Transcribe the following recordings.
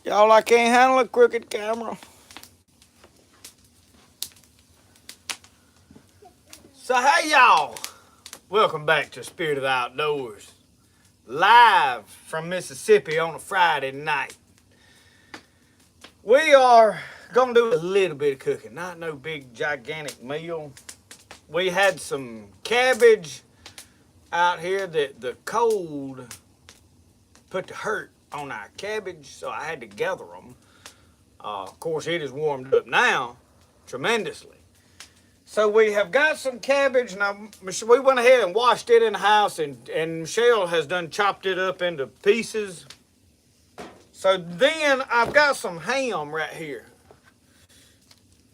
Y'all, I can't handle a crooked camera. So hey y'all, welcome back to Spirit of the Outdoors, live from Mississippi on a Friday night. We are gonna do a little bit of cooking, not no big gigantic meal. We had some cabbage out here that the cold put the hurt on our cabbage, so I had to gather them. Of course, it is warmed up now tremendously. So we have got some cabbage. Now, we went ahead and washed it in the house, and Michelle has done chopped it up into pieces. So then I've got some ham right here.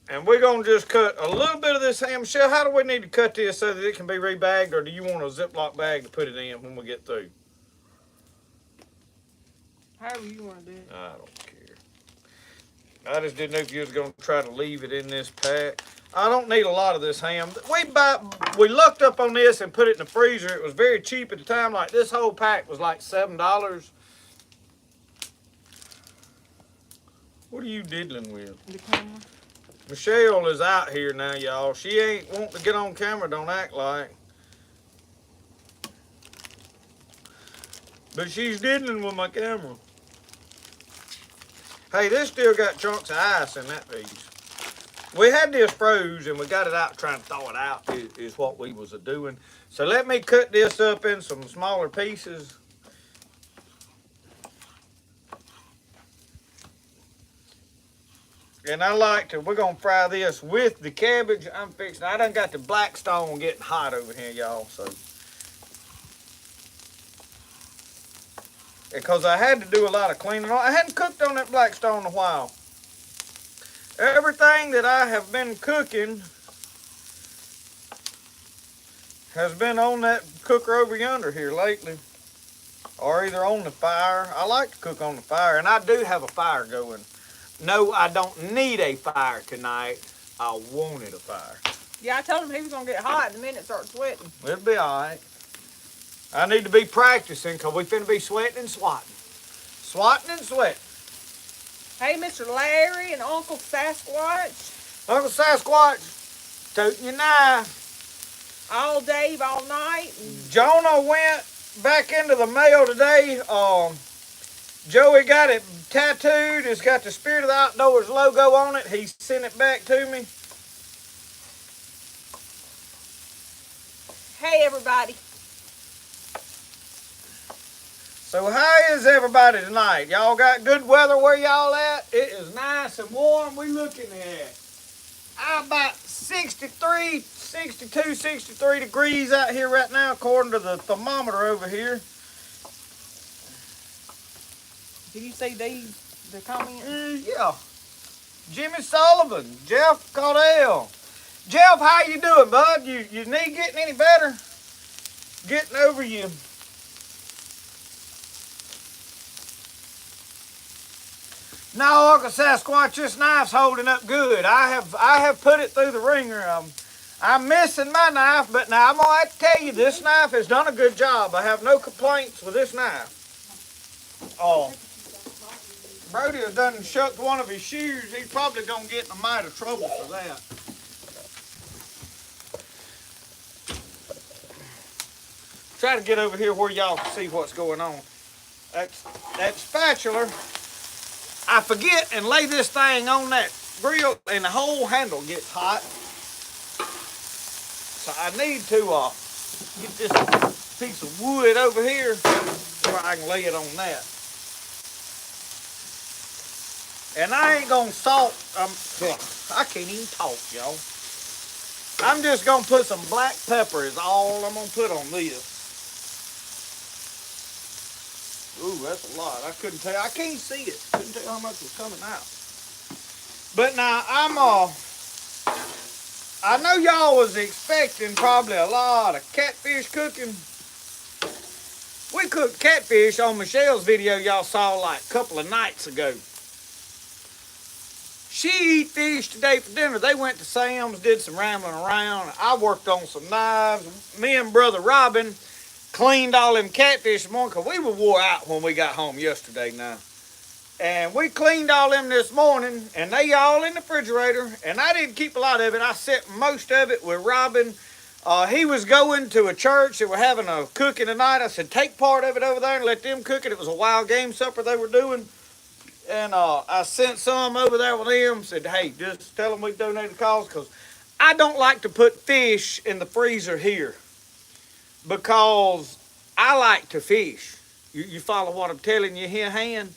And we're going to just cut a little bit of this ham. Michelle, how do we need to cut this so that it can be rebagged, or do you want a Ziploc bag to put it in when we get through? However you want to do it. I don't care. I just didn't know if you was going to try to leave it in this pack. I don't need a lot of this ham. We looked up on this and put it in the freezer. It was very cheap at the time. Like this whole pack was like $7. What are you diddling with? The camera. Michelle is out here now, y'all. She ain't wanting to get on camera, don't act like. But she's diddling with my camera. Hey, this still got chunks of ice in that piece. We had this froze and we got it out trying to thaw it out is what we was doing. So let me cut this up in some smaller pieces. And we're gonna fry this with the cabbage I'm fixing. I done got the Blackstone getting hot over here, y'all, so. Because I had to do a lot of cleaning. I hadn't cooked on that Blackstone in a while. Everything that I have been cooking has been on that cooker over yonder here lately. Or either on the fire. I like to cook on the fire, and I do have a fire going. No, I don't need a fire tonight. I wanted a fire. Yeah, I told him he was going to get hot the minute it started sweating. It'll be all right. I need to be practicing because we finna be sweating and swatting. Swatting and sweating. Hey, Mr. Larry and Uncle Sasquatch. Uncle Sasquatch, toting your knife. All Dave, all night. Jonah went back into the mail today. Joey got it tattooed. It's got the Spirit of the Outdoors logo on it. He sent it back to me. Hey, everybody. So how is everybody tonight? Y'all got good weather where y'all at? It is nice and warm. We looking at about 63, 62, 63 degrees out here right now according to the thermometer over here. Did you see the comment? Yeah. Jimmy Sullivan, Jeff Caudell. Jeff, how you doing, bud? You need getting any better? Getting over you. No, Uncle Sasquatch, this knife's holding up good. I have put it through the ringer. I'm missing my knife, but now I'm gonna have to tell you, this knife has done a good job. I have no complaints with this knife. Oh, Brody has done shucked one of his shoes. He's probably gonna get in a mite of trouble for that. Try to get over here where y'all can see what's going on. That spatula. I forget and lay this thing on that grill and the whole handle gets hot. So I need to get this piece of wood over here where I can lay it on that. And I ain't gonna salt, I can't even talk, y'all. I'm just gonna put some black pepper is all I'm gonna put on this. Ooh, that's a lot. I couldn't tell. I can't see it. Couldn't tell how much was coming out. But now I know y'all was expecting probably a lot of catfish cooking. We cooked catfish on Michelle's video y'all saw like a couple of nights ago. She eat fish today for dinner. They went to Sam's, did some rambling around. I worked on some knives. Me and Brother Robin cleaned all them catfish this morning because we were wore out when we got home yesterday now. And we cleaned all them this morning, and they all in the refrigerator. And I didn't keep a lot of it. I set most of it with Robin. He was going to a church that were having a cooking tonight. I said, take part of it over there and let them cook it. It was a wild game supper they were doing. And I sent some over there with them. Said, hey, just tell them we donated the cause, because I don't like to put fish in the freezer here, because I like to fish. You follow what I'm telling you here, Han?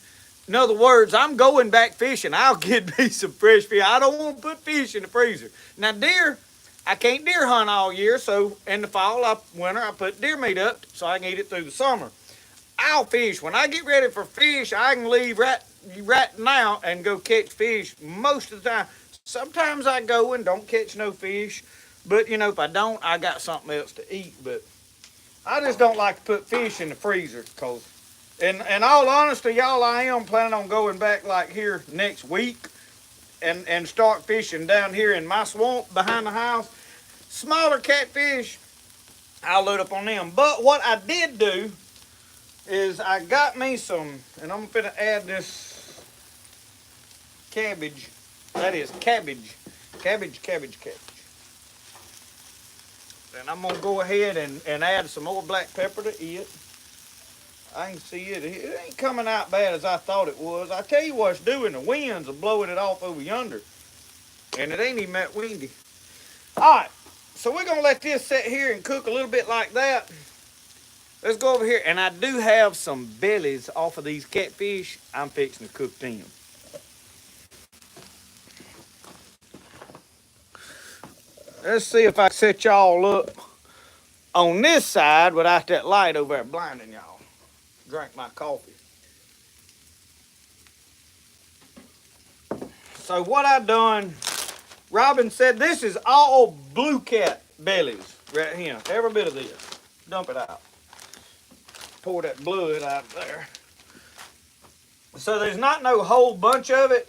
In other words, I'm going back fishing. I'll get me some fresh fish. I don't want to put fish in the freezer. Now, deer, I can't deer hunt all year, so in the fall, winter, I put deer meat up so I can eat it through the summer. I'll fish. When I get ready for fish, I can leave right now and go catch fish most of the time. Sometimes I go and don't catch no fish, but, you know, if I don't, I got something else to eat. But I just don't like to put fish in the freezer, because, in all honesty, y'all, I am planning on going back like here next week and start fishing down here in my swamp behind the house. Smaller catfish, I'll load up on them. But what I did do is I got me some, and I'm gonna add this cabbage. That is cabbage. Cabbage. And I'm gonna go ahead and add some more black pepper to it. I can see it. It ain't coming out bad as I thought it was. I tell you what's doing, the winds are blowing it off over yonder. And it ain't even that windy. Alright, so we're gonna let this sit here and cook a little bit like that. Let's go over here, and I do have some bellies off of these catfish. I'm fixing to cook them. Let's see if I can set y'all up on this side without that light over there blinding y'all. Drink my coffee. So what I done, Robin said this is all blue cat bellies right here. Every bit of this. Dump it out. Pour that blood out there. So there's not no whole bunch of it.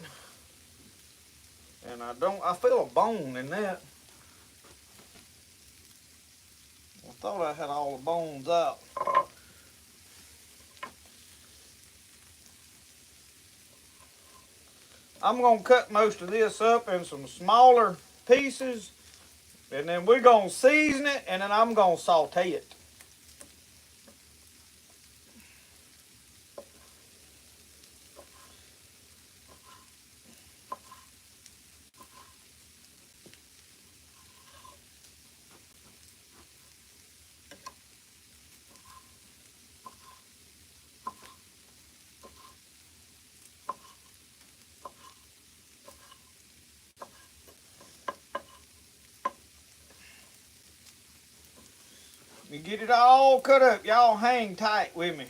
And I feel a bone in that. I thought I had all the bones out. I'm going to cut most of this up in some smaller pieces, and then we're going to season it, and then I'm going to saute it. You get it all cut up. Y'all hang tight with me.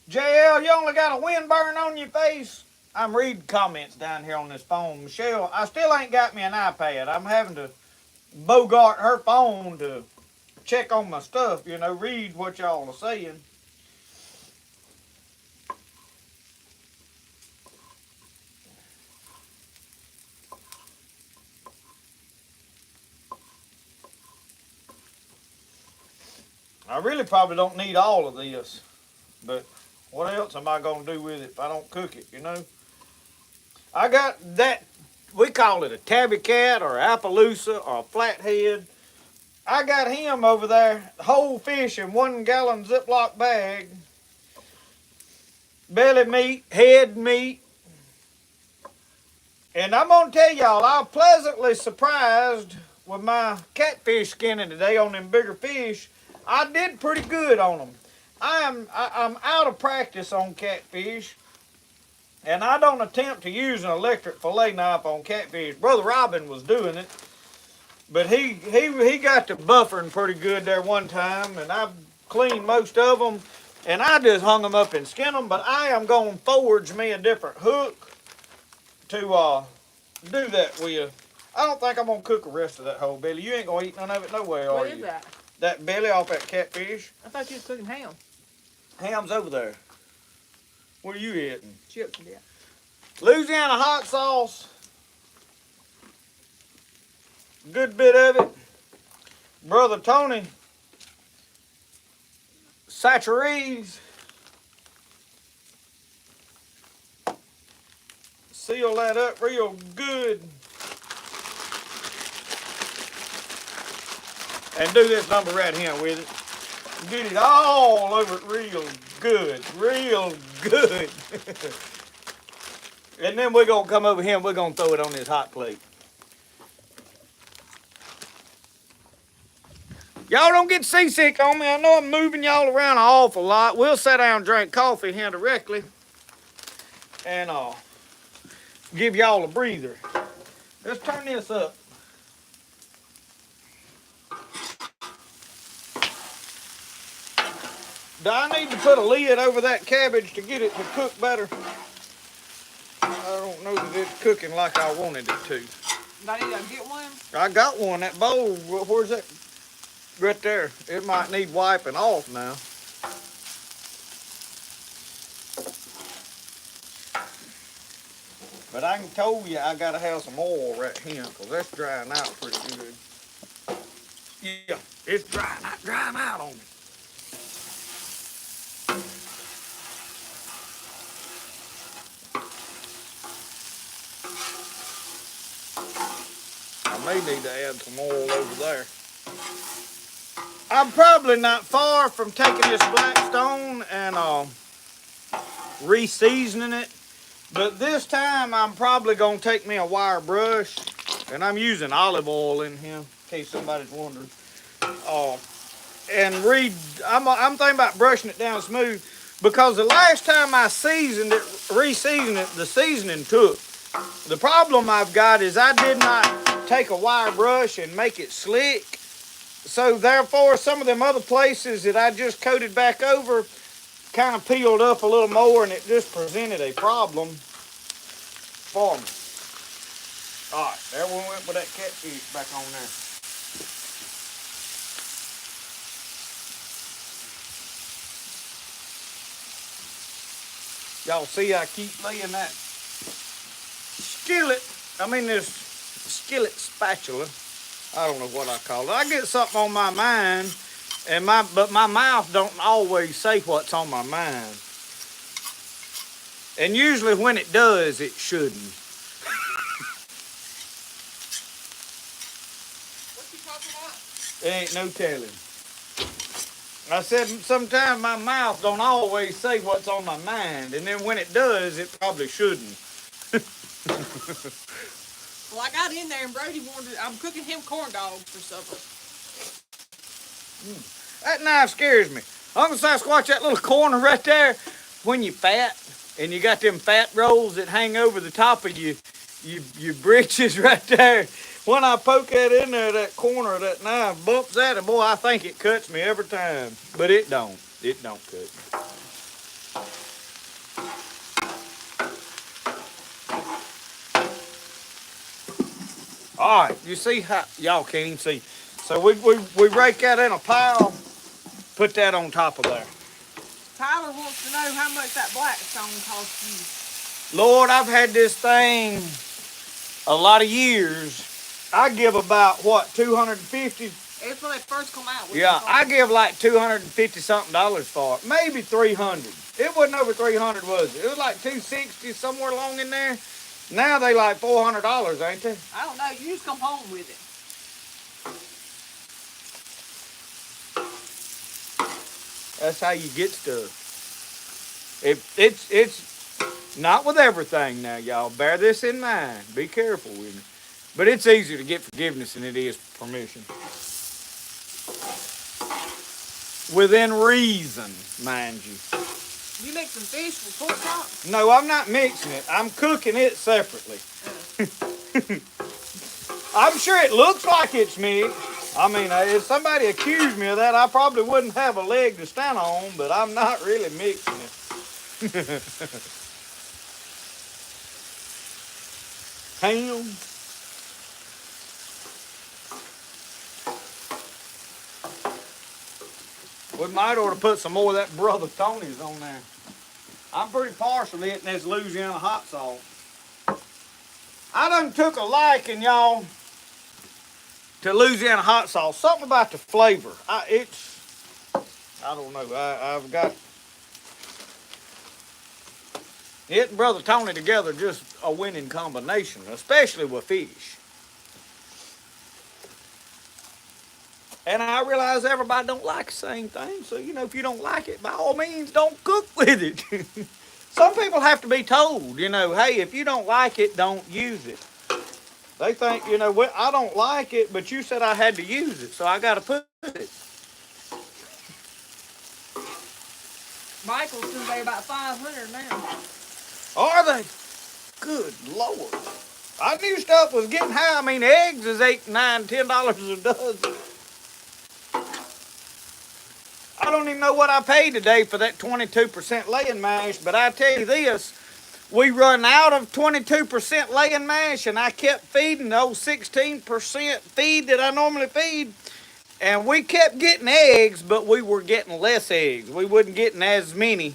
JL, you only got a wind burn on your face? I'm reading comments down here on this phone. Michelle, I still ain't got me an iPad. I'm having to bogart her phone to check on my stuff, you know, read what y'all are saying. I really probably don't need all of this, but what else am I going to do with it if I don't cook it, you know? I got that, we call it a tabby cat or Appaloosa or a flathead. I got him over there, whole fish in 1 gallon Ziploc bag. Belly meat, head meat. And I'm going to tell y'all, I was pleasantly surprised with my catfish skinning today on them bigger fish. I did pretty good on them. I'm out of practice on catfish, and I don't attempt to use an electric fillet knife on catfish. Brother Robin was doing it, but he got to buffering pretty good there one time, and I've cleaned most of them, and I just hung them up and skinned them. But I am going to forge me a different hook to do that with. I don't think I'm going to cook the rest of that whole belly. You ain't going to eat none of it no way, are you? What is that? That belly off that catfish. I thought you was cooking ham. Ham's over there. What are you eating? Chips, yeah. Louisiana hot sauce. good bit of it. Brother Tony saturates. Seal that up real good. And do this number right here with it. Get it all over it real good. Real good. And then we're going to come over here and we're going to throw it on this hot plate. Y'all don't get seasick on me. I know I'm moving y'all around an awful lot. We'll sit down and drink coffee here directly. And give y'all a breather. Let's turn this up. Do I need to put a lid over that cabbage to get it to cook better? I don't know that it's cooking like I wanted it to. Do I need to get one? I got one. That bowl, where's that? Right there. It might need wiping off now. But I can tell you I gotta have some oil right here because that's drying out pretty good. Yeah, it's drying out on me. I may need to add some oil over there. I'm probably not far from taking this Blackstone and re-seasoning it. But this time I'm probably gonna take me a wire brush, and I'm using olive oil in here in case somebody's wondering. I'm thinking about brushing it down smooth because the last time I seasoned it, re-seasoned it, the seasoning took. The problem I've got is I did not take a wire brush and make it slick. So therefore, some of them other places that I just coated back over kind of peeled up a little more, and it just presented a problem for me. All right, there we went with that catfish back on there. Y'all see I keep laying that this skillet spatula. I don't know what I call it. I get something on my mind, but my mouth don't always say what's on my mind. And usually when it does, it shouldn't. What you talking about? There ain't no telling. I said sometimes my mouth don't always say what's on my mind, and then when it does, it probably shouldn't. Well, I got in there and Brody I'm cooking him corn dogs for supper. That knife scares me. Uncle Sasquatch, that little corner right there, when you fat, and you got them fat rolls that hang over the top of your britches right there. When I poke that in there, that corner of that knife bumps that, and boy, I think it cuts me every time. But it don't. It don't cut me. All right, you see how, y'all can't even see. So we rake that in a pile, put that on top of there. Tyler wants to know how much that Blackstone cost you. Lord, I've had this thing a lot of years. I give about, what, 250? It's when they first come out. Yeah, I give like $250 something for it. Maybe 300. It wasn't over 300, was it? It was like 260, somewhere along in there. Now they like $400, ain't they? I don't know. You just come home with it. That's how you get stuff. It's not with everything now, y'all. Bear this in mind. Be careful with it. But it's easier to get forgiveness than it is permission. Within reason, mind you. You make some fish for pork chop? No, I'm not mixing it. I'm cooking it separately. I'm sure it looks like it's mixed. I mean, if somebody accused me of that, I probably wouldn't have a leg to stand on, but I'm not really mixing it. Ham. We might ought to put some more of that Brother Tony's on there. I'm pretty partial to eating this Louisiana hot sauce. I done took a liking, y'all, to Louisiana hot sauce. Something about the flavor. I don't know. I've got it and Brother Tony together, just a winning combination, especially with fish. And I realize everybody don't like the same thing. So, if you don't like it, by all means, don't cook with it. Some people have to be told, hey, if you don't like it, don't use it. They think, well, I don't like it, but you said I had to use it, so I got to put it. Michael's gonna be about 500 now. Are they? Good Lord. I knew stuff was getting high. I mean, eggs is $8, $9, $10 a dozen. I don't even know what I paid today for that 22% laying mash, but I tell you this, we run out of 22% laying mash, and I kept feeding those 16% feed that I normally feed, and we kept getting eggs, but we were getting less eggs. We wasn't getting as many.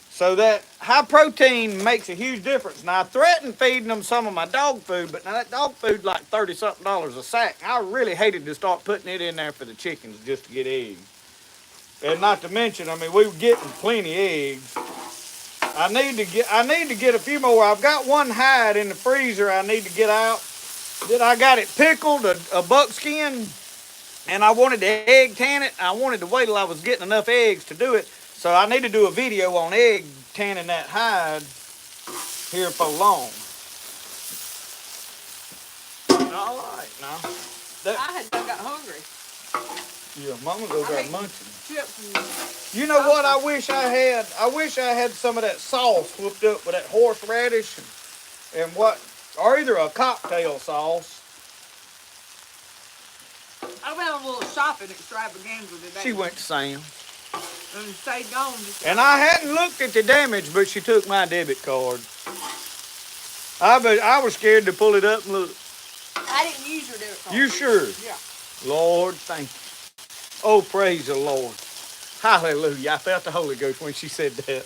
So that high protein makes a huge difference. Now, I threatened feeding them some of my dog food, but now that dog food like $30-something a sack. I really hated to start putting it in there for the chickens just to get eggs. And not to mention, I mean, we were getting plenty of eggs. I need to get a few more. I've got one hide in the freezer I need to get out. Then I got it pickled, a buckskin, and I wanted to egg tan it. I wanted to wait till I was getting enough eggs to do it. So I need to do a video on egg tanning that hide here for long. All right, now. I had got hungry. Yeah, Mama go got munching. Chips You know what I wish I had? I wish I had some of that sauce whooped up with that horseradish and or either a cocktail sauce. I went on a little shopping extravaganza today. She went to Sam's. And stayed gone. And I hadn't looked at the damage, but she took my debit card. I was scared to pull it up and look. I didn't use your debit card. You sure? Yeah. Lord, thank you. Oh, praise the Lord. Hallelujah. I felt the Holy Ghost when she said that.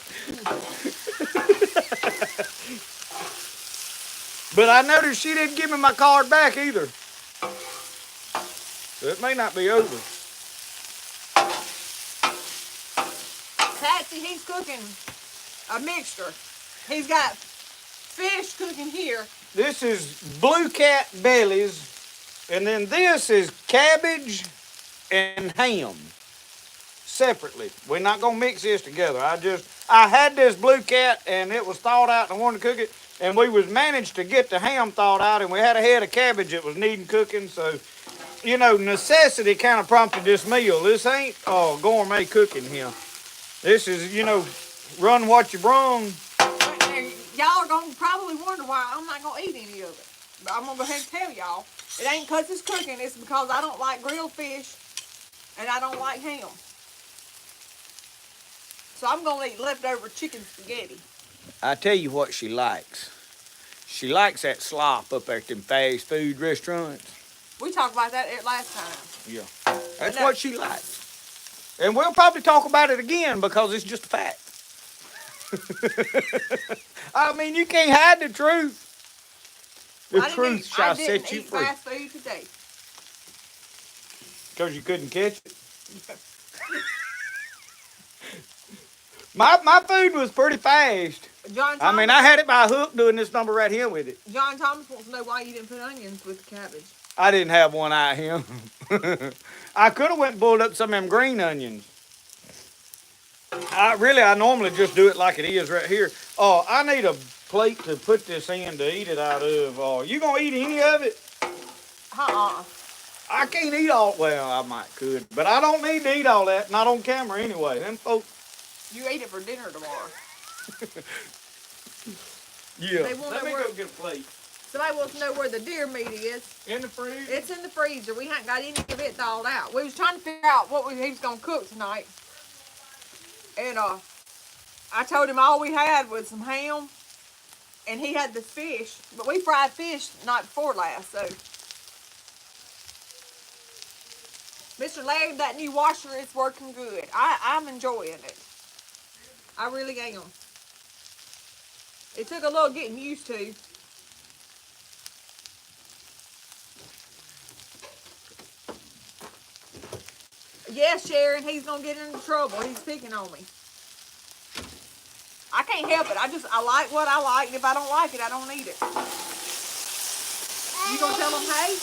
But I noticed she didn't give me my card back either. So it may not be over. Patsy, he's cooking a mixture. He's got fish cooking here. This is blue cat bellies, and then this is cabbage and ham separately. We're not gonna mix this together. I had this blue cat and it was thawed out and I wanted to cook it, and we was managed to get the ham thawed out, and we had a head of cabbage that was needing cooking. So, necessity kind of prompted this meal. This ain't gourmet cooking here. This is, run what you brung. Y'all are going to probably wonder why I'm not going to eat any of it. But I'm going to go ahead and tell y'all. It ain't because it's cooking. It's because I don't like grilled fish and I don't like ham. So I'm going to eat leftover chicken spaghetti. I tell you what she likes. She likes that slop up at them fast food restaurants. We talked about that last time. Yeah. That's what she likes. And we'll probably talk about it again because it's just a fact. I mean, you can't hide the truth. The truth shall set you free. I didn't eat fast food today. Because you couldn't catch it? My food was pretty fast. I had it by hook doing this number right here with it. John Thomas wants to know why you didn't put onions with the cabbage. I didn't have one eye him. I could have went and pulled up some of them green onions. I normally just do it like it is right here. Oh, I need a plate to put this in to eat it out of. Oh, you gonna eat any of it? I can't eat all. Well, I might could, but I don't need to eat all that. Not on camera anyway. Them folks. You eat it for dinner tomorrow. Yeah. Let me go get a plate. Somebody wants to know where the deer meat is. In the freezer? It's in the freezer. We haven't got any of it thawed out. We was trying to figure out what he was going to cook tonight. And I told him all we had was some ham. And he had the fish. But we fried fish night before last. So, Mr. Larry, that new washer is working good. I'm enjoying it. I really am. It took a little getting used to. Yes, Sharon, he's gonna get into trouble. He's picking on me. I can't help it. I like what I like, and if I don't like it, I don't eat it. You gonna tell him, hey?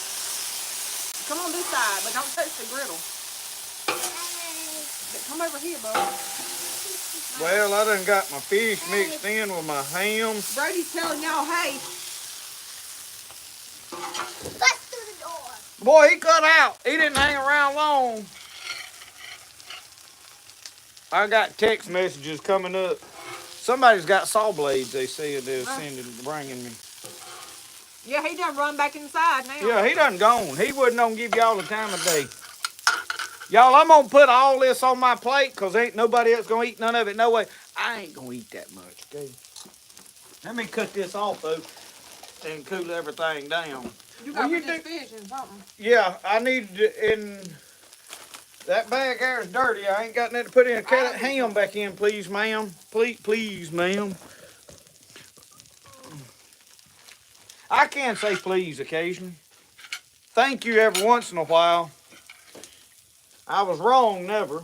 Come on this side, but don't touch the griddle. Come over here, bud. Well, I done got my fish mixed in with my ham. Brody's telling y'all, hey. Bust through the door. Boy, he cut out. He didn't hang around long. I got text messages coming up. Somebody's got saw blades, they said they're bringing me. Yeah, he done run back inside now. Yeah, he done gone. He wasn't gonna give y'all the time of day. Y'all, I'm gonna put all this on my plate because ain't nobody else gonna eat none of it. No way. I ain't gonna eat that much, okay? Let me cut this off, though, and cool everything down. You got to put this fish in something. Yeah, I need to, in that bag there is dirty. I ain't got nothing to put in. Cut that ham back in, please, ma'am. Please, ma'am. I can say please occasionally. Thank you every once in a while. I was wrong, never.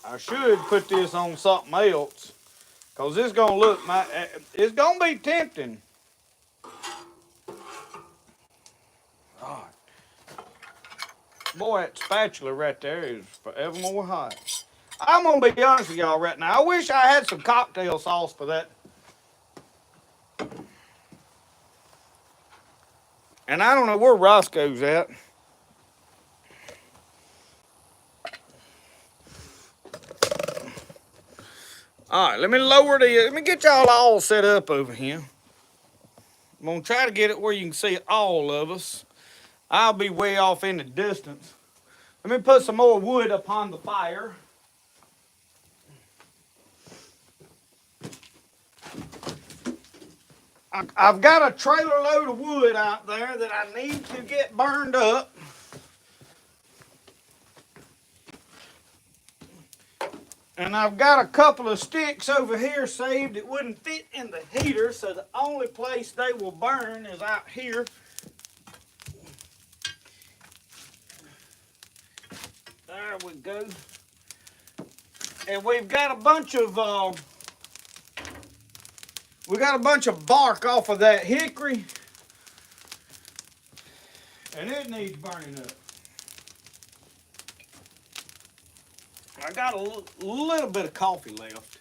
I should put this on something else, cause it's gonna look it's gonna be tempting. God. Boy, that spatula right there is forevermore hot. I'm gonna be honest with y'all right now. I wish I had some cocktail sauce for that. And I don't know where Rosco's at. All right, let me get y'all all set up over here. I'm gonna try to get it where you can see all of us. I'll be way off in the distance. Let me put some more wood upon the fire. I've got a trailer load of wood out there that I need to get burned up. And I've got a couple of sticks over here saved that wouldn't fit in the heater, so the only place they will burn is out here. There we go. And we've got a bunch of bark off of that hickory, and it needs burning up. I got a little bit of coffee left.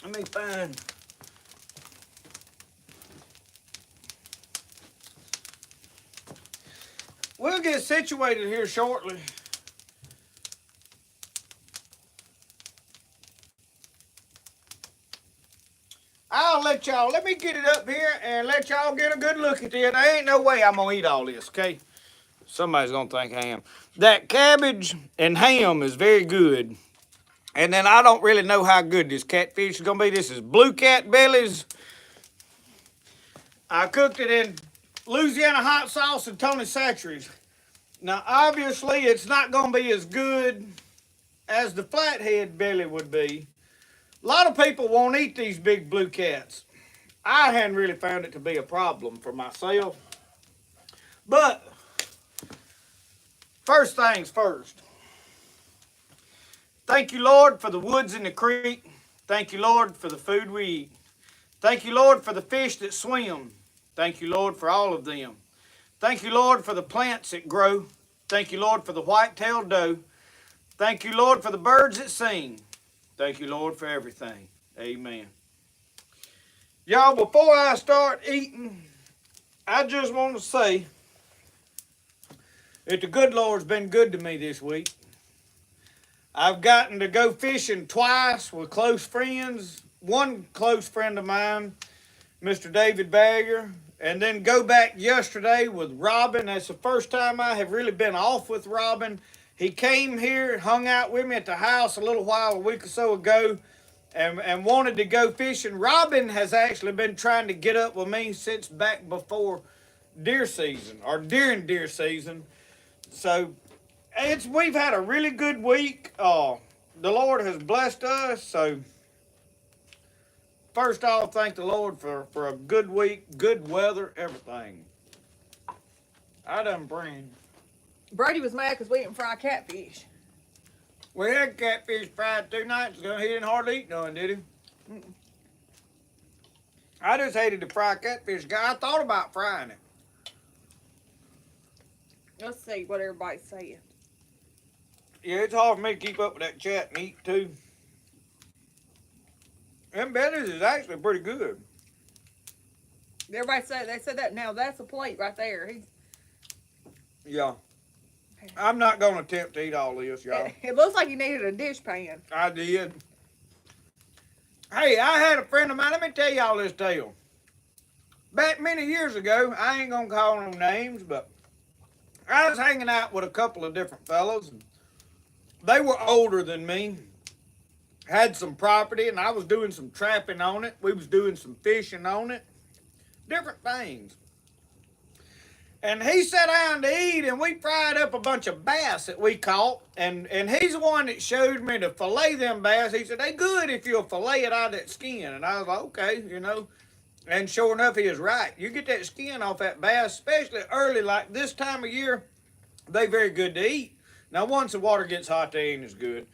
Let me find. We'll get situated here shortly. Let me get it up here and let y'all get a good look at it. There ain't no way I'm gonna eat all this, okay? Somebody's gonna think I am. That cabbage and ham is very good. And then I don't really know how good this catfish is gonna be. This is blue cat bellies. I cooked it in Louisiana hot sauce and Tony Chachere's. Now, obviously, it's not gonna be as good as the flathead belly would be. A lot of people won't eat these big blue cats. I hadn't really found it to be a problem for myself. But, first things first. Thank you, Lord, for the woods in the creek. Thank you, Lord, for the food we eat. Thank you, Lord, for the fish that swim. Thank you, Lord, for all of them. Thank you, Lord, for the plants that grow. Thank you, Lord, for the white-tailed doe. Thank you, Lord, for the birds that sing. Thank you, Lord, for everything. Amen. Y'all, before I start eating, I just want to say that the good Lord's been good to me this week. I've gotten to go fishing twice with close friends. One close friend of mine, Mr. David Bagger, and then go back yesterday with Robin. That's the first time I have really been off with Robin. He came here, hung out with me at the house a week or so ago, and wanted to go fishing. Robin has actually been trying to get up with me since back before deer season, or during deer season. So we've had a really good week. The Lord has blessed us. So first off, thank the Lord for a good week, good weather, everything. I done bring. Brady was mad because we didn't fry catfish. We had catfish fried 2 nights ago. He didn't hardly eat none, did he? Mm-mm. I just hated to fry catfish. I thought about frying it. Let's see what everybody's saying. Yeah, it's hard for me to keep up with that chat and eat too. Them bellies is actually pretty good. Everybody said they said that. Now that's a plate right there. Yeah. I'm not going to attempt to eat all this, y'all. It looks like you needed a dish pan. I did. Hey, I had a friend of mine. Let me tell y'all this tale. Back many years ago, I ain't going to call no names, but I was hanging out with a couple of different fellas. And they were older than me. Had some property, and I was doing some trapping on it. We was doing some fishing on it. Different things. And he sat down to eat, and we fried up a bunch of bass that we caught. And he's the one that showed me to fillet them bass. He said, they good if you'll fillet it out of that skin. And I was like, okay, you know. And sure enough, he is right. You get that skin off that bass, especially early, like this time of year, they very good to eat. Now, once the water gets hot, they ain't as good.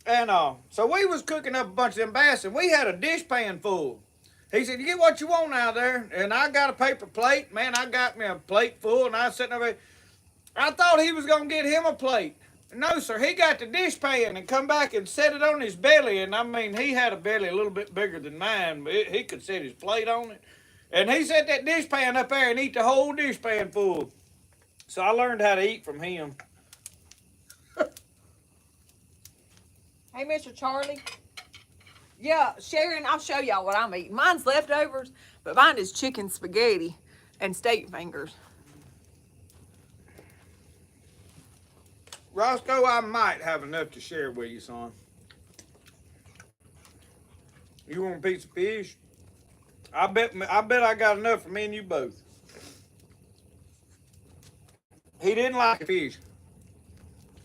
And so we was cooking up a bunch of them bass, and we had a dish pan full. He said, you get what you want out there. And I got a paper plate. Man, I got me a plate full, and I was sitting over there. I thought he was going to get him a plate. No, sir. He got the dish pan and come back and set it on his belly. And, I mean, he had a belly a little bit bigger than mine, but he could set his plate on it. And he set that dish pan up there and eat the whole dish pan full. So I learned how to eat from him. Hey, Mr. Charlie. Yeah, Sharon, I'll show y'all what I'm eating. Mine's leftovers, but mine is chicken spaghetti and steak fingers. Rosco, I might have enough to share with you, son. You want a piece of fish? I bet I got enough for me and you both. He didn't like fish.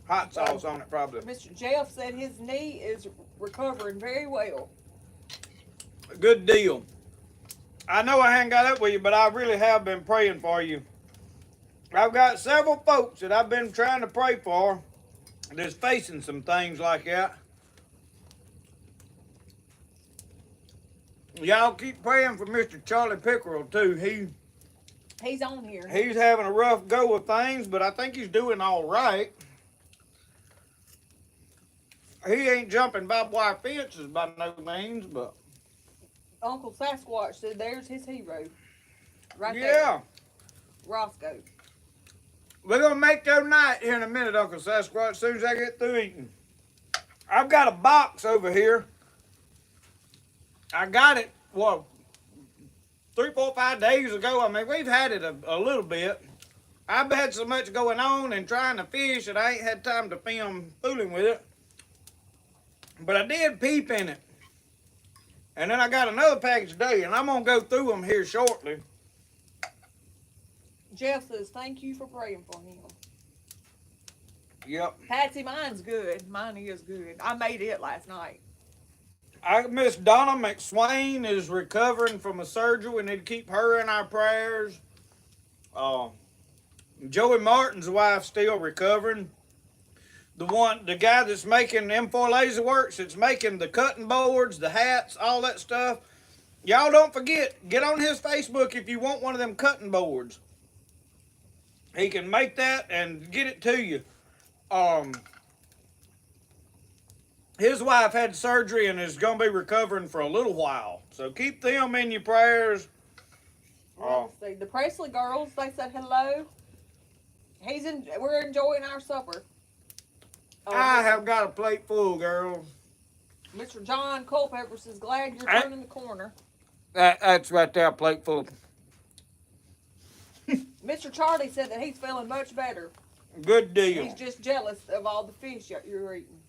Hot sauce on it, probably. Mr. Jeff said his knee is recovering very well. Good deal. I know I haven't got up with you, but I really have been praying for you. I've got several folks that I've been trying to pray for that's facing some things like that. Y'all keep praying for Mr. Charlie Pickerel, too. He's on here. He's having a rough go of things, but I think he's doing all right. He ain't jumping barbed wire fences by no means, but... Uncle Sasquatch said there's his hero. Right yeah. there. Rosco. We're going to make your night here in a minute, Uncle Sasquatch, as soon as I get through eating. I've got a box over here. I got it, 3, 4, 5 days ago. I mean, we've had it a little bit. I've had so much going on and trying to fish that I ain't had time to film fooling with it. But I did peep in it. And then I got another package today, and I'm going to go through them here shortly. Jeff says, thank you for praying for him. Yep. Patsy, mine's good. Mine is good. I made it last night. Miss Donna McSwain is recovering from a surgery. We need to keep her in our prayers. Joey Martin's wife still recovering. The guy that's making M4 Laser Works, that's making the cutting boards, the hats, all that stuff. Y'all don't forget, get on his Facebook if you want one of them cutting boards. He can make that and get it to you. His wife had surgery and is going to be recovering for a little while. So keep them in your prayers. Let's see. The Presley girls, they said hello. We're enjoying our supper. I have got a plate full, girls. Mr. John Culpepper says, glad you're turning the corner. That's right there, a plate full. Mr. Charlie said that he's feeling much better. Good deal. He's just jealous of all the fish you're eating.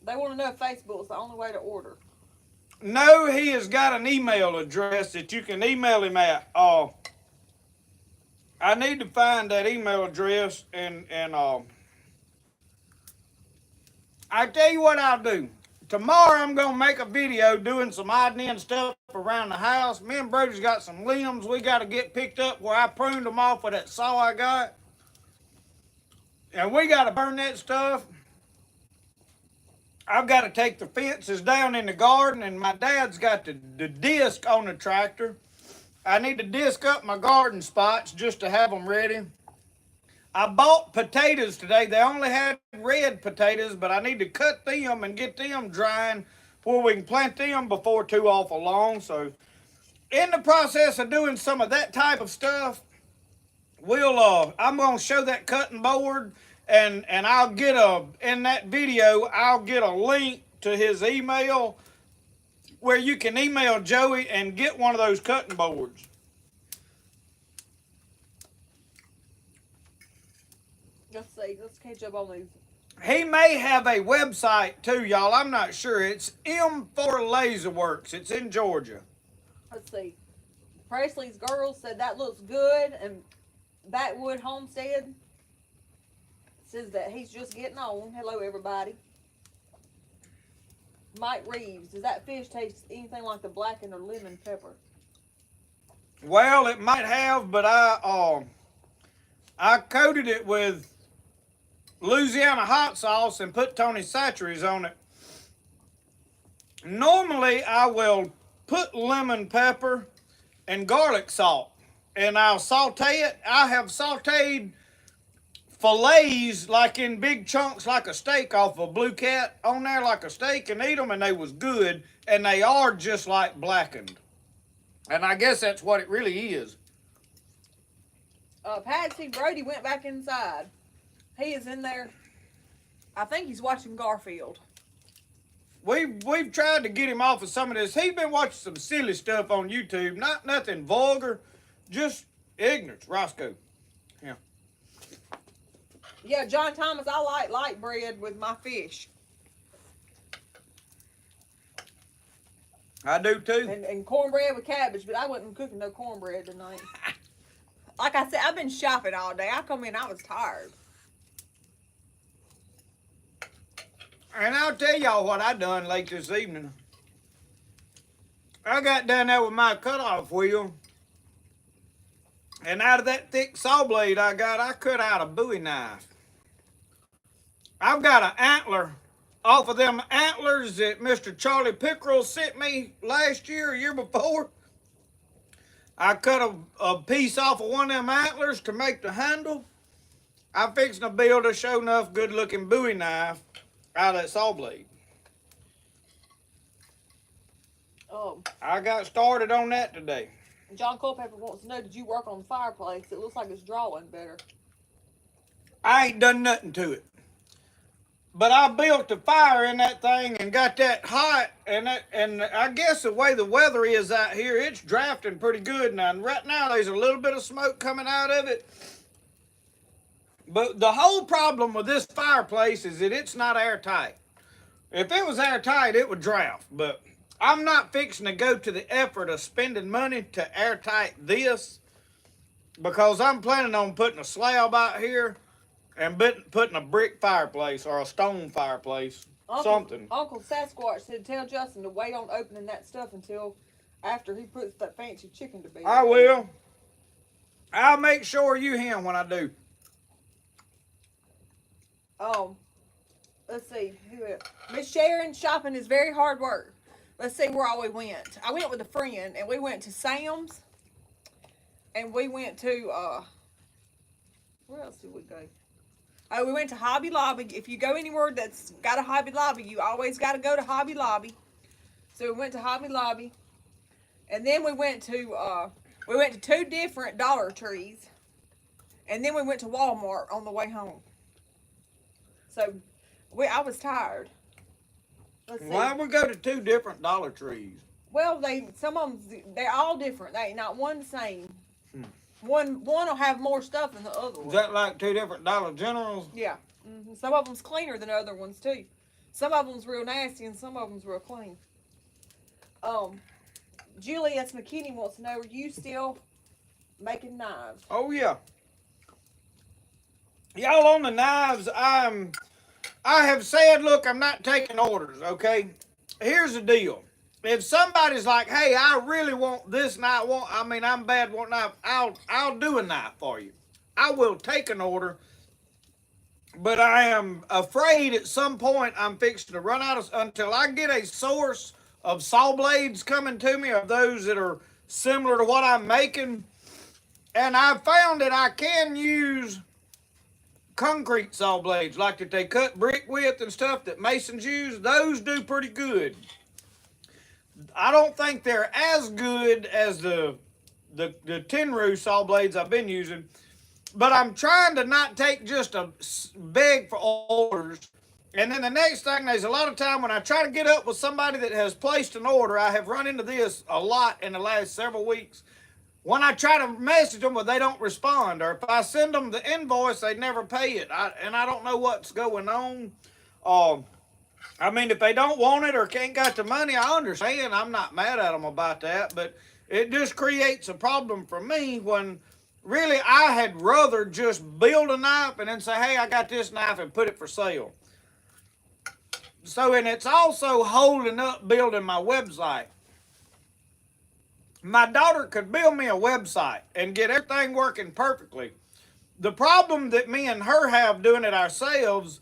They want to know if Facebook's the only way to order. No, he has got an email address that you can email him at. I need to find that email address and I tell you what I'll do. Tomorrow I'm gonna make a video doing some odd and end stuff around the house. Me and Brody's got some limbs we gotta get picked up where I pruned them off with that saw I got. And we gotta burn that stuff. I've got to take the fences down in the garden, and my dad's got the disc on the tractor. I need to disc up my garden spots just to have them ready. I bought potatoes today. They only had red potatoes, but I need to cut them and get them drying where we can plant them before too awful long. So in the process of doing some of that type of stuff, I'm gonna show that cutting board, and I'll get in that video I'll get a link to his email where you can email Joey and get one of those cutting boards. Let's see. Let's catch up on these. He may have a website too, y'all. I'm not sure. It's M4 Laserworks. It's in Georgia. Let's see. Presley's girls said that looks good, and Backwood Homestead says that he's just getting on. Hello, everybody. Mike Reeves, does that fish taste anything like the blackened or lemon pepper? Well, it might have, but I coated it with Louisiana hot sauce and put Tony Chachere's on it. Normally, I will put lemon pepper and garlic salt, and I'll saute it. I have sauteed fillets like in big chunks like a steak off a Blue Cat on there like a steak and eat them, and they was good, and they are just like blackened. And I guess that's what it really is. Patsy Brody went back inside. He is in there. I think he's watching Garfield. We've tried to get him off of some of this. He's been watching some silly stuff on YouTube. Not nothing vulgar, just ignorance. Rosco. Yeah. Yeah, John Thomas, I like light bread with my fish. I do too. And cornbread with cabbage, but I wasn't cooking no cornbread tonight. Like I said, I've been shopping all day. I come in, I was tired. And I'll tell y'all what I done late this evening. I got down there with my cutoff wheel, and out of that thick saw blade I cut out a Bowie knife. I've got an antler off of them antlers that Mr. Charlie Pickerel sent me last year or year before. I cut a piece off of one of them antlers to make the handle. I'm fixing to build a show enough good looking Bowie knife out of that saw blade. I got started on that today. John Culpepper wants to know, did you work on the fireplace? It looks like it's drawing better. I ain't done nothing to it. But I built a fire in that thing and got that hot, and I guess the way the weather is out here, it's drafting pretty good now. And right now there's a little bit of smoke coming out of it. But the whole problem with this fireplace is that it's not airtight. If it was airtight, it would draft. But I'm not fixing to go to the effort of spending money to airtight this, because I'm planning on putting a slab out here and putting a brick fireplace or a stone fireplace, something. Uncle Sasquatch said, tell Justin to wait on opening that stuff until after he puts that fancy chicken to bed. I will. I'll make sure you hear when I do. Let's see. Miss Sharon, shopping is very hard work. Let's see where all we went. I went with a friend, and we went to Sam's, and we went to, where else did we go? Oh, we went to Hobby Lobby. If you go anywhere that's got a Hobby Lobby, you always got to go to Hobby Lobby. So we went to Hobby Lobby, and then we went to two different Dollar Trees, and then we went to Walmart on the way home. So I was tired. Let's see. Why we go to two different Dollar Trees? Well, some of them, they're all different. They ain't not one the same. One will have more stuff than the other one. Is that like two different Dollar Generals? Yeah. Some of them's cleaner than other ones too. Some of them's real nasty and some of them's real clean. Julius McKinney wants to know, are you still making knives? Oh yeah. Y'all, on the knives, I I have said, look, I'm not taking orders, okay? Here's the deal. If somebody's like, hey, I really want this knife, I'm bad want knife, I'll do a knife for you. I will take an order, but I am afraid at some point I'm fixing to run out of, until I get a source of saw blades coming to me, of those that are similar to what I'm making. And I've found that I can use concrete saw blades, like that they cut brick with and stuff that masons use. Those do pretty good. I don't think they're as good as the Tenru saw blades I've been using, but I'm trying to not take just a beg for orders. And then the next thing, there's a lot of time when I try to get up with somebody that has placed an order. I have run into this a lot in the last several weeks. When I try to message them, but they don't respond, or if I send them the invoice, they never pay it. I don't know what's going on. If they don't want it or can't got the money, I understand. I'm not mad at them about that, but it just creates a problem for me when really I had rather just build a knife and then say, hey, I got this knife, and put it for sale. So, and it's also holding up building my website. My daughter could build me a website and get everything working perfectly. The problem that me and her have doing it ourselves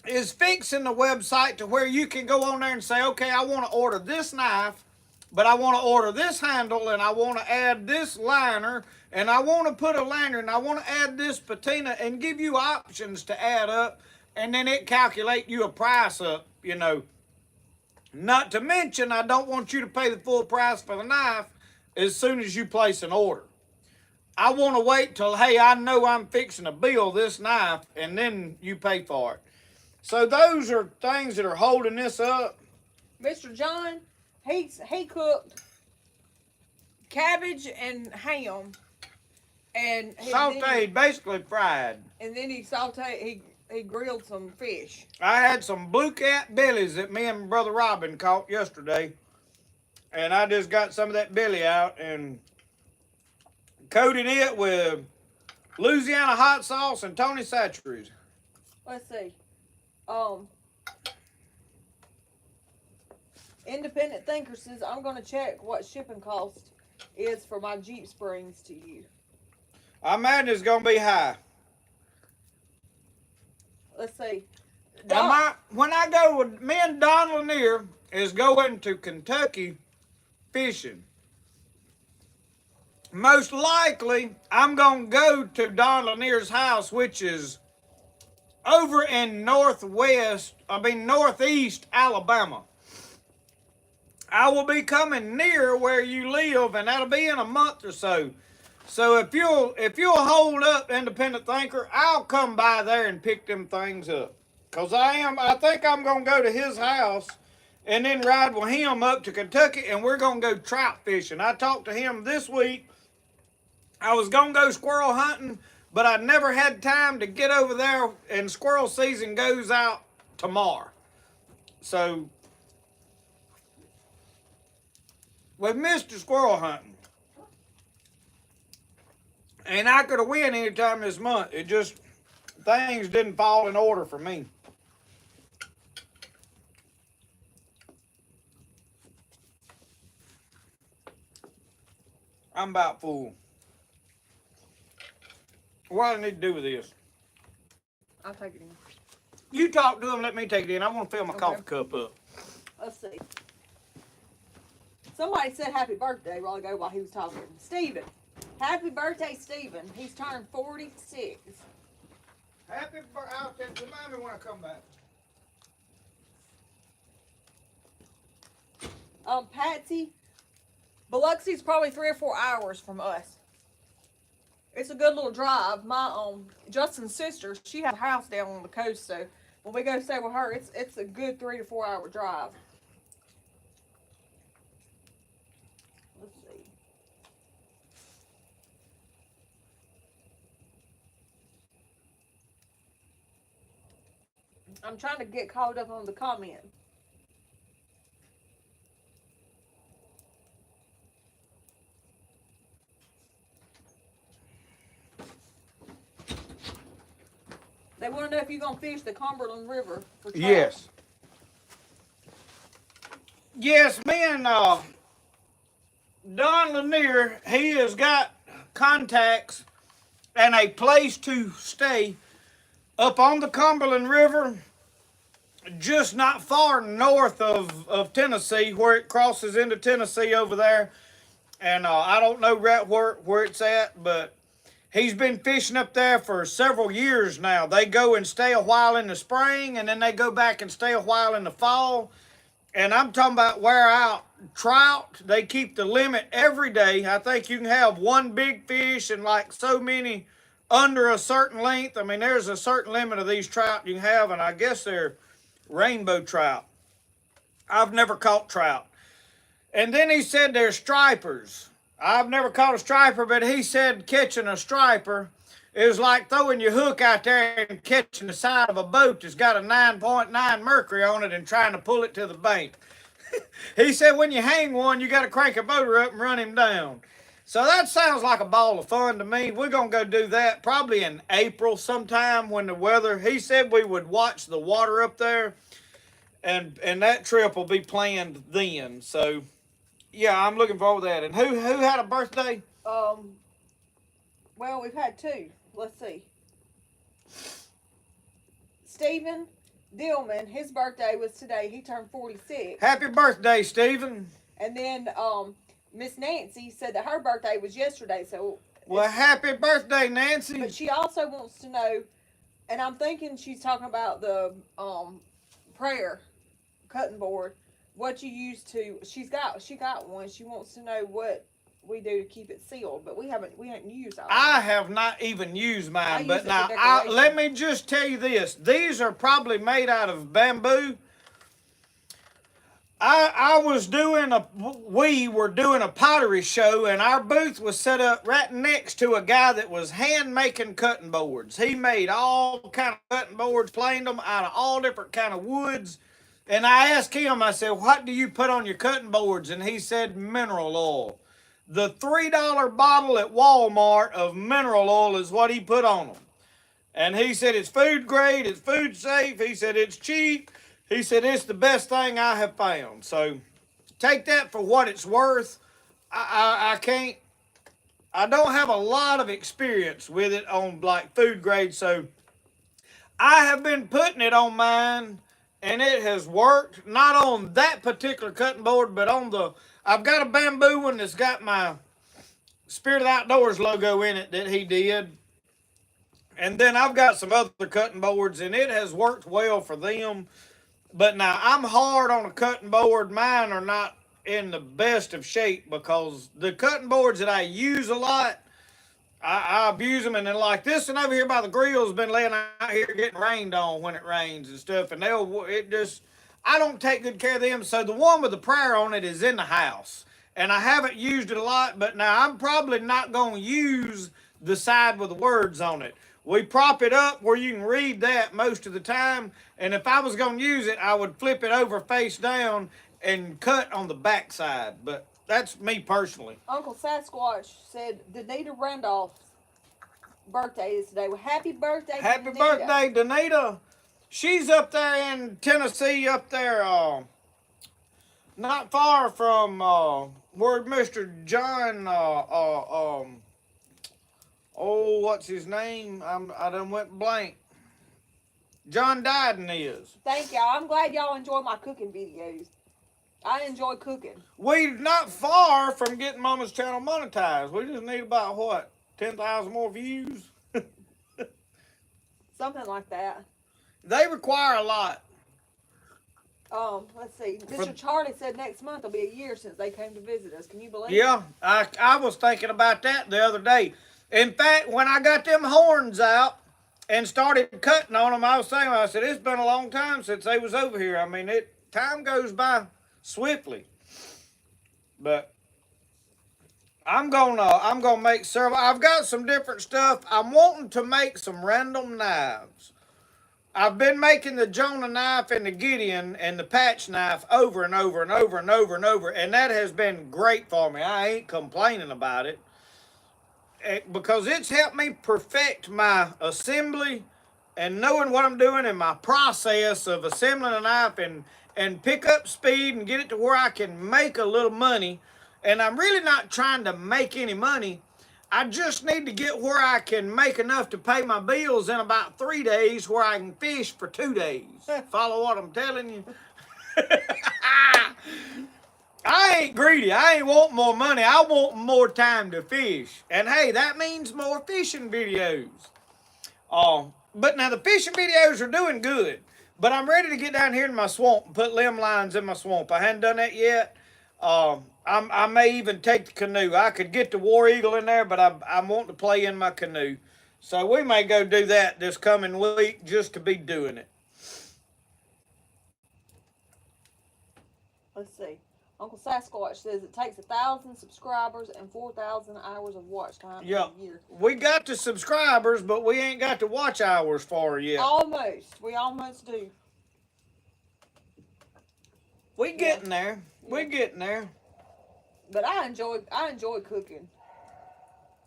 is fixing the website to where you can go on there and say, okay, I want to order this knife, but I want to order this handle, and I want to add this liner, and I want to put a liner, and I want to add this patina, and give you options to add up, and then it calculate you a price up, you know. Not to mention, I don't want you to pay the full price for the knife as soon as you place an order. I want to wait till, hey, I know I'm fixing to build this knife, and then you pay for it. So those are things that are holding this up. Mr. John, he cooked cabbage and ham, and Sautéed, basically fried. And then he he grilled some fish. I had some blue cat bellies that me and Brother Robin caught yesterday, and I just got some of that belly out and coated it with Louisiana hot sauce and Tony Chachere's. Let's see. Independent Thinker says, I'm going to check what shipping cost is for my Jeep Springs to you. I imagine it's going to be high. Let's see. When I go with me and Don Lanier is going to Kentucky fishing. Most likely, I'm going to go to Don Lanier's house, which is over in northeast Alabama. I will be coming near where you live, and that'll be in a month or so. So if you'll hold up, Independent Thinker, I'll come by there and pick them things up. Cause I think I'm gonna go to his house and then ride with him up to Kentucky, and we're gonna go trout fishing. I talked to him this week. I was gonna go squirrel hunting, but I never had time to get over there, and squirrel season goes out tomorrow. So with Mr. Squirrel Hunting, and I could have win any time this month. It just, things didn't fall in order for me. I'm about full. What do I need to do with this? I'll take it in. You talk to him, let me take it in. I want to fill my Okay. coffee cup up. Let's see. Somebody said happy birthday a while ago while he was talking. Stephen. Happy birthday, Stephen. He's turned 46. Happy birthday. Remind me when I come back. Patsy, Biloxi's probably 3 or 4 hours from us. It's a good little drive. My Justin's sister, she has a house down on the coast, so when we go stay with her, it's a good 3 to 4 hour drive. Let's see. I'm trying to get caught up on the comment. They want to know if you're going to fish the Cumberland River for trout. Yes. Yes, me and Don Lanier, he has got contacts and a place to stay up on the Cumberland River, just not far north of Tennessee, where it crosses into Tennessee over there. And I don't know right where it's at, but he's been fishing up there for several years now. They go and stay a while in the spring, and then they go back and stay a while in the fall. And I'm talking about wear out trout. They keep the limit every day. I think you can have one big fish and like so many under a certain length. I mean, there's a certain limit of these trout you can have, and I guess they're rainbow trout. I've never caught trout. And then he said there's stripers. I've never caught a striper, but he said catching a striper is like throwing your hook out there and catching the side of a boat that's got a 9.9 mercury on it and trying to pull it to the bank. He said when you hang one, you got to crank a motor up and run him down. So that sounds like a ball of fun to me. We're going to go do that probably in April sometime when the weather, he said we would watch the water up there, and that trip will be planned then. So, yeah, I'm looking forward to that. And who had a birthday? Well, we've had two. Let's see. Stephen Dillman, his birthday was today. He turned 46. Happy birthday, Stephen. And then Miss Nancy said that her birthday was yesterday. So well, happy birthday, Nancy. But she also wants to know, and I'm thinking she's talking about the prayer cutting board. What you use to? She got one. She wants to know what we do to keep it sealed, but we haven't used ours. I have not even used mine, but now let me just tell you this: these are probably made out of bamboo. We were doing a pottery show, and our booth was set up right next to a guy that was hand making cutting boards. He made all kind of cutting boards, planed them out of all different kind of woods. And I asked him, I said, what do you put on your cutting boards? And he said, mineral oil. The $3 bottle at Walmart of mineral oil is what he put on them. And he said, it's food grade, it's food safe. He said, it's cheap. He said, it's the best thing I have found. So take that for what it's worth. I don't have a lot of experience with it on like food grade. So I have been putting it on mine, and it has worked. Not on that particular cutting board, but on I've got a bamboo one that's got my Spirit of the Outdoors logo in it that he did. And then I've got some other cutting boards, and it has worked well for them. But now I'm hard on a cutting board. Mine are not in the best of shape because the cutting boards that I use a lot, I abuse them. And then like this one over here by the grill has been laying out here getting rained on when it rains and stuff. And I don't take good care of them. So the one with the prayer on it is in the house. And I haven't used it a lot, but now I'm probably not going to use the side with the words on it. We prop it up where you can read that most of the time. And if I was going to use it, I would flip it over face down and cut on the back side. But that's me personally. Uncle Sasquatch said Danita Randolph's birthday is today. Well, happy birthday, Happy Danita. birthday, Danita. She's up there in Tennessee, up there, not far from where Mr. John, what's his name? I done went blank. John Diden is. Thank y'all. I'm glad y'all enjoy my cooking videos. I enjoy cooking. We're not far from getting Mama's channel monetized. We just need about, what, 10,000 more views? Something like that. They require a lot. Let's see. Mr. Charlie said next month will be a year since they came to visit us. Can you believe it? Yeah, I was thinking about that the other day. In fact, when I got them horns out and started cutting on them, I said, it's been a long time since they was over here. I mean, time goes by swiftly. But I'm gonna make several. I've got some different stuff. I'm wanting to make some random knives. I've been making the Jonah knife and the Gideon and the patch knife over and over and over and over and over, and that has been great for me. I ain't complaining about it because it's helped me perfect my assembly and knowing what I'm doing in my process of assembling a knife and pick up speed and get it to where I can make a little money. And I'm really not trying to make any money. I just need to get where I can make enough to pay my bills in about 3 days where I can fish for 2 days. Follow what I'm telling you? I ain't greedy. I ain't want more money. I want more time to fish. And hey, that means more fishing videos. But now the fishing videos are doing good. But I'm ready to get down here in my swamp and put limb lines in my swamp. I hadn't done that yet. I may even take the canoe. I could get the War Eagle in there, but I want to play in my canoe. So we may go do that this coming week just to be doing it. Let's see. Uncle Sasquatch says it takes 1,000 subscribers and 4,000 hours of watch time in a year. We got the subscribers, but we ain't got the watch hours for her yet. Almost. We almost do. We getting there. Yeah. We getting there. But I enjoy cooking.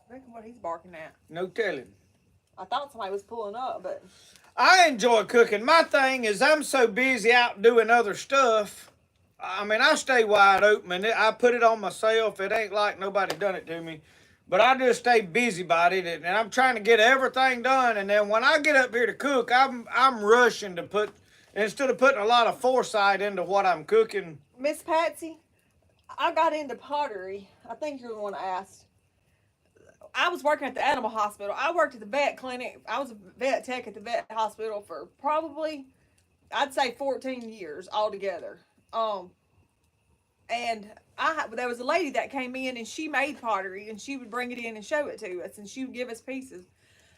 Reckon what he's barking at. No telling. I thought somebody was pulling up, but I enjoy cooking. My thing is I'm so busy out doing other stuff. I mean, I stay wide open, and I put it on myself. It ain't like nobody done it to me. But I just stay busy about it, and I'm trying to get everything done. And then when I get up here to cook, I'm rushing to put, instead of putting a lot of foresight into what I'm cooking. Miss Patsy, I got into pottery. I think you're the one that asked. I was working at the animal hospital. I worked at the vet clinic. I was a vet tech at the vet hospital for probably, I'd say 14 years altogether. And there was a lady that came in and she made pottery and she would bring it in and show it to us and she would give us pieces.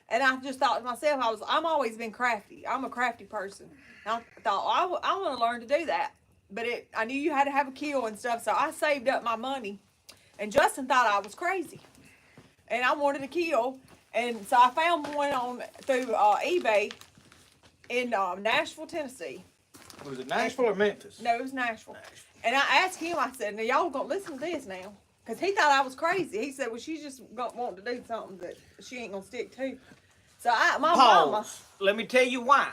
And I just thought to myself, I'm always been crafty. I'm a crafty person. And I thought, I want to learn to do that. But I knew you had to have a kiln and stuff, so I saved up my money. And Justin thought I was crazy. And I wanted a kiln. And so I found one through eBay in Nashville, Tennessee. Was it Nashville or Memphis? No, it was Nashville. And I asked him, I said, now y'all gonna listen to this now. Because he thought I was crazy. He said, well, she's just wanting to do something that she ain't gonna stick to. So my mama. Let me tell you why.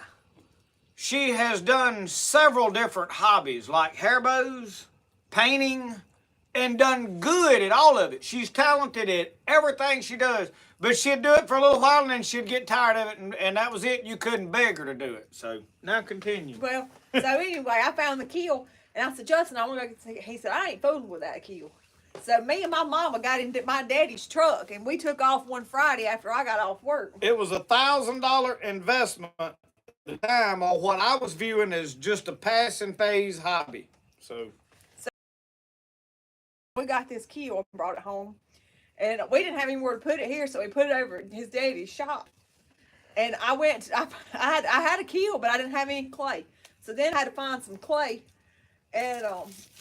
She has done several different hobbies like hair bows, painting, and done good at all of it. She's talented at everything she does. But she'd do it for a little while and then she'd get tired of it, and that was it. You couldn't beg her to do it. So now continue. Well, so anyway, I found the kiln and I said, Justin, I want to go. He said, I ain't fooling with that kiln. So me and my mama got into my daddy's truck and we took off one Friday after I got off work. It was $1,000 investment at the time on what I was viewing as just a passing phase hobby. So we got this kiln and brought it home. And we didn't have anywhere to put it here, so we put it over at his daddy's shop. And I had a kiln, but I didn't have any clay. So then I had to find some clay. And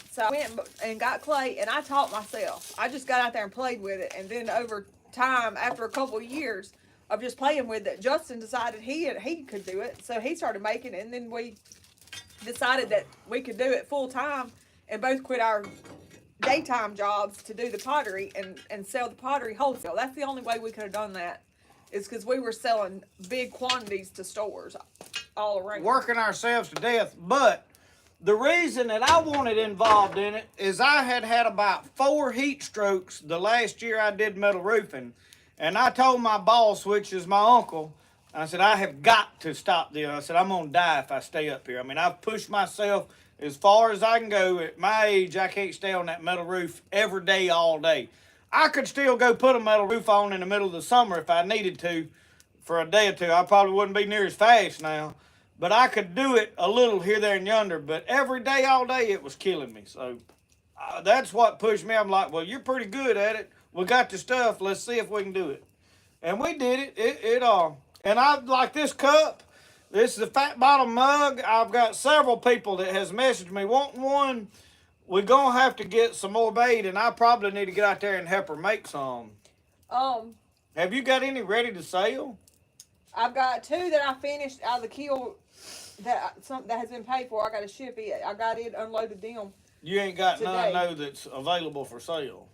so I went and got clay, and I taught myself. I just got out there and played with it. And then over time, after a couple of years of just playing with it, Justin decided he could do it. So he started making it, and then we decided that we could do it full time and both quit our daytime jobs to do the pottery and sell the pottery wholesale. That's the only way we could have done that, is because we were selling big quantities to stores all around. Working ourselves to death. But the reason that I wanted involved in it is I had about 4 heat strokes the last year I did metal roofing. And I told my boss, which is my uncle, I said, I have got to stop this. I said, I'm going to die if I stay up here. I mean, I've pushed myself as far as I can go. At my age, I can't stay on that metal roof every day, all day. I could still go put a metal roof on in the middle of the summer if I needed to for a day or two. I probably wouldn't be near as fast now. But I could do it a little here, there, and yonder. But every day, all day, it was killing me. So that's what pushed me. I'm like, well, you're pretty good at it. We got the stuff. Let's see if we can do it. And we did it. And I like this cup. This is a fat bottom mug. I've got several people that has messaged me wanting one. We're going to have to get some more bait, and I probably need to get out there and help her make some. Have you got any ready to sell? I've got 2 that I finished out of the kiln that has been paid for. I got to ship it. I got it unloaded them. You ain't got today. none, that's available for sale.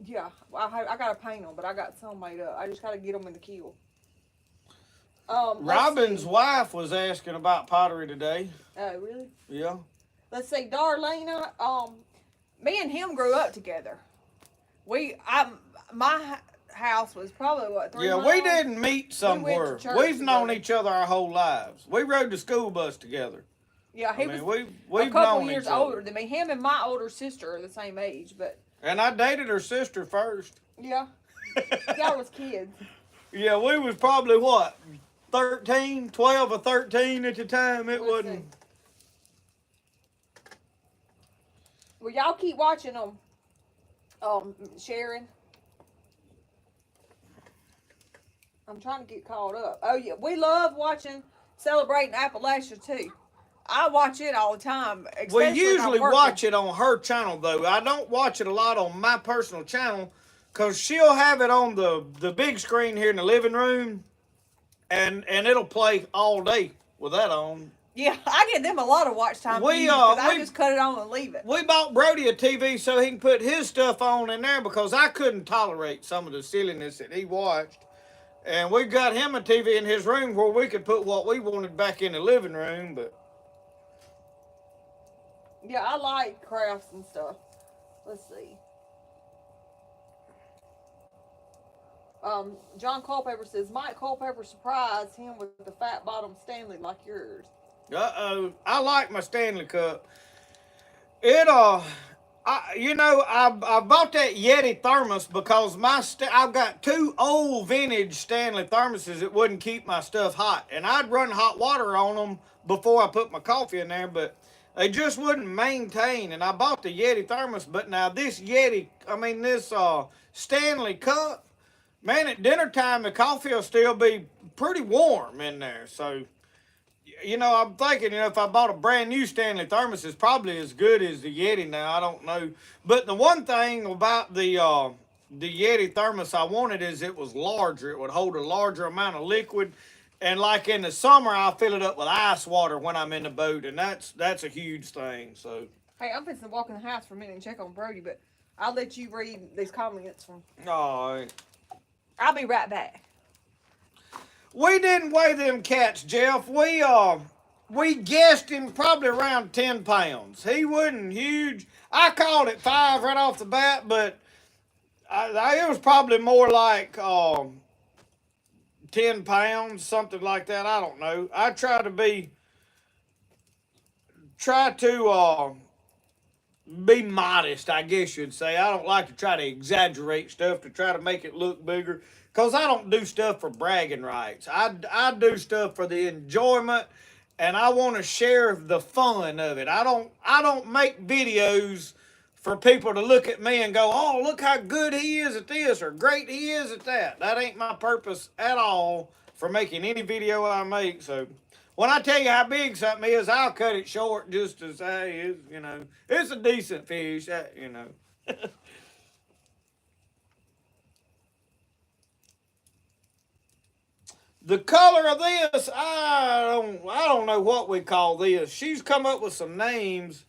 Yeah, I got to paint them, but I got some made up. I just got to get them in the kiln. Let's Robin's see. wife was asking about pottery today. Oh, really? Yeah. Let's see, Darlena. Me and him grew up together. My house was probably what 3 Yeah, miles? we didn't meet somewhere. church We've known together. each other our whole lives. We rode the school bus together. Yeah, he I mean, was we've a couple known years each other. older than me. Him and my older sister are the same age, but And I dated her sister first. yeah, y'all was kids. Yeah, we was probably what, 13, 12 or 13 at the time. It Let's wasn't. see. Well, y'all keep watching them, Sharon. I'm trying to get caught up. Oh yeah, we love watching Celebrating Appalachia too. I watch it all the time. We especially when I'm usually working. watch it on her channel though. I don't watch it a lot on my personal channel because she'll have it on the big screen here in the living room, and it'll play all day with that on. Yeah, I get them a lot of watch time. I just cut it on and leave it. We bought Brody a TV so he can put his stuff on in there because I couldn't tolerate some of the silliness that he watched. And we got him a TV in his room where we could put what we wanted back in the living room, but Yeah, I like crafts and stuff. Let's see. John Culpepper says Mike Culpepper surprised him with the fat bottom Stanley like yours. I like my Stanley Cup. I bought that Yeti thermos because I've got two old vintage Stanley thermoses that wouldn't keep my stuff hot, and I'd run hot water on them before I put my coffee in there, but they just wouldn't maintain. And I bought the Yeti thermos, but now this Stanley Cup, man, at dinner time the coffee will still be pretty warm in there, so. I'm thinking, if I bought a brand new Stanley thermos, it's probably as good as the Yeti now. I don't know. But the one thing about the Yeti thermos I wanted is it was larger. It would hold a larger amount of liquid. And like in the summer, I'll fill it up with ice water when I'm in the boat. And that's a huge thing. So. Hey, I'm fixing to walk in the house for a minute and check on Brody, but I'll let you read these comments from. All right. I'll be right back. We didn't weigh them cats, Jeff. We guessed him probably around 10 pounds. He wasn't huge. I called it 5 right off the bat, but it was probably more like 10 pounds, something like that. I don't know. I try to be modest, I guess you'd say. I don't like to try to exaggerate stuff to try to make it look bigger. Because I don't do stuff for bragging rights. I do stuff for the enjoyment, and I want to share the fun of it. I don't make videos for people to look at me and go, oh, look how good he is at this or great he is at that. That ain't my purpose at all for making any video I make. So when I tell you how big something is, I'll cut it short just to say, it's a decent fish, The color of this, I don't know what we call this. She's come up with some names.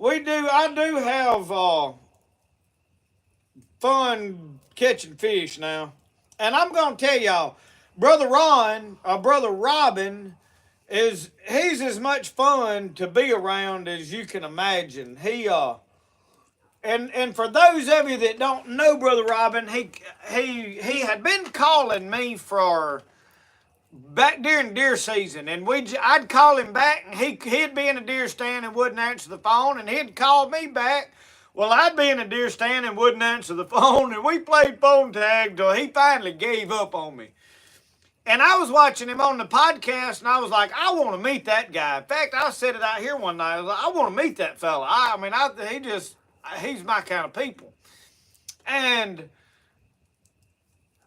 I do have fun catching fish now. And I'm going to tell y'all, Brother Robin, he's as much fun to be around as you can imagine. And for those of you that don't know Brother Robin, he had been calling me for back during deer season, and I'd call him back, and he'd be in a deer stand and wouldn't answer the phone, and he'd call me back. Well, I'd be in a deer stand and wouldn't answer the phone, and we played phone tag till he finally gave up on me. And I was watching him on the podcast, and I was like, I want to meet that guy. In fact, I said it out here one night. I was like, I want to meet that fella. He's my kind of people. And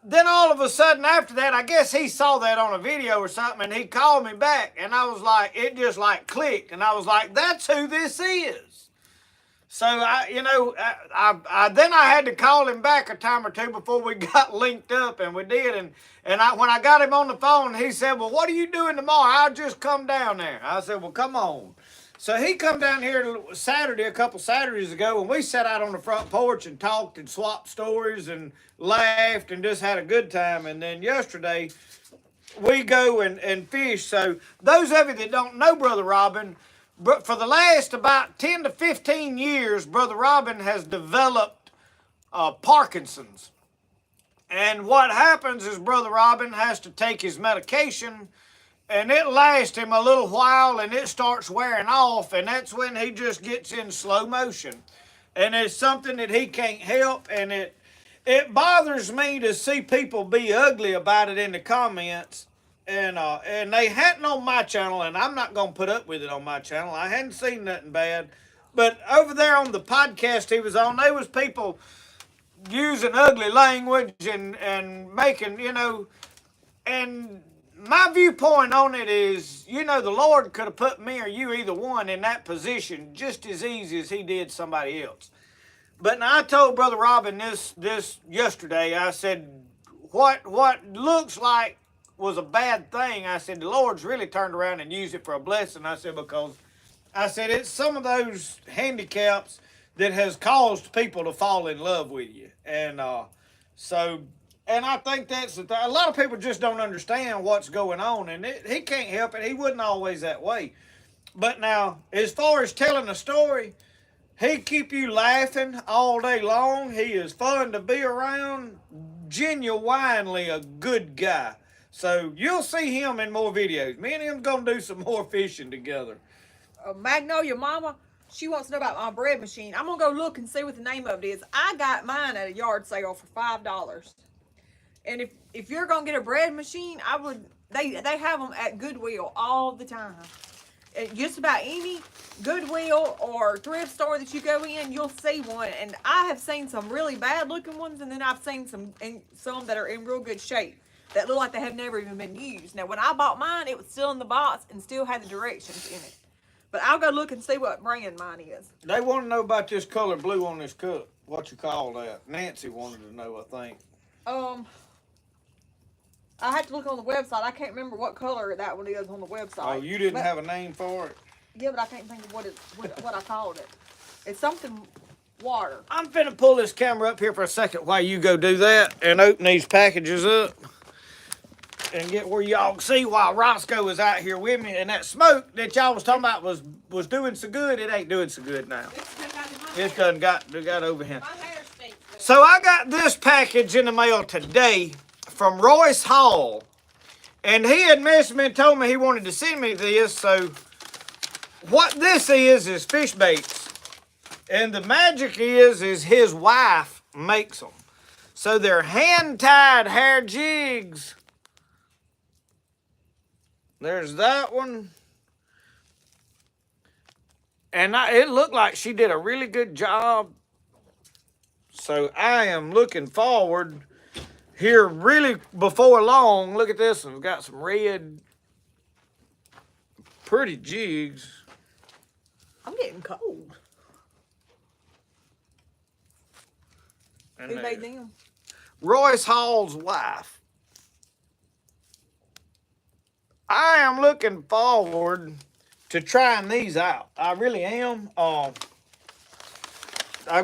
then all of a sudden after that, I guess he saw that on a video or something, and he called me back, and I was like, it just like clicked, and I was like, that's who this is. So then I had to call him back a time or two before we got linked up, and we did. And when I got him on the phone, he said, well, what are you doing tomorrow? I'll just come down there. I said, well, come on. So he come down here Saturday, a couple Saturdays ago, and we sat out on the front porch and talked and swapped stories and laughed and just had a good time. And then yesterday, we go and fish. So those of you that don't know Brother Robin, but for the last about 10 to 15 years, Brother Robin has developed Parkinson's. And what happens is Brother Robin has to take his medication, and it lasts him a little while, and it starts wearing off, and that's when he just gets in slow motion. And it's something that he can't help, and it bothers me to see people be ugly about it in the comments. And they hadn't on my channel, and I'm not going to put up with it on my channel. I hadn't seen nothing bad. But over there on the podcast he was on, there was people using ugly language and making, and my viewpoint on it is, the Lord could have put me or you, either one, in that position just as easy as he did somebody else. But now I told Brother Robin this yesterday. I said, what looks like was a bad thing, I said, the Lord's really turned around and used it for a blessing. I said, because I said, it's some of those handicaps that has caused people to fall in love with you. And and I think that's the thing. A lot of people just don't understand what's going on, and he can't help it. He wasn't always that way. But now, as far as telling a story, he keep you laughing all day long. He is fun to be around. Genuinely a good guy. So you'll see him in more videos. Me and him going to do some more fishing together. Magnolia Mama, she wants to know about my bread machine. I'm going to go look and see what the name of it is. I got mine at a yard sale for $5. And if you're going to get a bread machine, they have them at Goodwill all the time. At just about any Goodwill or thrift store that you go in, you'll see one. And I have seen some really bad looking ones, and then I've seen some that are in real good shape that look like they have never even been used. Now, when I bought mine, it was still in the box and still had the directions in it. But I'll go look and see what brand mine is. They want to know about this color blue on this cup. What you call that? Nancy wanted to know, I think. I had to look on the website. I can't remember what color that one is on the website. Oh, you didn't have a name for it? Yeah, but I can't think of what I called it. It's something water. I'm finna pull this camera up here for a second while you go do that and open these packages up and get where y'all can see while Rosco is out here with me. And that smoke that y'all was talking about was doing so good, it ain't doing so good now. It's done got over here. So I got this package in the mail today from Royce Hall. And he had messaged me and told me he wanted to send me this. So what this is fish baits. And the magic is his wife makes them. So they're hand-tied hair jigs. There's that one. And it looked like she did a really good job. So I am looking forward here really before long. Look at this one. It's got some red, pretty jigs. I'm getting cold. And who made them? Royce Hall's wife. I am looking forward to trying these out. I really am. I've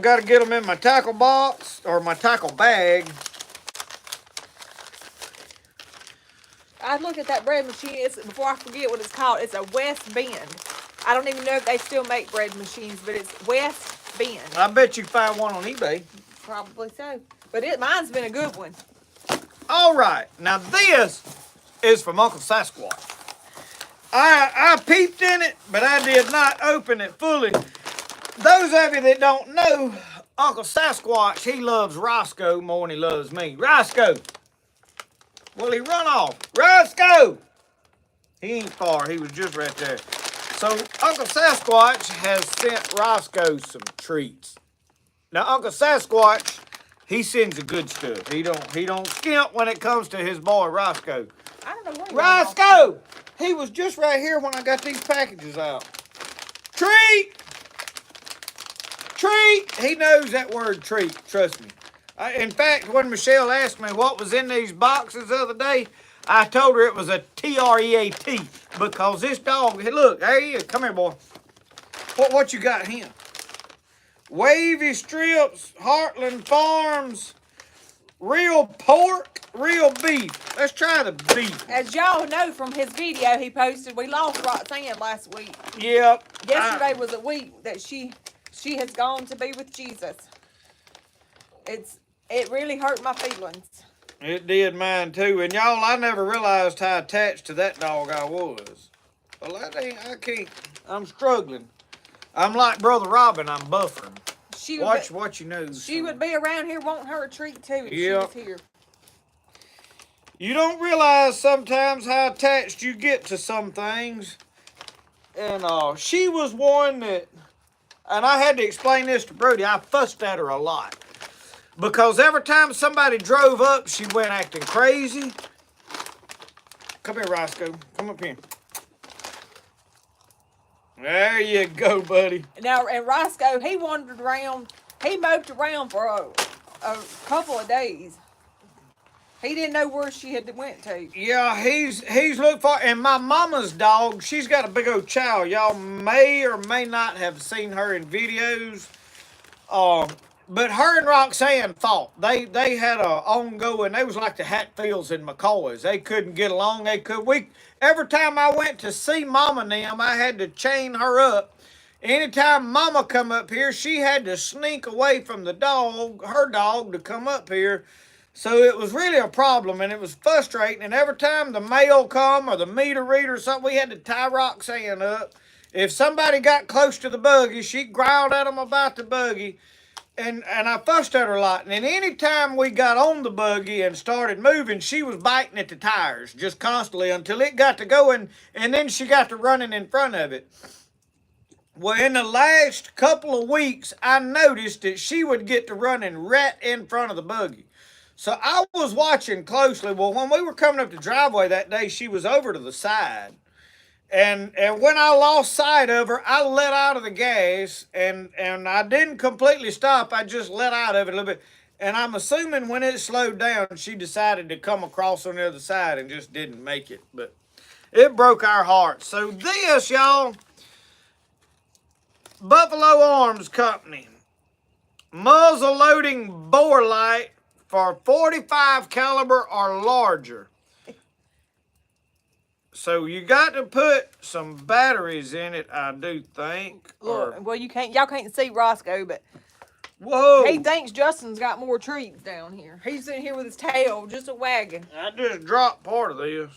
got to get them in my tackle box or my tackle bag. I looked at that bread machine. Before I forget what it's called, it's a West Bend. I don't even know if they still make bread machines, but it's West Bend. I bet you can find one on eBay. Probably so. But mine's been a good one. All right. Now this is from Uncle Sasquatch. I peeped in it, but I did not open it fully. Those of you that don't know, Uncle Sasquatch, he loves Rosco more than he loves me. Rosco! Well, he run off. Rosco! He ain't far. He was just right there. So Uncle Sasquatch has sent Rosco some treats. Now, Uncle Sasquatch, he sends the good stuff. He don't skimp when it comes to his boy Rosco. I don't know where Rosco! He was just right here when I got these packages out. Treat! Treat! He knows that word treat, trust me. In fact, when Michelle asked me what was in these boxes the other day, I told her it was a T-R-E-A-T because this dog, hey, look, there he is. Come here, boy. What you got him? Wavy strips, Heartland Farms, real pork, real beef. Let's try the beef. As y'all know from his video he posted, we lost Roxanne last week. Yep. Yesterday was a week that she has gone to be with Jesus. It really hurt my feelings. It did mine too. And y'all, I never realized how attached to that dog I was. Well, I can't. I'm struggling. I'm like Brother Robin. I'm buffering. Watch what you know. She would be around here wanting her a treat too if she was here. You don't realize sometimes how attached you get to some things. And she was one that, and I had to explain this to Brody, I fussed at her a lot. Because every time somebody drove up, she went acting crazy. Come here, Rosco. Come up here. There you go, buddy. Now, and Rosco, he wandered around. He moped around for a couple of days. He didn't know where she had went to. Yeah, he's looked for. And my mama's dog, she's got a big old chow. Y'all may or may not have seen her in videos. But her and Roxanne fought. They had a ongoing. They was like the Hatfields and McCoys. They couldn't get along. Every time I went to see Mama and them, I had to chain her up. Anytime Mama come up here, she had to sneak away from the dog, her dog, to come up here. So it was really a problem, and it was frustrating. And every time the mail come or the meter reader or something, we had to tie Roxanne up. If somebody got close to the buggy, she growled at them about the buggy. And I fussed at her a lot. And then any time we got on the buggy and started moving, she was biting at the tires just constantly until it got to going, and then she got to running in front of it. Well, in the last couple of weeks, I noticed that she would get to running right in front of the buggy. So I was watching closely. Well, when we were coming up the driveway that day, she was over to the side. And when I lost sight of her, I let out of the gas, and I didn't completely stop. I just let out of it a little bit. And I'm assuming when it slowed down, she decided to come across on the other side and just didn't make it. But it broke our hearts. So this, y'all, Buffalo Arms Company, muzzle loading bore light for 45 caliber or larger. So you got to put some batteries in it, I do think. Look, well, y'all can't see Rosco, but whoa! he thinks Justin's got more treats down here. He's sitting here with his tail just a wagging. I just dropped part of this.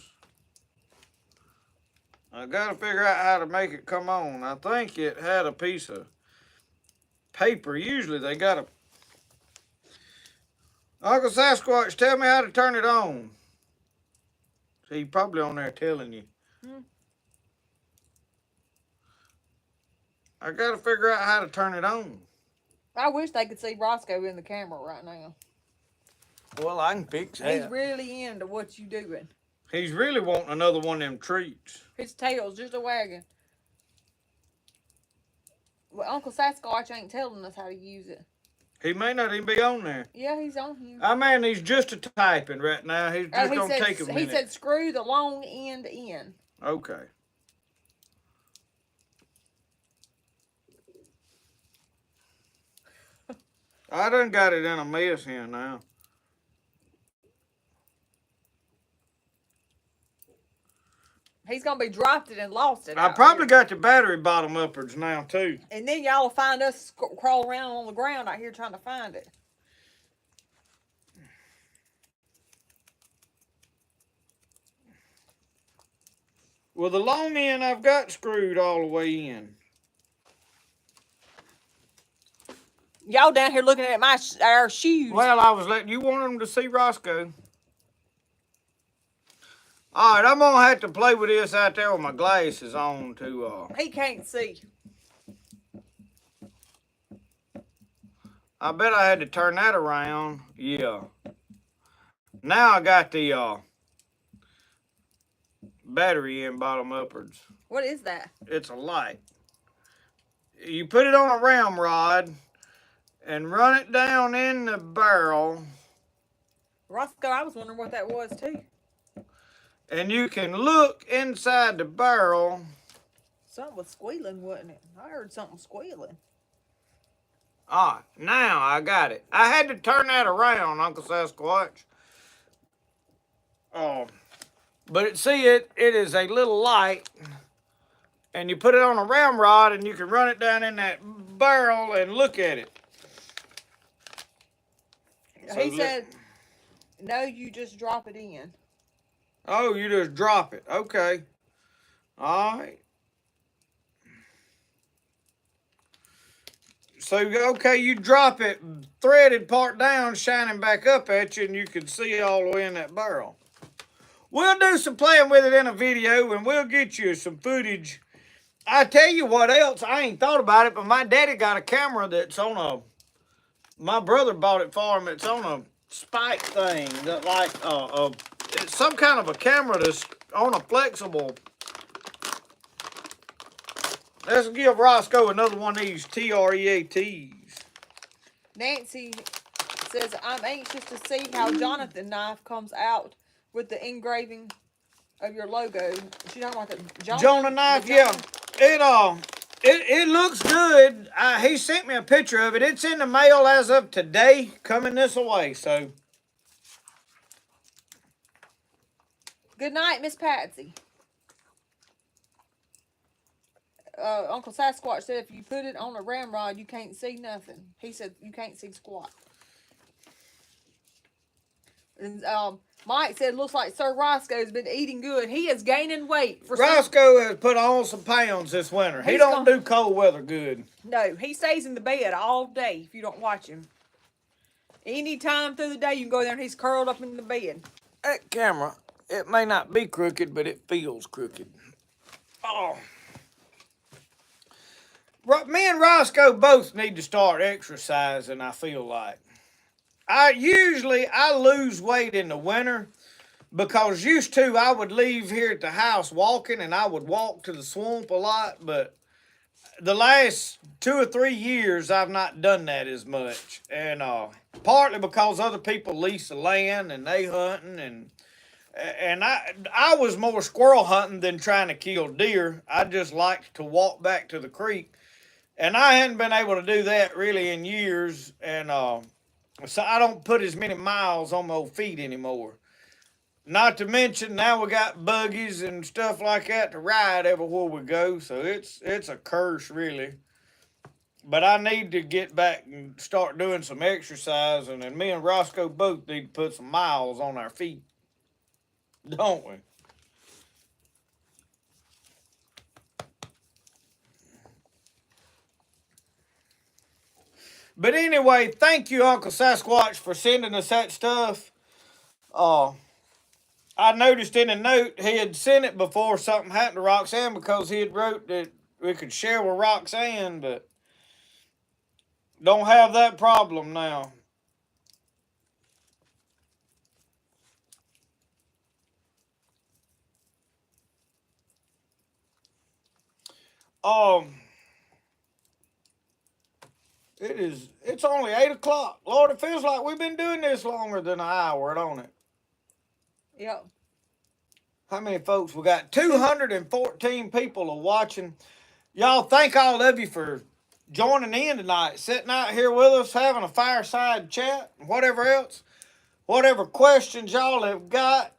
I got to figure out how to make it come on. I think it had a piece of paper. Usually they got a... Uncle Sasquatch, tell me how to turn it on. He's probably on there telling you. I got to figure out how to turn it on. I wish they could see Rosco in the camera right now. Well, I can fix that. He's really into what you doing. He's really wanting another one of them treats. His tail's just a wagging. Well, Uncle Sasquatch ain't telling us how to use it. He may not even be on there. Yeah, he's on here. I mean, he's just typing right now. He's just going to take a minute. He said screw the long end in. Okay. I done got it in a mess here now. He's going to be dropped it and lost it. I probably got the battery bottom upwards now, too. And then y'all will find us crawl around on the ground out here trying to find it. Well, the long end I've got screwed all the way in. Y'all down here looking at our shoes. Well, I was letting you want them to see Rosco. All right, I'm going to have to play with this out there with my glasses on to... He can't see. I bet I had to turn that around. Yeah. Now I got the battery in bottom upwards. What is that? It's a light. You put it on a ramrod and run it down in the barrel. Rosco, I was wondering what that was too. And you can look inside the barrel Something was squealing, wasn't it? I heard something squealing. Ah, now I got it. I had to turn that around, Uncle Sasquatch. Oh, but it is a little light, and you put it on a ramrod, and you can run it down in that barrel and look at it. He said, no, you just drop it in. Oh, you just drop it. Okay. All right. So, okay, you drop it, threaded part down, shining back up at you, and you can see all the way in that barrel. We'll do some playing with it in a video, and we'll get you some footage. I tell you what else, I ain't thought about it, but my daddy got a camera that's on a, my brother bought it for him, it's on a spike thing, that like, it's some kind of a camera that's on a flexible. Let's give Rosco another one of these TREATs. Nancy says, I'm anxious to see how Jonathan knife comes out with the engraving of your logo. She talking about the Jonah knife, yeah. It looks good. He sent me a picture of it. It's in the mail as of today, coming this way. So, good night, Miss Patsy. Uncle Sasquatch said if you put it on a ramrod, you can't see nothing. He said you can't see squat. And Mike said, looks like Sir Roscoe's been eating good. He is gaining weight. Roscoe has put on some pounds this winter. He don't do cold weather good. No, he stays in the bed all day if you don't watch him. Any time through the day, you can go there and he's curled up in the bed. That camera, it may not be crooked, but it feels crooked. Oh. Me and Roscoe both need to start exercising, I feel like. I lose weight in the winter because used to I would leave here at the house walking and I would walk to the swamp a lot, but the last 2 or 3 years I've not done that as much. And partly because other people lease the land and they hunting and I was more squirrel hunting than trying to kill deer. I just liked to walk back to the creek. And I hadn't been able to do that really in years, and so I don't put as many miles on my old feet anymore. Not to mention now we got buggies and stuff like that to ride everywhere we go, so it's a curse really. But I need to get back and start doing some exercising, and me and Roscoe both need to put some miles on our feet, don't we? But anyway, thank you, Uncle Sasquatch, for sending us that stuff. I noticed in a note he had sent it before something happened to Roxanne because he had wrote that we could share with Roxanne, but don't have that problem now. It's only 8 o'clock. Lord, it feels like we've been doing this longer than an hour, don't it? Yep. How many folks we got? 214 people are watching. Y'all, thank all of you for joining in tonight, sitting out here with us, having a fireside chat, whatever else, whatever questions y'all have got.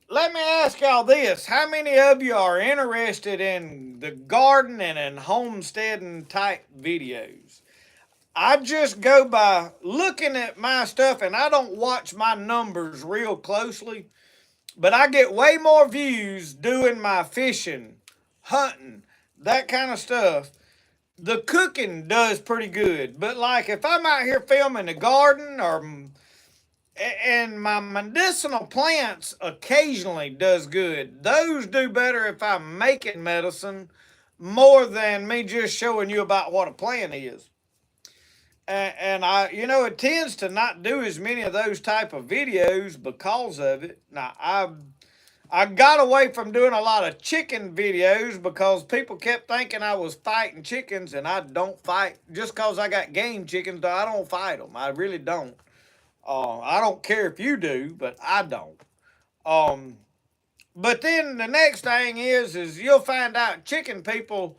Let me ask y'all this. How many of you are interested in the gardening and homesteading type videos? I just go by looking at my stuff, and I don't watch my numbers real closely, but I get way more views doing my fishing, hunting, that kind of stuff. The cooking does pretty good, but like if I'm out here filming the garden and my medicinal plants occasionally does good. Those do better if I'm making medicine more than me just showing you about what a plant is. And it tends to not do as many of those type of videos because of it. Now, I got away from doing a lot of chicken videos because people kept thinking I was fighting chickens, and I don't fight. Just because I got game chickens, I don't fight them. I really don't. I don't care if you do, but I don't. But then the next thing is you'll find out chicken people,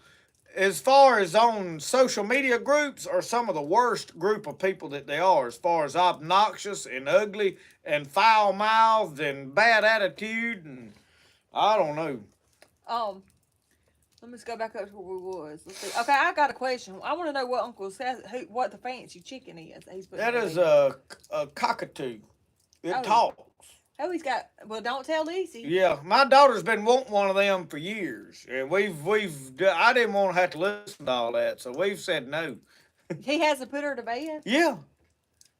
as far as on social media groups, are some of the worst group of people that they are, as far as obnoxious and ugly and foul mouthed and bad attitude, and I don't know. Um, let me just go back up to where we was. Let's see. Okay, I got a question. I want to know what Uncle says, what the fancy chicken is. He's putting That in is there. a cockatoo. It Oh. talks. Oh, he's got. Well, don't tell Lizzie. Yeah, my daughter's been wanting one of them for years, and I didn't want to have to listen to all that, so we've said no. He hasn't put her to bed. Yeah.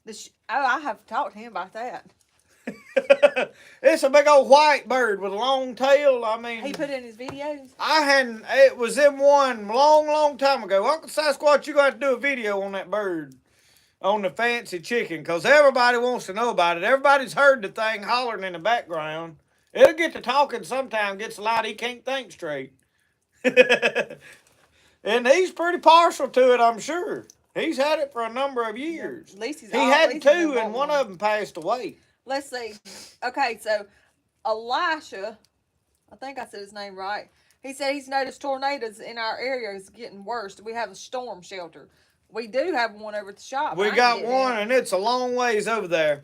Oh, I have to talk to him about that. It's a big old white bird with a long tail. I mean, He put it in his videos. I hadn't. It was in one long, long time ago. Uncle Sasquatch, you got to do a video on that bird, on the fancy chicken, because everybody wants to know about it. Everybody's heard the thing hollering in the background. It'll get to talking sometime, gets so loud he can't think straight. And he's pretty partial to it, I'm sure. He's had it for a number of years. Lisa's He all- had Lisa's two, been and one wanting of them passed away. Let's see. Okay, so Elisha, I think I said his name right. He said he's noticed tornadoes in our area is getting worse. We have a storm shelter. We do have one over at the shop. We I ain't got getting one, in. and it's a long ways over there.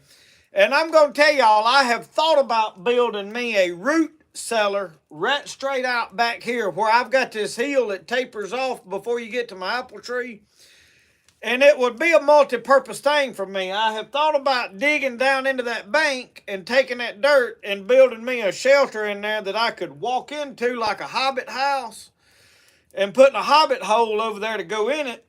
And I'm going to tell y'all, I have thought about building me a root cellar right straight out back here where I've got this hill that tapers off before you get to my apple tree. And it would be a multi-purpose thing for me. I have thought about digging down into that bank and taking that dirt and building me a shelter in there that I could walk into like a hobbit house, and putting a hobbit hole over there to go in it,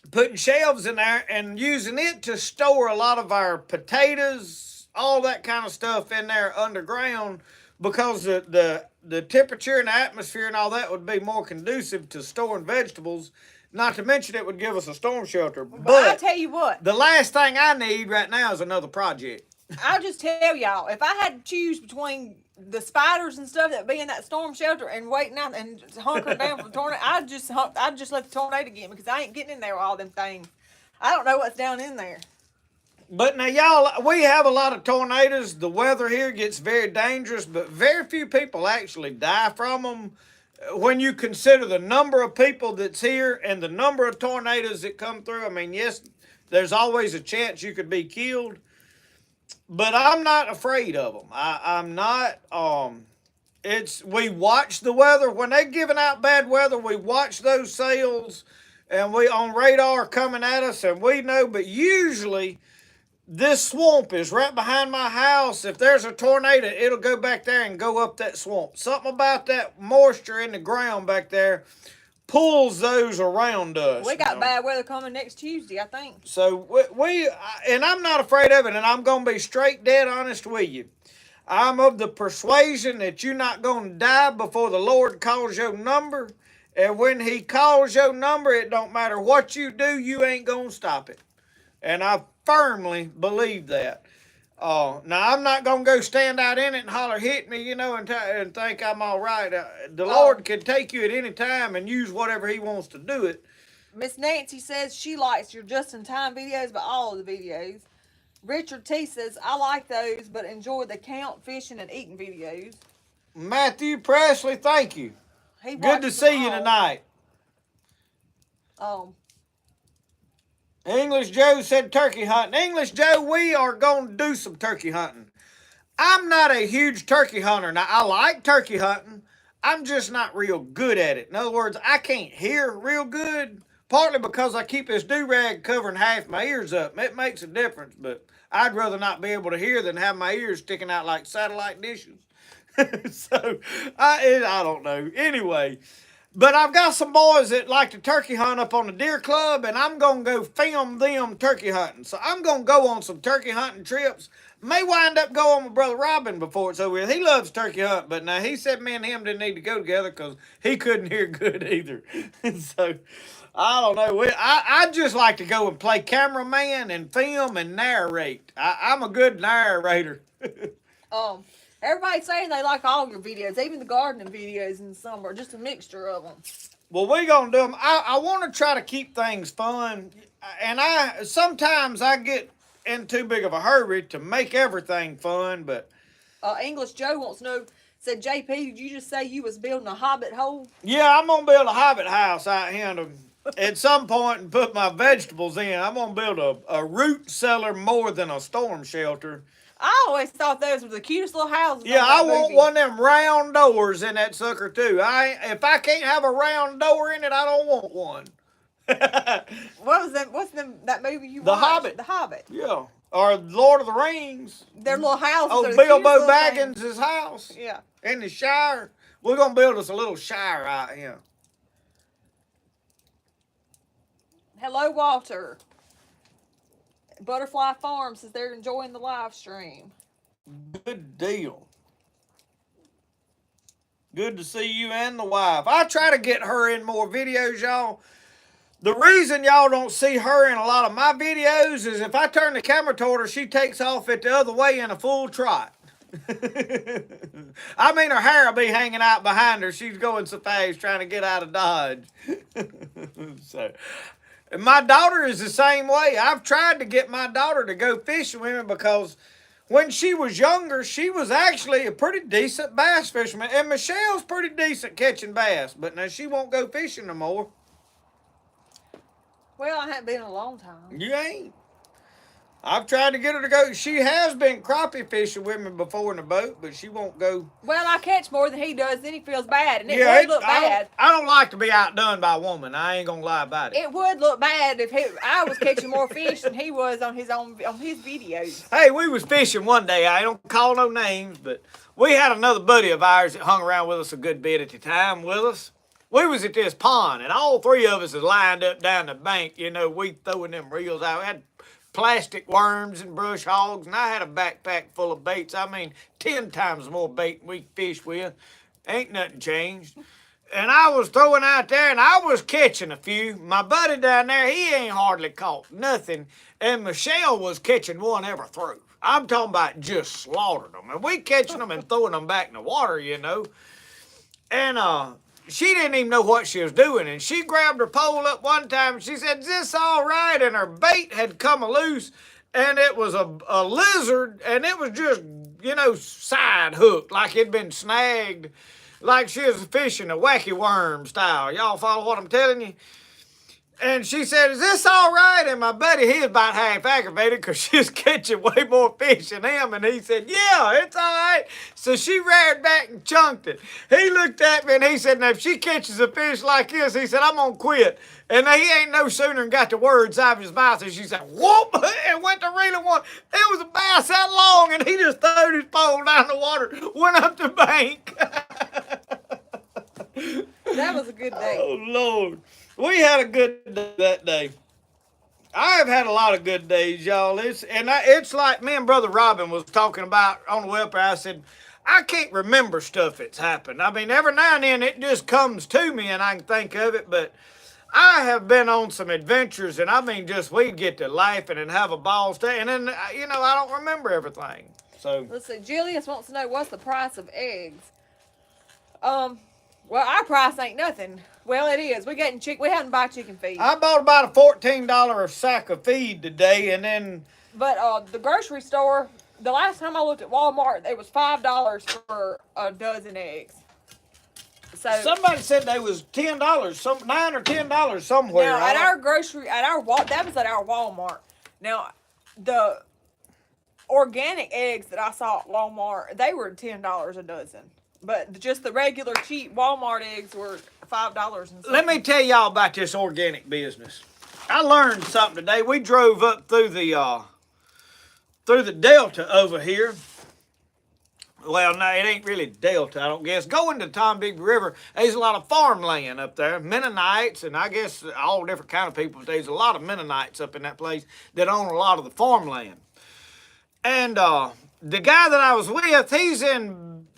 putting shelves in there and using it to store a lot of our potatoes, all that kind of stuff in there underground, because the temperature and the atmosphere and all that would be more conducive to storing vegetables. Not to mention it would give us a storm shelter. But I tell you what, the last thing I need right now is another project. I'll just tell y'all, if I had to choose between the spiders and stuff that be in that storm shelter and waiting out and hunkering down for the tornado, I'd just let the tornado get me, because I ain't getting in there with all them things. I don't know what's down in there. But now, y'all, we have a lot of tornadoes. The weather here gets very dangerous, but very few people actually die from them. When you consider the number of people that's here and the number of tornadoes that come through, I mean, yes, there's always a chance you could be killed, but I'm not afraid of them. I'm not. We watch the weather when they're giving out bad weather. We watch those sails, and we on radar coming at us, and we know. But usually, this swamp is right behind my house. If there's a tornado, it'll go back there and go up that swamp. Something about that moisture in the ground back there pulls those around us. We got bad weather coming next Tuesday, I think. So and I'm not afraid of it, and I'm going to be straight dead honest with you. I'm of the persuasion that you're not going to die before the Lord calls your number. And when he calls your number, it don't matter what you do, you ain't going to stop it. And I firmly believe that. Now, I'm not going to go stand out in it and holler, hit me, and think I'm all right. The Lord can take you at any time and use whatever he wants to do it. Miss Nancy says she likes your just-in-time videos, but all of the videos. Richard T says, I like those, but enjoy the count, fishing, and eating videos. Matthew Presley, thank you. Good to see you tonight. English Joe said turkey hunting. English Joe, we are going to do some turkey hunting. I'm not a huge turkey hunter. Now, I like turkey hunting. I'm just not real good at it. In other words, I can't hear real good, partly because I keep this do-rag covering half my ears up. It makes a difference, but I'd rather not be able to hear than have my ears sticking out like satellite dishes. So, I don't know. Anyway, but I've got some boys that like to turkey hunt up on the deer club, and I'm going to go film them turkey hunting. So I'm going to go on some turkey hunting trips. May wind up going with Brother Robin before it's over with. He loves turkey hunt, but now he said me and him didn't need to go together because he couldn't hear good either. So I don't know. I just like to go and play cameraman and film and narrate. I'm a good narrator. Everybody's saying they like all your videos, even the gardening videos in the summer, just a mixture of them. Well, we're going to do them. I want to try to keep things fun, and sometimes I get in too big of a hurry to make everything fun, but... English Joe wants to know, Said, JP, did you just say you was building a hobbit hole? Yeah, I'm gonna build a hobbit house out here at some point and put my vegetables in. I'm gonna build a root cellar more than a storm shelter. I always thought those were the cutest little houses. Yeah, on that I want movie. one of them round doors in that sucker too. If I can't have a round door in it, I don't want one. What was that? What's that movie you The watched? Hobbit. The Hobbit. Yeah, or Lord of the Rings. Their little houses. Oh, are the cutest Bilbo little things. Baggins' house. Yeah. In the Shire. We're gonna build us a little Shire out here. Hello, Walter. Butterfly Farm says they're enjoying the live stream. Good deal. Good to see you and the wife. I try to get her in more videos, y'all. The reason y'all don't see her in a lot of my videos is if I turn the camera toward her, she takes off it the other way in a full trot. I mean, her hair will be hanging out behind her. She's going so fast trying to get out of Dodge. So, and my daughter is the same way. I've tried to get my daughter to go fishing with me because when she was younger, she was actually a pretty decent bass fisherman. And Michelle's pretty decent catching bass, but now she won't go fishing no more. Well, I haven't been in a long time. You ain't. I've tried to get her to go. She has been crappie fishing with me before in the boat, but she won't go. Well, I catch more than he does, then he feels bad, and it would look bad. I don't like to be outdone by a woman. I ain't gonna lie about it. It would look bad if I was catching more fish than he was on his videos. Hey, we was fishing one day. I don't call no names, but we had another buddy of ours that hung around with us a good bit at the time with us. We was at this pond, and all three of us is lined up down the bank. You know, we throwing them reels out. We had plastic worms and brush hogs, and I had a backpack full of baits. I mean, 10 times more bait we fish with. Ain't nothing changed. And I was throwing out there, and I was catching a few. My buddy down there, he ain't hardly caught nothing. And Michelle was catching one ever through. I'm talking about just slaughtered them. And we catching them and throwing them back in the water, you know. And she didn't even know what she was doing. And she grabbed her pole up one time and she said, "Is this all right?" And her bait had come loose. And it was a lizard. And it was just, you know, side hooked. Like it'd been snagged. Like she was fishing a wacky worm style. Y'all follow what I'm telling you? And she said, "Is this all right?" And my buddy, he was about half aggravated because she was catching way more fish than him. And he said, "Yeah, it's all right." So she reared back and chunked it. He looked at me and he said, "Now, if she catches a fish like this," he said, "I'm going to quit." And he ain't no sooner got the words out of his mouth and she said, "Whoop," and went to reeling one. It was a bass that long and he just threw his pole down the water, went up the bank. That was a good day. Oh, Lord. We had a good day that day. I have had a lot of good days, y'all. It's like me and Brother Robin was talking about on the welfare. I said, I can't remember stuff that's happened. I mean, every now and then it just comes to me and I can think of it, but I have been on some adventures, and I mean, just we'd get to laughing and have a ball stay, and then, you know, I don't remember everything. So let's see. Julius wants to know what's the price of eggs. Well, our price ain't nothing. Well, it is. We having to buy chicken feed. I bought about a $14 sack of feed today, and then. But the grocery store, the last time I looked at Walmart, it was $5 for a dozen eggs. So Somebody said they was $10, $9 or $10 somewhere. now at our grocery, that was at our Walmart. Now, the organic eggs that I saw at Walmart, they were $10 a dozen. But just the regular cheap Walmart eggs were $5 and something. Let me tell y'all about this organic business. I learned something today. We drove up through the Delta over here. Well, no, it ain't really Delta, I don't guess. Going to Tom Big River, there's a lot of farmland up there. Mennonites, and I guess all different kind of people. There's a lot of Mennonites up in that place that own a lot of the farmland. And the guy that I was with,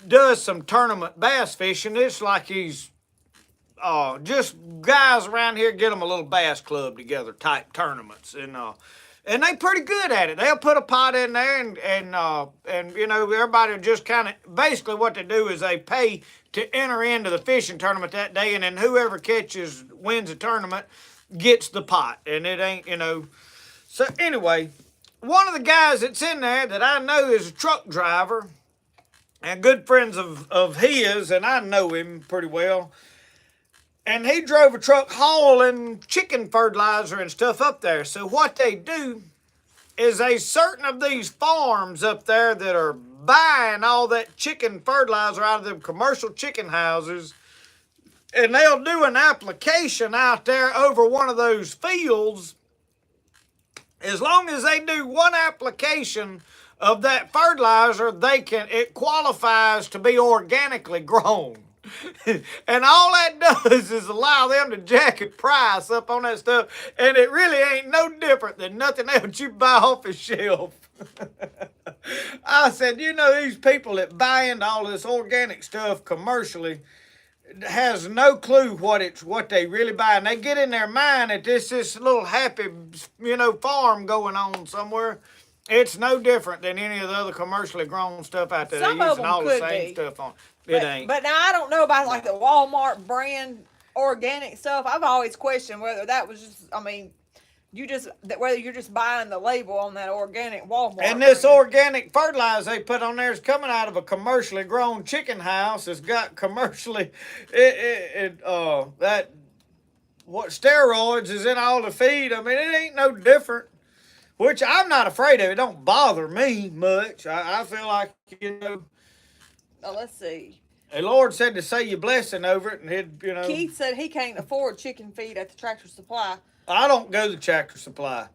does some tournament bass fishing. It's like he's just guys around here get them a little bass club together type tournaments, and they pretty good at it. They'll put a pot in there and you know, everybody just kind of basically what they do is they pay to enter into the fishing tournament that day, and then whoever wins the tournament gets the pot, and it ain't, you know. So anyway, one of the guys that's in there that I know is a truck driver. and good friends of his, and I know him pretty well. And he drove a truck hauling chicken fertilizer and stuff up there. So what they do is a certain of these farms up there that are buying all that chicken fertilizer out of them commercial chicken houses, and they'll do an application out there over one of those fields. As long as they do one application of that fertilizer, it qualifies to be organically grown. And all that does is allow them to jack a price up on that stuff, and it really ain't no different than nothing else you buy off the shelf. I said, these people that buy into all this organic stuff commercially has no clue what they really buy, and they get in their mind that this little happy farm going on somewhere. It's no different than any of the other commercially grown stuff out there. Some They're of using them all the could same be. stuff on it. Ain't. But now I don't know about like the Walmart brand organic stuff. I've always questioned whether that was just, whether you're just buying the label on that organic Walmart. And this brand. organic fertilizer they put on there is coming out of a commercially grown chicken house. It's got commercially what steroids is in all the feed. I mean, it ain't no different. Which I'm not afraid of. It don't bother me much. I feel like, Oh, let's see. the Lord said to say your blessing over it, and Keith said he can't afford chicken feed at the Tractor Supply. I don't go to Tractor Supply.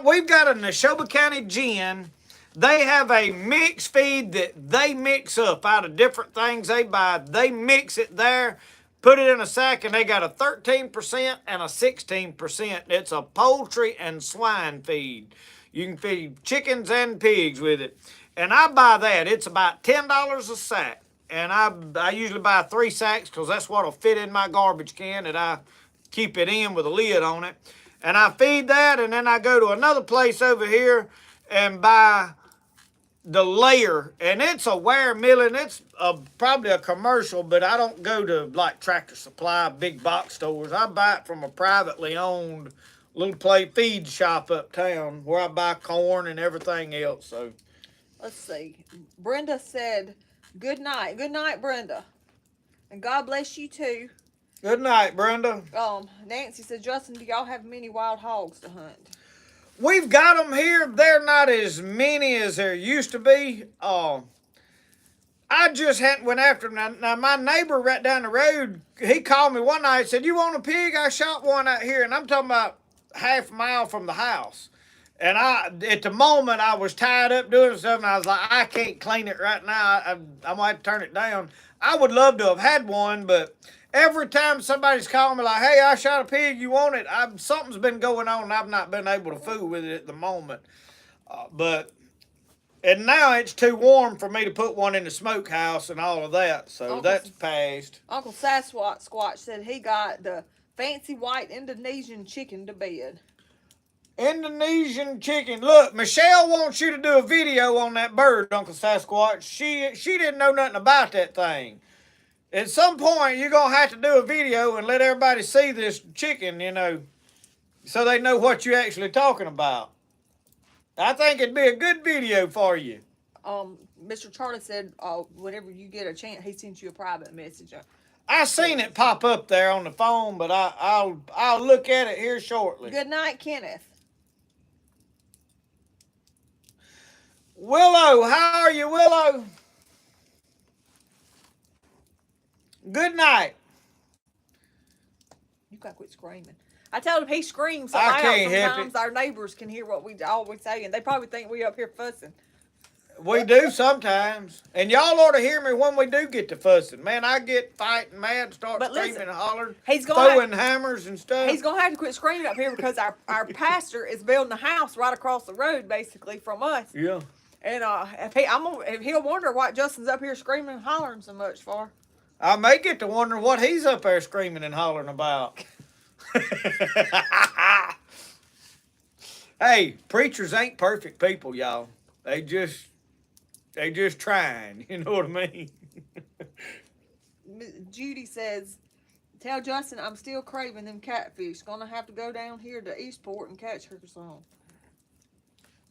We've got a Neshoba County gin. They have a mixed feed that they mix up out of different things they buy. They mix it there, put it in a sack, and they got a 13% and a 16%. It's a poultry and swine feed. You can feed chickens and pigs with it. And I buy that. It's about $10 a sack. And I usually buy 3 sacks because that's what'll fit in my garbage can that I keep it in with a lid on it. And I feed that, and then I go to another place over here and buy the layer, and it's a ware milling. It's probably a commercial, but I don't go to like Tractor Supply, big box stores. I buy it from a privately owned little feed shop uptown where I buy corn and everything else. So let's see. Brenda said, "Good night, Brenda, and God bless you too." Good night, Brenda. Nancy said, "Justin, do y'all have many wild hogs to hunt?" We've got them here. They're not as many as there used to be. I just hadn't went after them. Now, my neighbor right down the road, he called me one night and said, "You want a pig? I shot one out here." And I'm talking about half a mile from the house. And at the moment, I was tied up doing something. I was like, I can't clean it right now. I'm going to have to turn it down. I would love to have had one, but every time somebody's calling me like, "Hey, I shot a pig, you want it?" Something's been going on, and I've not been able to fool with it at the moment. And now it's too warm for me to put one in the smokehouse and all of that, so that's passed. Uncle Sasquatch said he got the fancy white Indonesian chicken to bed. Indonesian chicken. Look, Michelle wants you to do a video on that bird, Uncle Sasquatch. She didn't know nothing about that thing. At some point, you're going to have to do a video and let everybody see this chicken, so they know what you're actually talking about. I think it'd be a good video for you. Mr. Charlie said, whenever you get a chance, he sent you a private message. I seen it pop up there on the phone, but I'll look at it here shortly. Good night, Kenneth. Willow, how are you, Willow? Good night. You gotta quit screaming. I told him he screams so I loud can't help sometimes it. our neighbors can hear what we always say, and they probably think we up here fussing. We do sometimes. And y'all ought to hear me when we do get to fussing. Man, I get fighting mad, start screaming and hollering, throwing hammers and stuff. He's going to have to quit screaming up here because our pastor is building a house right across the road, basically, from us. Yeah. And if he'll wonder why Justin's up here screaming and hollering so much for. I may get to wondering what he's up there screaming and hollering about. Hey, preachers ain't perfect people, y'all. They just trying. You know what I mean? Judy says, "Tell Justin I'm still craving them catfish. Gonna have to go down here to Eastport and catch her some."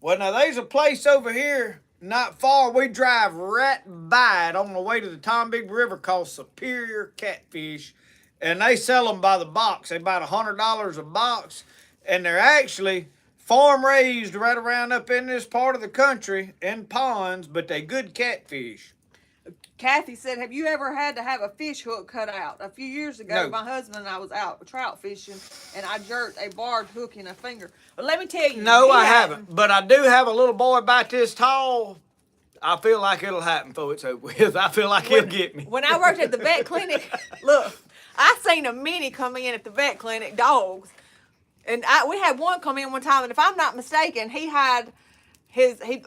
Well, now there's a place over here not far. We drive right by it on the way to the Tom Big River called Superior Catfish, and they sell them by the box. They about $100 a box, and they're actually farm raised right around up in this part of the country in ponds, but they good catfish. Kathy said, have you ever had to have a fish hook cut out? A few years ago, No. my husband and I was out trout fishing, and I jerked a barred hook in a finger. But let me tell you. No, I haven't, but I do have a little boy about this tall. I feel like it'll happen before it's over with. I feel like he'll get me. When I worked at the vet clinic, look, I seen a mini come in at the vet clinic, dogs. And we had one come in one time, and if I'm not mistaken, he had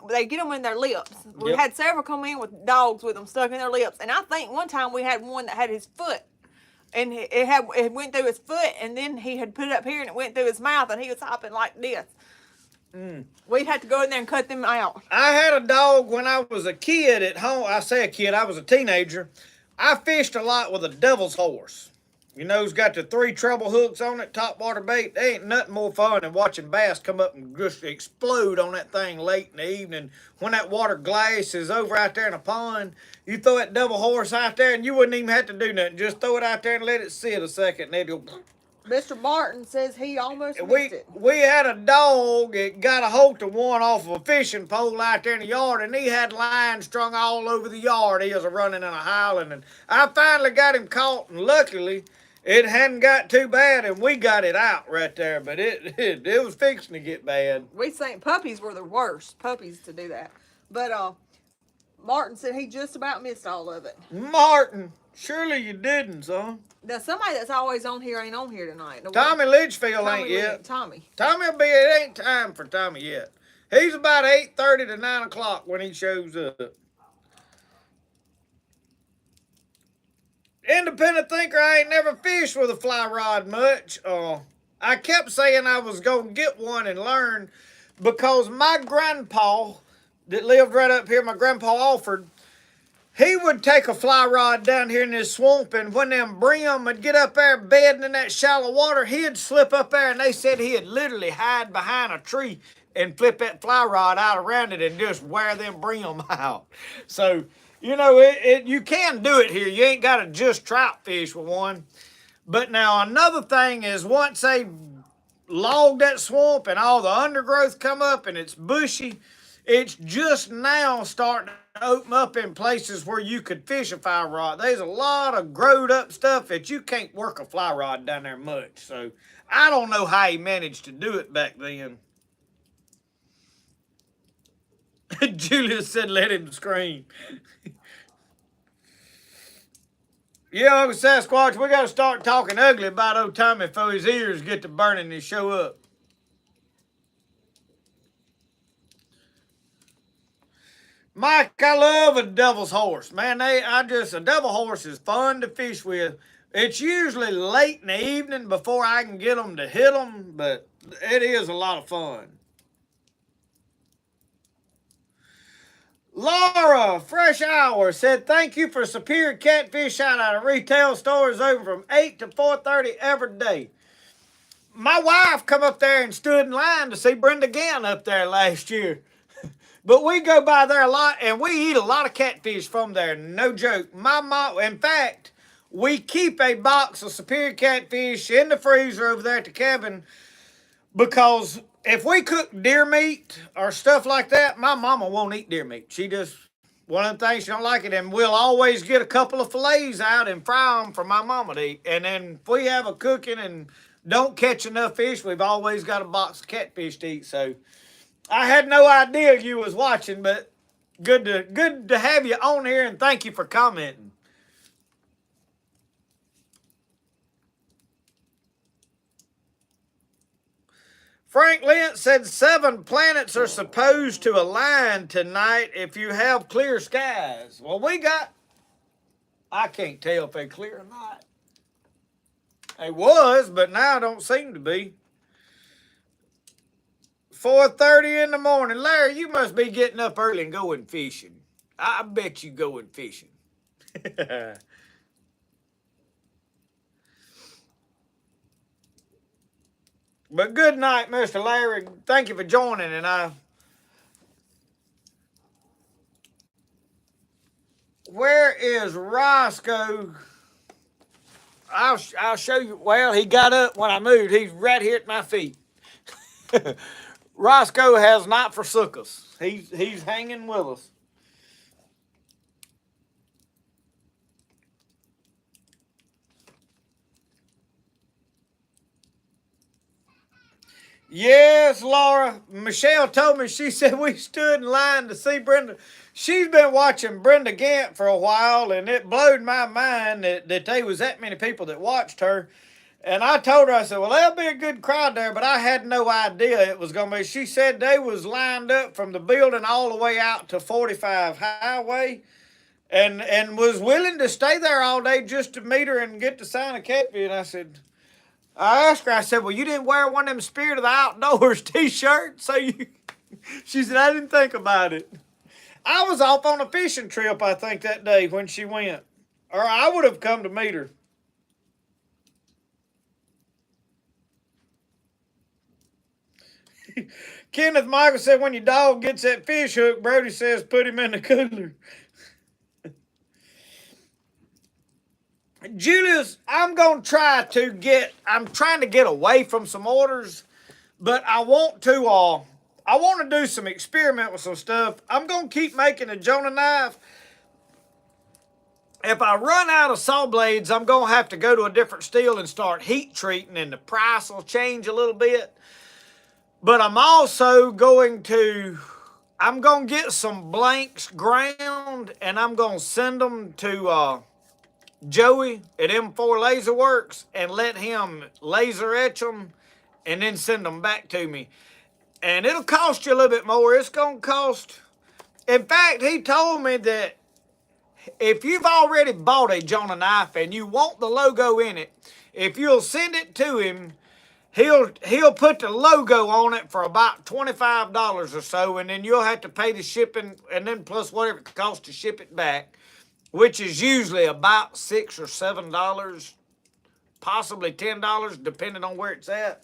they get them in their lips. We had several come in with dogs with them stuck in their lips, and I think one time we had one that had his foot, and it went through his foot, and then he had put it up here, and it went through his mouth, and he was hopping like this. We'd have to go in there and cut them out. I had a dog when I was a kid at home. I say a kid, I was a teenager. I fished a lot with a devil's horse. You know, it's got the 3 treble hooks on it, top water bait. There ain't nothing more fun than watching bass come up and just explode on that thing late in the evening. When that water glass is over out there in a pond, you throw that devil horse out there and you wouldn't even have to do nothing. Just throw it out there and let it sit a second and it'll... Mr. Martin says he almost missed it. We had a dog that got a hold of one off of a fishing pole out there in the yard, and he had lines strung all over the yard. He was a running and a howling, and I finally got him caught, and luckily it hadn't got too bad, and we got it out right there, but it was fixing to get bad. We think puppies were the worst, puppies to do that. But Martin said he just about missed all of it. Martin, surely you didn't, son. Now, somebody that's always on here ain't on here tonight. No, Tommy Litchfield ain't yet. Tommy. Tommy'll be, it ain't time for Tommy yet. He's about 8:30 to 9 o'clock when he shows up. Independent thinker, I ain't never fished with a fly rod much. I kept saying I was going to get one and learn because my grandpa that lived right up here, my grandpa Alford, he would take a fly rod down here in this swamp, and when them brim would get up there bedding in that shallow water, he'd slip up there, and they said he'd literally hide behind a tree and flip that fly rod out around it and just wear them brim out. So, you know, you can do it here. You ain't got to just trout fish with one. But now another thing is once they log that swamp and all the undergrowth come up and it's bushy, it's just now starting to open up in places where you could fish a fly rod. There's a lot of growed up stuff that you can't work a fly rod down there much. So I don't know how he managed to do it back then. Julia said, let him scream. Yeah, Uncle Sasquatch, we got to start talking ugly about old Tommy before his ears get to burning and show up. Mike, I love a devil's horse. Man, a devil horse is fun to fish with. It's usually late in the evening before I can get them to hit them, but it is a lot of fun. Laura, Fresh Hour, said, thank you for superior catfish shout out of retail stores open from 8 to 4:30 every day. My wife come up there and stood in line to see Brenda Gann up there last year. But we go by there a lot, and we eat a lot of catfish from there. No joke. My mom, in fact, we keep a box of superior catfish in the freezer over there at the cabin because if we cook deer meat or stuff like that, my mama won't eat deer meat. She just, one of the things, she don't like it, and we'll always get a couple of fillets out and fry them for my mama to eat. And then if we have a cooking and don't catch enough fish, we've always got a box of catfish to eat. So I had no idea you was watching, but good to have you on here, and thank you for commenting. Frank Lentz said 7 planets are supposed to align tonight if you have clear skies. Well, I can't tell if they're clear or not. They was, but now don't seem to be. 4:30 in the morning. Larry, you must be getting up early and going fishing. I bet you going fishing. But good night, Mr. Larry. Thank you for joining, and I Where is Rosco? I'll show you. Well, he got up when I moved. He's right here at my feet. Rosco has not forsook us. He's hanging with us. Yes, Laura. Michelle told me, she said we stood in line to see Brenda. She's been watching Brenda Gant for a while, and it blowed my mind that there was that many people that watched her. And I told her, I said, well, there'll be a good crowd there, but I had no idea it was going to be. She said they was lined up from the building all the way out to 45 Highway and was willing to stay there all day just to meet her and get to sign a catfish. And I asked her, I said, well, you didn't wear one of them Spirit of the Outdoors t-shirts? So you, she said, I didn't think about it. I was off on a fishing trip, I think, that day when she went. Or I would have come to meet her. Kenneth Michael said, when your dog gets that fish hook, Brody says, put him in the cooler. Julius, I'm trying to get away from some orders, but I want to do some experiment with some stuff. I'm going to keep making a Jonah knife. If I run out of saw blades, I'm going to have to go to a different steel and start heat treating, and the price will change a little bit. But I'm also going to get some blanks ground, and I'm going to send them to Joey at M4 Laser Works and let him laser etch them and then send them back to me. And it'll cost you a little bit more. It's going to cost... In fact, he told me that if you've already bought a Jonah knife and you want the logo in it, if you'll send it to him, he'll put the logo on it for about $25 or so, and then you'll have to pay the shipping and then plus whatever it costs to ship it back, which is usually about $6 or $7, possibly $10, depending on where it's at.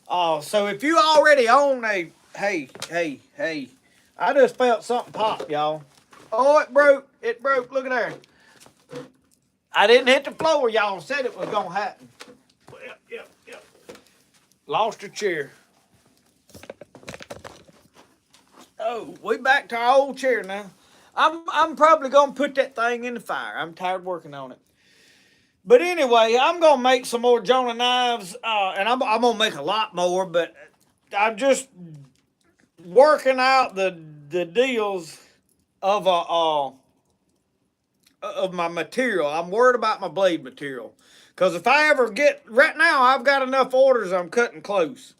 So if you already own a... Hey. I just felt something pop, y'all. Oh, it broke. It broke. Look at there. I didn't hit the floor. Y'all said it was going to happen. Yep. Lost a chair. Oh, we back to our old chair now. I'm probably going to put that thing in the fire. I'm tired working on it. But anyway, I'm going to make some more Jonah knives, and I'm going to make a lot more, but I'm just working out the deals of my material. I'm worried about my blade material. Because if I ever right now, I've got enough orders, I'm cutting close.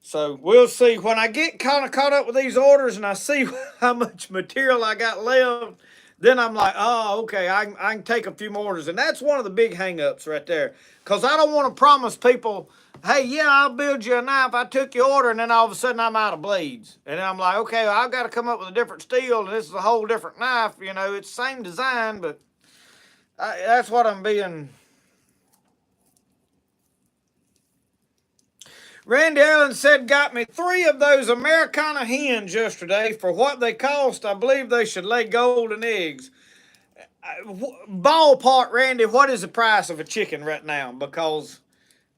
So we'll see. When I get kind of caught up with these orders and I see how much material I got left, then I'm like, oh, okay, I can take a few more orders. And that's one of the big hang-ups right there. Because I don't want to promise people, hey, yeah, I'll build you a knife. I took your order, and then all of a sudden I'm out of blades. And then I'm like, okay, well, I've got to come up with a different steel, and this is a whole different knife. You know, it's the same design, but that's what I'm being... Randy Allen said, got me 3 of those Americana hens yesterday. For what they cost, I believe they should lay golden eggs. Ballpark, Randy, what is the price of a chicken right now? Because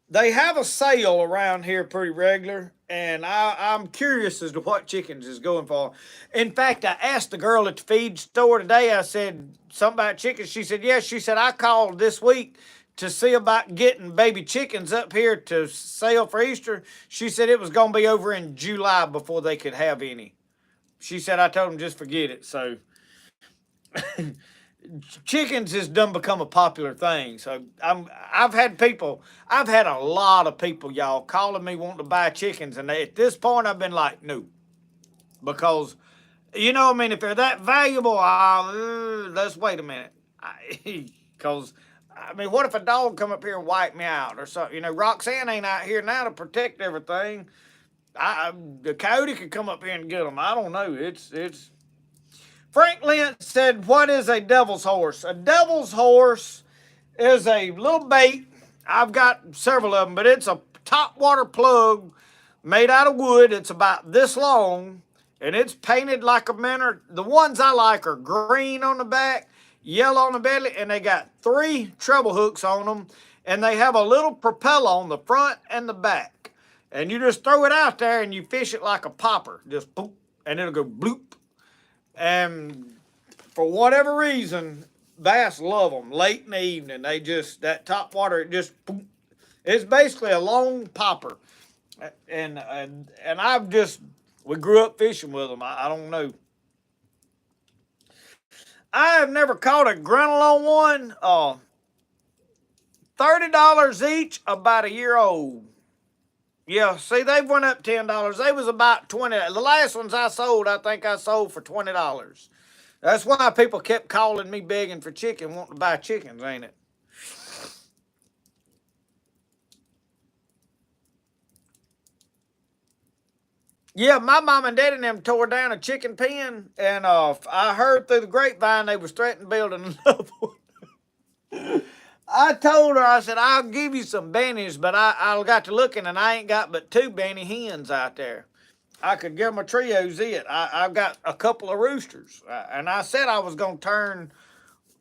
they have a sale around here pretty regular, and I'm curious as to what chickens is going for. In fact, I asked the girl at the feed store today, I said something about chickens. She said, yes. She said, I called this week to see about getting baby chickens up here to sell for Easter. She said it was going to be over in July before they could have any. She said, I told them just forget it. So chickens has done become a popular thing. So I've had a lot of people, y'all, calling me wanting to buy chickens. And at this point, I've been like, no. Because, you know, I mean, if they're that valuable, let's wait a minute. Because... I mean, what if a dog come up here and wipe me out or something? You know, Roxanne ain't out here now to protect everything. The coyote could come up here and get them. I don't know. It's. Frank Lynch said, what is a devil's horse? A devil's horse is a little bait. I've got several of them, but it's a top water plug made out of wood. It's about this long, and it's painted like a manner. The ones I like are green on the back. yellow on the belly, and they got 3 treble hooks on them, and they have a little propeller on the front and the back. And you just throw it out there and you fish it like a popper. Just boop, and it'll go bloop. And for whatever reason, bass love them late in the evening. They just, that top water, it just, boop. It's basically a long popper. And I've just, we grew up fishing with them. I don't know. I have never caught a grinnell on one. $30 each, about a year old. Yeah, see, they went up $10. They was about $20. The last ones I sold, I think I sold for $20. That's why people kept calling me begging for chicken, wanting to buy chickens, ain't it? Yeah, my mom and dad and them tore down a chicken pen, and I heard through the grapevine they was threatening building another one. I told her, I said, I'll give you some bennies, but I got to looking, and I ain't got but 2 benny hens out there. I could give them a trio's it. I've got a couple of roosters, and I said I was going to turn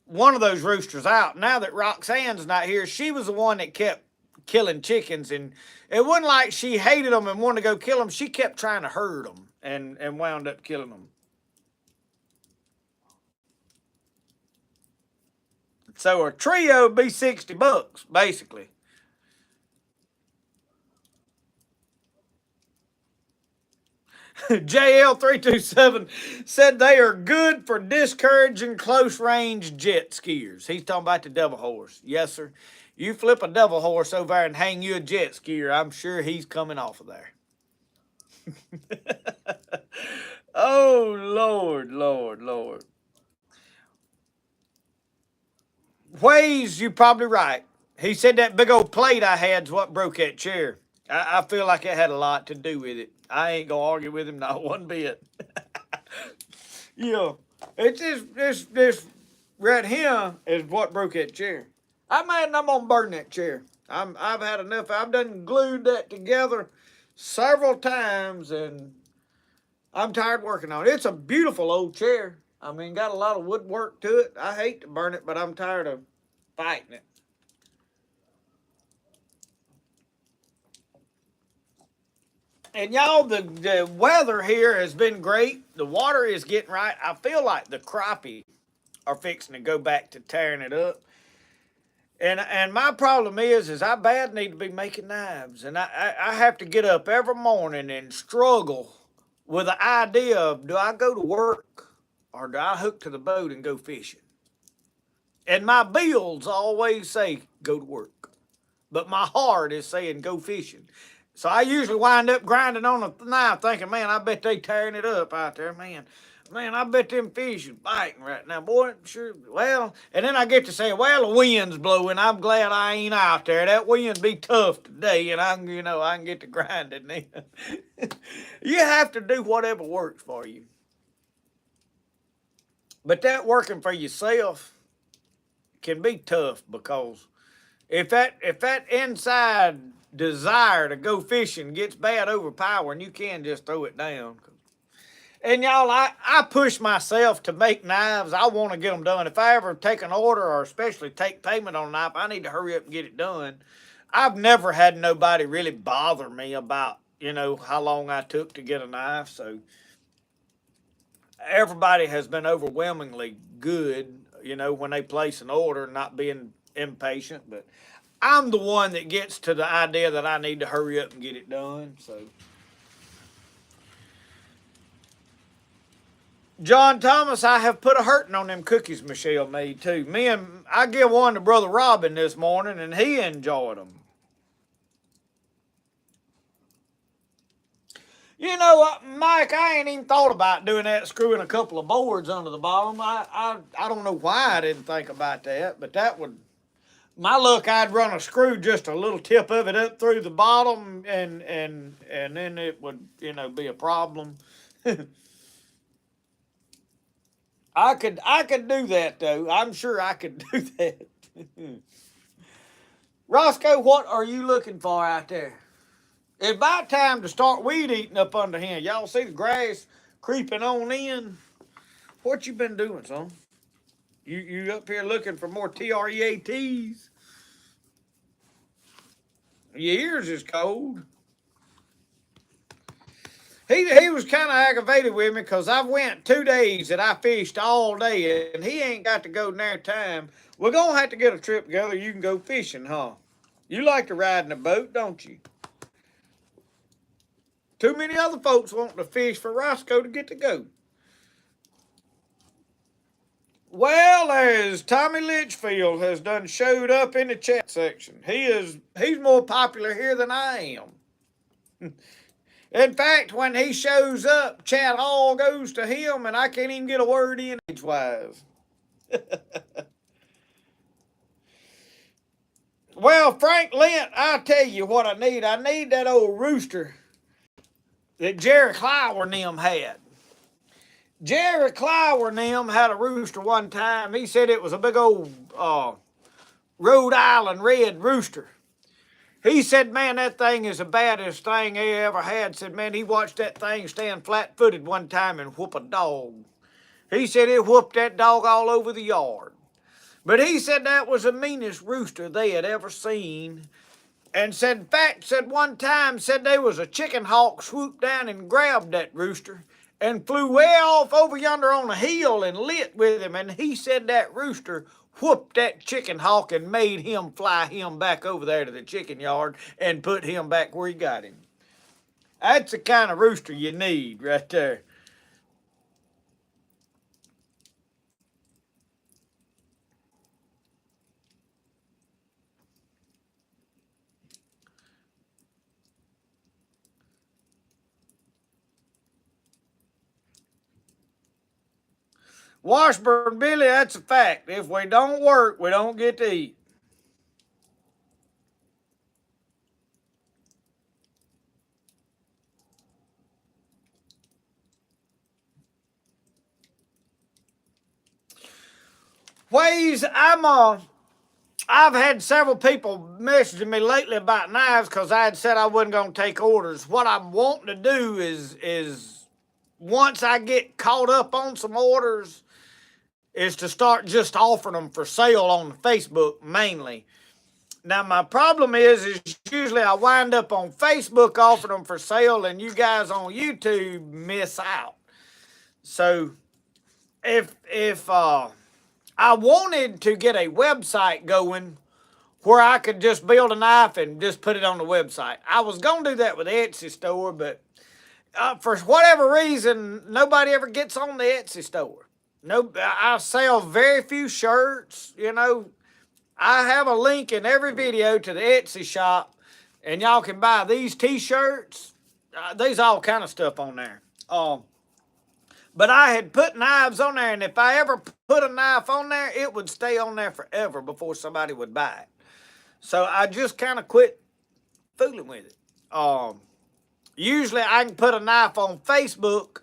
one of those roosters out. Now that Roxanne's not here, she was the one that kept killing chickens, and it wasn't like she hated them and wanted to go kill them. She kept trying to herd them and wound up killing them. So a trio would be $60, basically. JL327 said they are good for discouraging close range jet skiers. He's talking about the devil horse. Yes, sir. You flip a devil horse over there and hang you a jet skier, I'm sure he's coming off of there. Oh, Lord, Lord, Lord. Ways, you're probably right. He said that big old plate I had's what broke that chair. I feel like it had a lot to do with it. I ain't gonna argue with him not one bit. Yeah, it's this right here is what broke that chair. I'm mad and I'm gonna burn that chair. I've had enough. I've done glued that together several times, and I'm tired working on it. It's a beautiful old chair. I mean, got a lot of woodwork to it. I hate to burn it, but I'm tired of fighting it. And y'all, the weather here has been great. The water is getting right. I feel like the crappie are fixing to go back to tearing it up. And my problem is I bad need to be making knives. And I have to get up every morning and struggle with the idea of, do I go to work or do I hook to the boat and go fishing? And my bills always say, go to work. But my heart is saying, go fishing. So I usually wind up grinding on a knife thinking, man, I bet they tearing it up out there, man. Man, I bet them fish is biting right now, boy. Sure, well, and then I get to say, well, the wind's blowing. I'm glad I ain't out there. That wind be tough today, and I can get to grinding then. You have to do whatever works for you. But that working for yourself can be tough, because if that inside desire to go fishing gets bad overpowering, you can just throw it down. And y'all, I push myself to make knives. I want to get them done. If I ever take an order, or especially take payment on a knife, I need to hurry up and get it done. I've never had nobody really bother me about, how long I took to get a knife. So everybody has been overwhelmingly good, when they place an order, not being impatient. But I'm the one that gets to the idea that I need to hurry up and get it done. So John Thomas, I have put a hurting on them cookies Michelle made too. I give one to Brother Robin this morning, and he enjoyed them. Mike, I ain't even thought about doing that, screwing a couple of boards under the bottom. I don't know why I didn't think about that, but that would, my luck, I'd run a screw just a little tip of it up through the bottom, and then it would, be a problem. I could do that though. I'm sure I could do that. Rosco, what are you looking for out there? It's about time to start weed eating up under here. Y'all see the grass creeping on in? What you been doing, son? You up here looking for more TREATs? Your ears is cold. He was kind of aggravated with me because I went 2 days that I fished all day and he ain't got to go near time. We're going to have to get a trip together. You can go fishing, huh? You like to ride in a boat, don't you? Too many other folks want to fish for Rosco to get to go. Well, as Tommy Litchfield has done showed up in the chat section. He's more popular here than I am. In fact, when he shows up, chat all goes to him, and I can't even get a word in age-wise. Well, Frank Lent, I'll tell you what I need. I need that old rooster that Jerry Clower and them had. Jerry Clower and them had a rooster one time. He said it was a big old Rhode Island red rooster. He said, man, that thing is the baddest thing he ever had. Said, man, he watched that thing stand flat-footed one time and whoop a dog. He said it whooped that dog all over the yard. But he said that was the meanest rooster they had ever seen. And said, in fact, said one time, said there was a chicken hawk swooped down and grabbed that rooster and flew way off over yonder on a hill and lit with him. And he said that rooster whooped that chicken hawk and made him fly him back over there to the chicken yard and put him back where he got him. That's the kind of rooster you need right there. Washburn Billy, that's a fact. If we don't work, we don't get to eat. Ways, I've had several people messaging me lately about knives because I had said I wasn't going to take orders. What I'm wanting to do is once I get caught up on some orders, is to start just offering them for sale on Facebook mainly. Now, my problem is usually I wind up on Facebook offering them for sale and you guys on YouTube miss out. So if I wanted to get a website going where I could just build a knife and just put it on the website. I was going to do that with the Etsy store, but for whatever reason, nobody ever gets on the Etsy store. No, I sell very few shirts, you know. I have a link in every video to the Etsy shop, and y'all can buy these t-shirts. There's all kind of stuff on there. But I had put knives on there, and if I ever put a knife on there, it would stay on there forever before somebody would buy it. So I just kind of quit fooling with it. Usually I can put a knife on Facebook,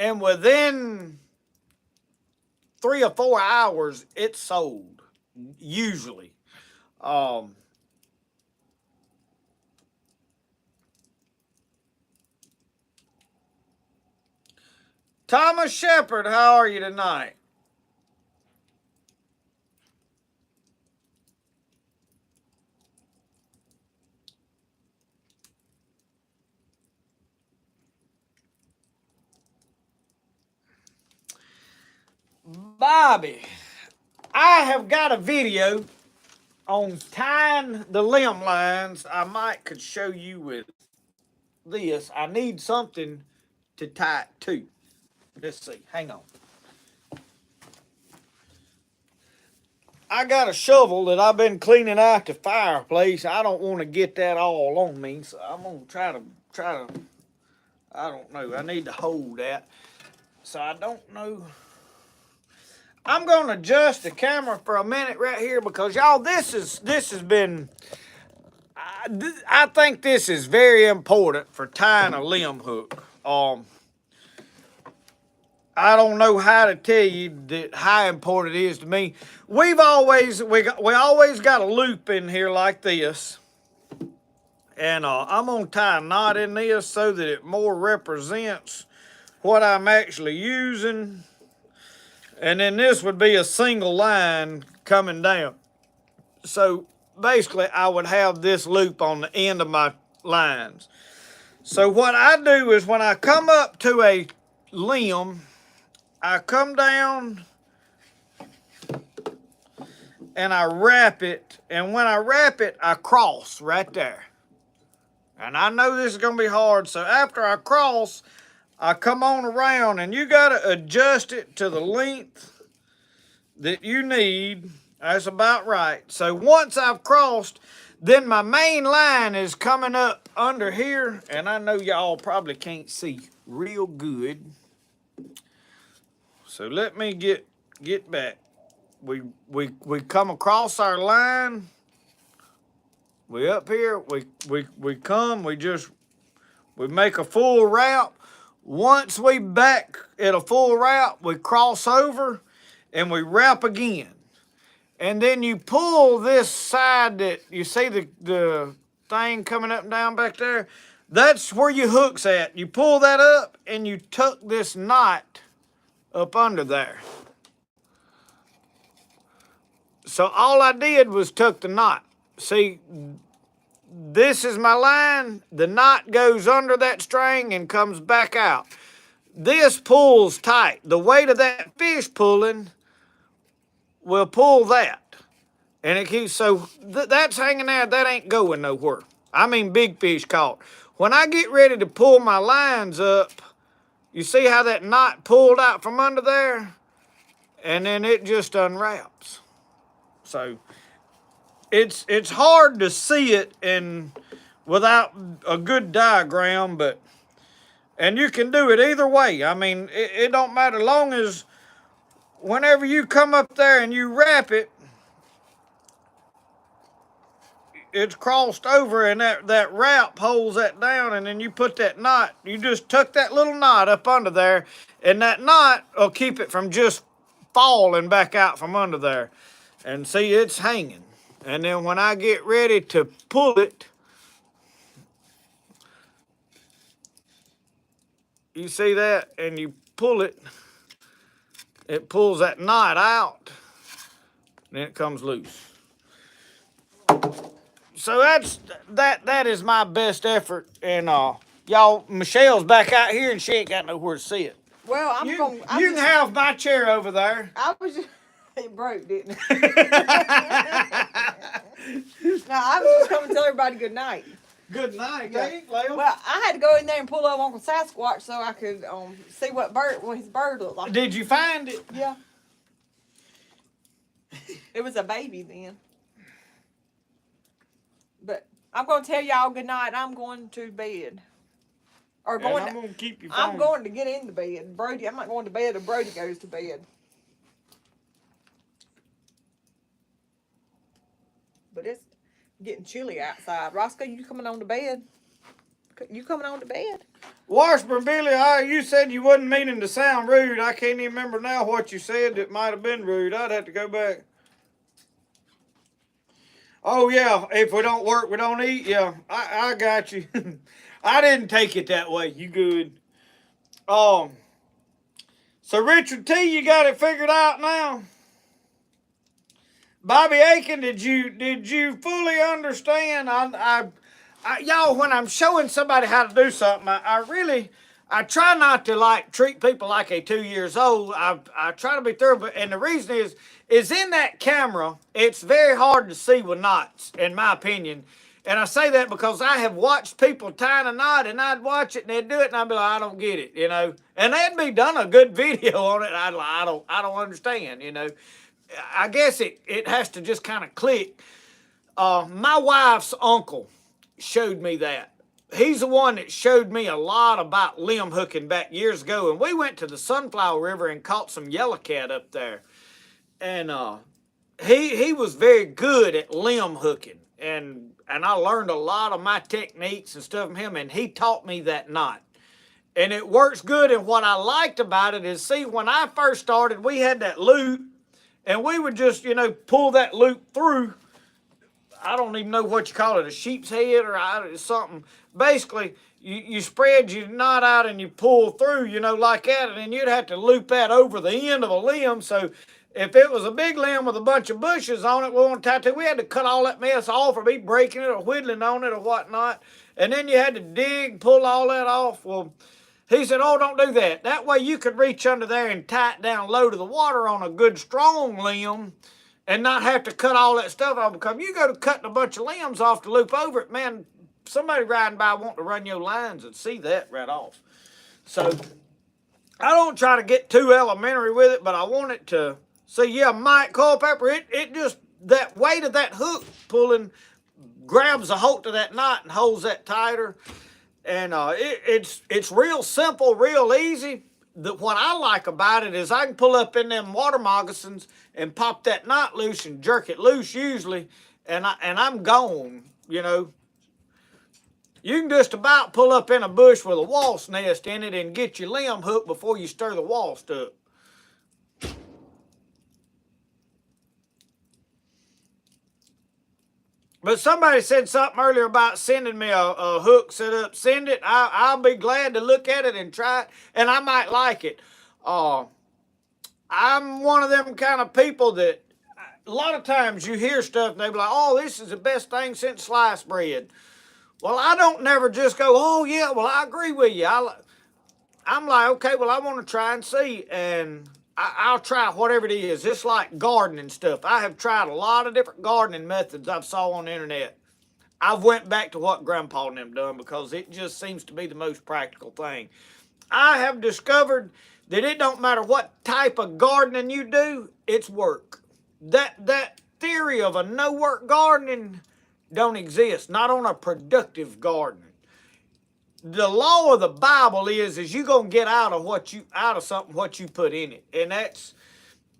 and within 3 or 4 hours, it's sold, usually. Thomas Shepard, how are you tonight? Bobby, I have got a video on tying the limb lines. I might could show you with this. I need something to tie it to. Let's see. Hang on. I got a shovel that I've been cleaning out the fireplace. I don't want to get that all on me, so I'm gonna try to. I don't know. I need to hold that, so I don't know. I'm gonna adjust the camera for a minute right here because y'all, this has been. I think this is very important for tying a limb hook. I don't know how to tell you how important it is to me. We always got a loop in here like this, and I'm gonna tie a knot in this so that it more represents what I'm actually using. And then this would be a single line coming down. So basically I would have this loop on the end of my lines. So what I do is when I come up to a limb, I come down and I wrap it. And when I wrap it, I cross right there. And I know this is going to be hard. So after I cross, I come on around, and you got to adjust it to the length that you need. That's about right. So once I've crossed, then my main line is coming up under here, and I know y'all probably can't see real good. So let me get back. We come across our line. We up here. We make a full wrap. Once we back at a full wrap, we cross over and we wrap again. And then you pull this side that you see the thing coming up and down back there. That's where your hook's at. You pull that up and you tuck this knot up under there. So all I did was tuck the knot. See, this is my line. The knot goes under that string and comes back out. This pulls tight. The weight of that fish pulling will pull that. And it keeps, so that's hanging there. That ain't going nowhere. I mean big fish caught. When I get ready to pull my lines up, you see how that knot pulled out from under there? And then it just unwraps. So it's hard to see it without a good diagram, and you can do it either way. I mean, it don't matter, long as whenever you come up there and you wrap it, it's crossed over, and that wrap holds that down, and then you put that knot, you just tuck that little knot up under there, and that knot will keep it from just falling back out from under there. And see, it's hanging. And then when I get ready to pull it, you see that? And you pull it, it pulls that knot out, and then it comes loose. So that is my best effort. And y'all, Michelle's back out here and she ain't got nowhere to sit. Well, You can have my chair over there. I was just, it broke, didn't it? No, I was just coming to tell everybody good night. Good night, Yeah. Lale. Well, I had to go in there and pull up Uncle Sasquatch so I could see what his bird looked like. Did you find it? Yeah. It was a baby then. But I'm going to tell y'all good night. I'm going to bed. Or And going. I'm gonna keep you. I'm going to get into bed. Brody, I'm not going to bed if Brody goes to bed. But it's getting chilly outside. Rosco, you coming on to bed? You coming on to bed? Washburn Billy, you said you wasn't meaning to sound rude. I can't even remember now what you said that might have been rude. I'd have to go back. Oh, yeah, if we don't work, we don't eat. Yeah, I got you. I didn't take it that way. You good. So Richard T, you got it figured out now? Bobby Aiken, did you fully understand? Y'all, when I'm showing somebody how to do something, I try not to treat people like they 2 years old. I try to be thorough, and the reason is in that camera, it's very hard to see with knots, in my opinion. And I say that because I have watched people tying a knot, and I'd watch it and they'd do it, and I'd be like, I don't get it, you know. And they'd be done a good video on it. And I'd like, I don't understand, you know. I guess it has to just kind of click. My wife's uncle showed me that. He's the one that showed me a lot about limb hooking back years ago. And we went to the Sunflower River and caught some yellowcat up there. And he was very good at limb hooking. And I learned a lot of my techniques and stuff from him. And he taught me that knot. And it works good. And what I liked about it is, see, when I first started, we had that loop. And we would just, you know, pull that loop through. I don't even know what you call it, a sheep's head or something. Basically, you spread your knot out and you pull through, you know, like that, and then you'd have to loop that over the end of a limb. So if it was a big limb with a bunch of bushes on it, we had to cut all that mess off or be breaking it or whittling on it or whatnot. And then you had to dig, pull all that off. Well, he said, oh, don't do that. That way you could reach under there and tie it down low to the water on a good strong limb and not have to cut all that stuff off. Because you go to cutting a bunch of limbs off to loop over it, man, somebody riding by want to run your lines and see that right off. So I don't try to get too elementary with it, but I want it to see, yeah, Mike Culpepper, it just, that weight of that hook pulling grabs a hold to that knot and holds that tighter. And it's real simple, real easy. What I like about it is I can pull up in them water moccasins and pop that knot loose and jerk it loose usually, and I'm gone, you know. You can just about pull up in a bush with a wasp nest in it and get your limb hooked before you stir the wasp up. But somebody said something earlier about sending me a hook set up. Send it. I'll be glad to look at it and try it, and I might like it. I'm one of them kind of people that a lot of times you hear stuff and they be like, oh, this is the best thing since sliced bread. Well, I don't never just go, oh, yeah, well, I agree with you. I'm like, okay, well, I want to try and see, and I'll try whatever it is. It's like gardening stuff. I have tried a lot of different gardening methods I've saw on the internet. I've went back to what Grandpa and them done because it just seems to be the most practical thing. I have discovered that it don't matter what type of gardening you do, it's work. That theory of a no-work gardening don't exist, not on a productive gardening. The law of the Bible is you're gonna get out of something what you put in it. And that's,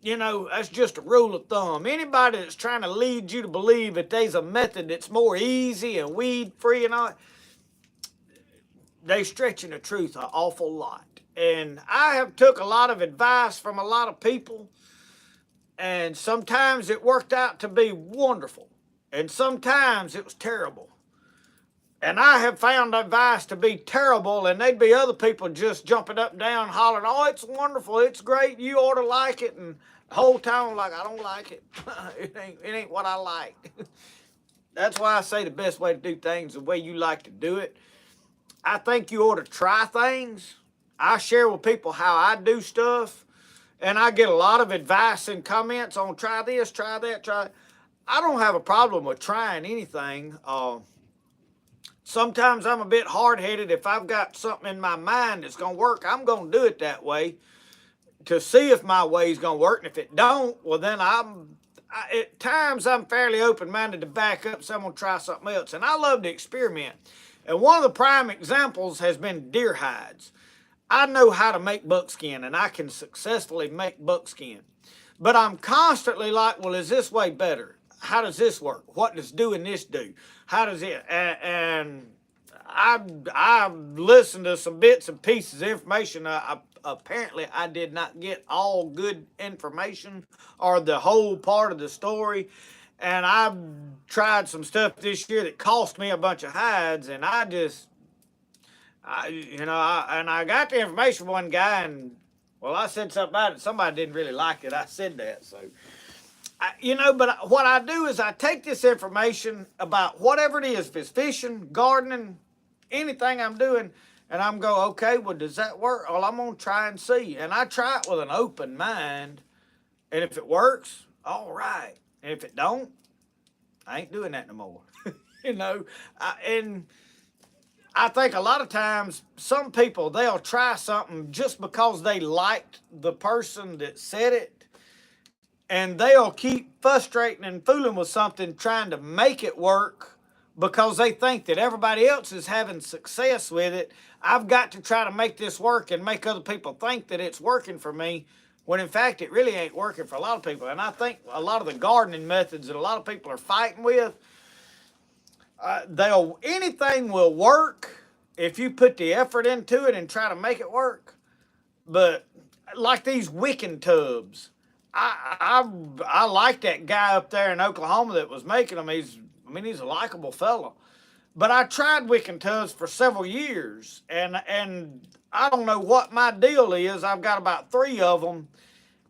you know, that's just a rule of thumb. Anybody that's trying to lead you to believe that there's a method that's more easy and weed free and all, they stretching the truth an awful lot. And I have took a lot of advice from a lot of people, and sometimes it worked out to be wonderful, and sometimes it was terrible. And I have found advice to be terrible, and there'd be other people just jumping up and down, hollering, oh, it's wonderful, it's great, you ought to like it. And the whole time I'm like, I don't like it. It ain't what I like. That's why I say the best way to do things the way you like to do it. I think you ought to try things. I share with people how I do stuff, and I get a lot of advice and comments on try this, try that, try that. I don't have a problem with trying anything. Sometimes I'm a bit hard-headed. If I've got something in my mind that's going to work, I'm going to do it that way to see if my way is going to work. And if it don't, well, then at times I'm fairly open-minded to back up. So I'm going to try something else. And I love to experiment. And one of the prime examples has been deer hides. I know how to make buckskin, and I can successfully make buckskin. But I'm constantly like, well, is this way better? How does this work? What does doing this do? How does it? And I've listened to some bits and pieces of information. Apparently, I did not get all good information or the whole part of the story. And I've tried some stuff this year that cost me a bunch of hides, and I got the information from one guy, and well, I said something about it. Somebody didn't really like it. I said that, so. But what I do is I take this information about whatever it is, if it's fishing, gardening, anything I'm doing, and I'm go, okay, well, does that work? Well, I'm going to try and see. And I try it with an open mind. And if it works, all right. And if it don't, I ain't doing that no more. And I think a lot of times some people, they'll try something just because they liked the person that said it. And they'll keep frustrating and fooling with something, trying to make it work because they think that everybody else is having success with it. I've got to try to make this work and make other people think that it's working for me, when in fact it really ain't working for a lot of people. And I think a lot of the gardening methods that a lot of people are fighting with, anything will work if you put the effort into it and try to make it work. But like these wicking tubs, I like that guy up there in Oklahoma that was making them. He's a likable fella. But I tried wicking tubs for several years, and I don't know what my deal is. I've got about 3 of them,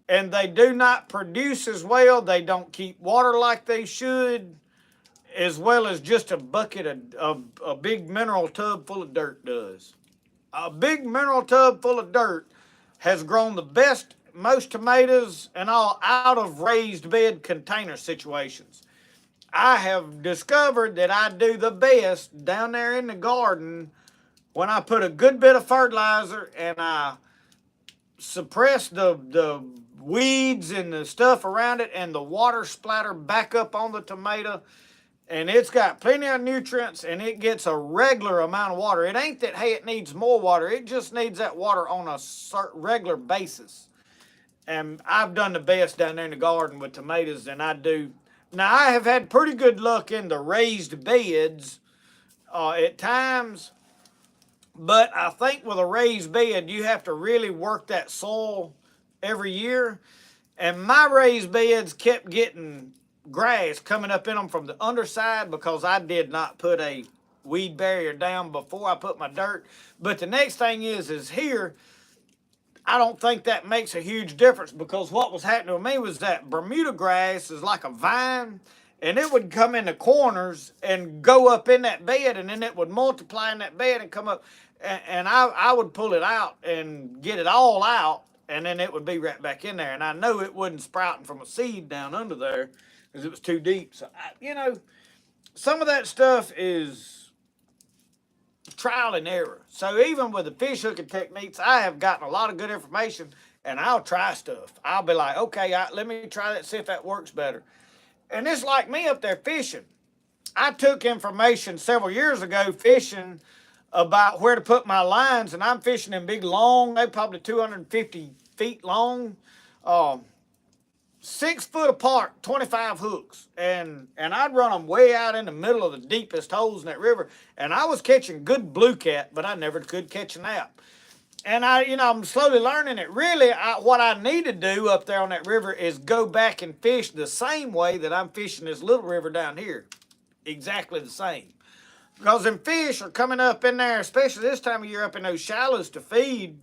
and they do not produce as well. They don't keep water like they should, as well as just a bucket of a big mineral tub full of dirt does. A big mineral tub full of dirt has grown the best, most tomatoes and all out of raised bed container situations. I have discovered that I do the best down there in the garden when I put a good bit of fertilizer and I suppress the weeds and the stuff around it, and the water splatter back up on the tomato, and it's got plenty of nutrients, and it gets a regular amount of water. It ain't that, hey, it needs more water. It just needs that water on a regular basis. And I've done the best down there in the garden with tomatoes than I do. Now, I have had pretty good luck in the raised beds at times, but I think with a raised bed, you have to really work that soil every year. And my raised beds kept getting grass coming up in them from the underside because I did not put a weed barrier down before I put my dirt. But the next thing is here, I don't think that makes a huge difference, because what was happening with me was that Bermuda grass is like a vine, and it would come in the corners and go up in that bed, and then it would multiply in that bed and come up, and I would pull it out and get it all out, and then it would be right back in there. And I know it wasn't sprouting from a seed down under there because it was too deep. So, some of that stuff is trial and error. So even with the fish hooking techniques, I have gotten a lot of good information, and I'll try stuff. I'll be like, okay, let me try that, see if that works better. And it's like me up there fishing. I took information several years ago fishing about where to put my lines, and I'm fishing in big, long, they're probably 250 feet long, 6 foot apart, 25 hooks. And I'd run them way out in the middle of the deepest holes in that river. And I was catching good blue cat, but I never could catch a nap. And I'm slowly learning it. Really, what I need to do up there on that river is go back and fish the same way that I'm fishing this little river down here. Exactly the same. Because them fish are coming up in there, especially this time of year, up in those shallows to feed.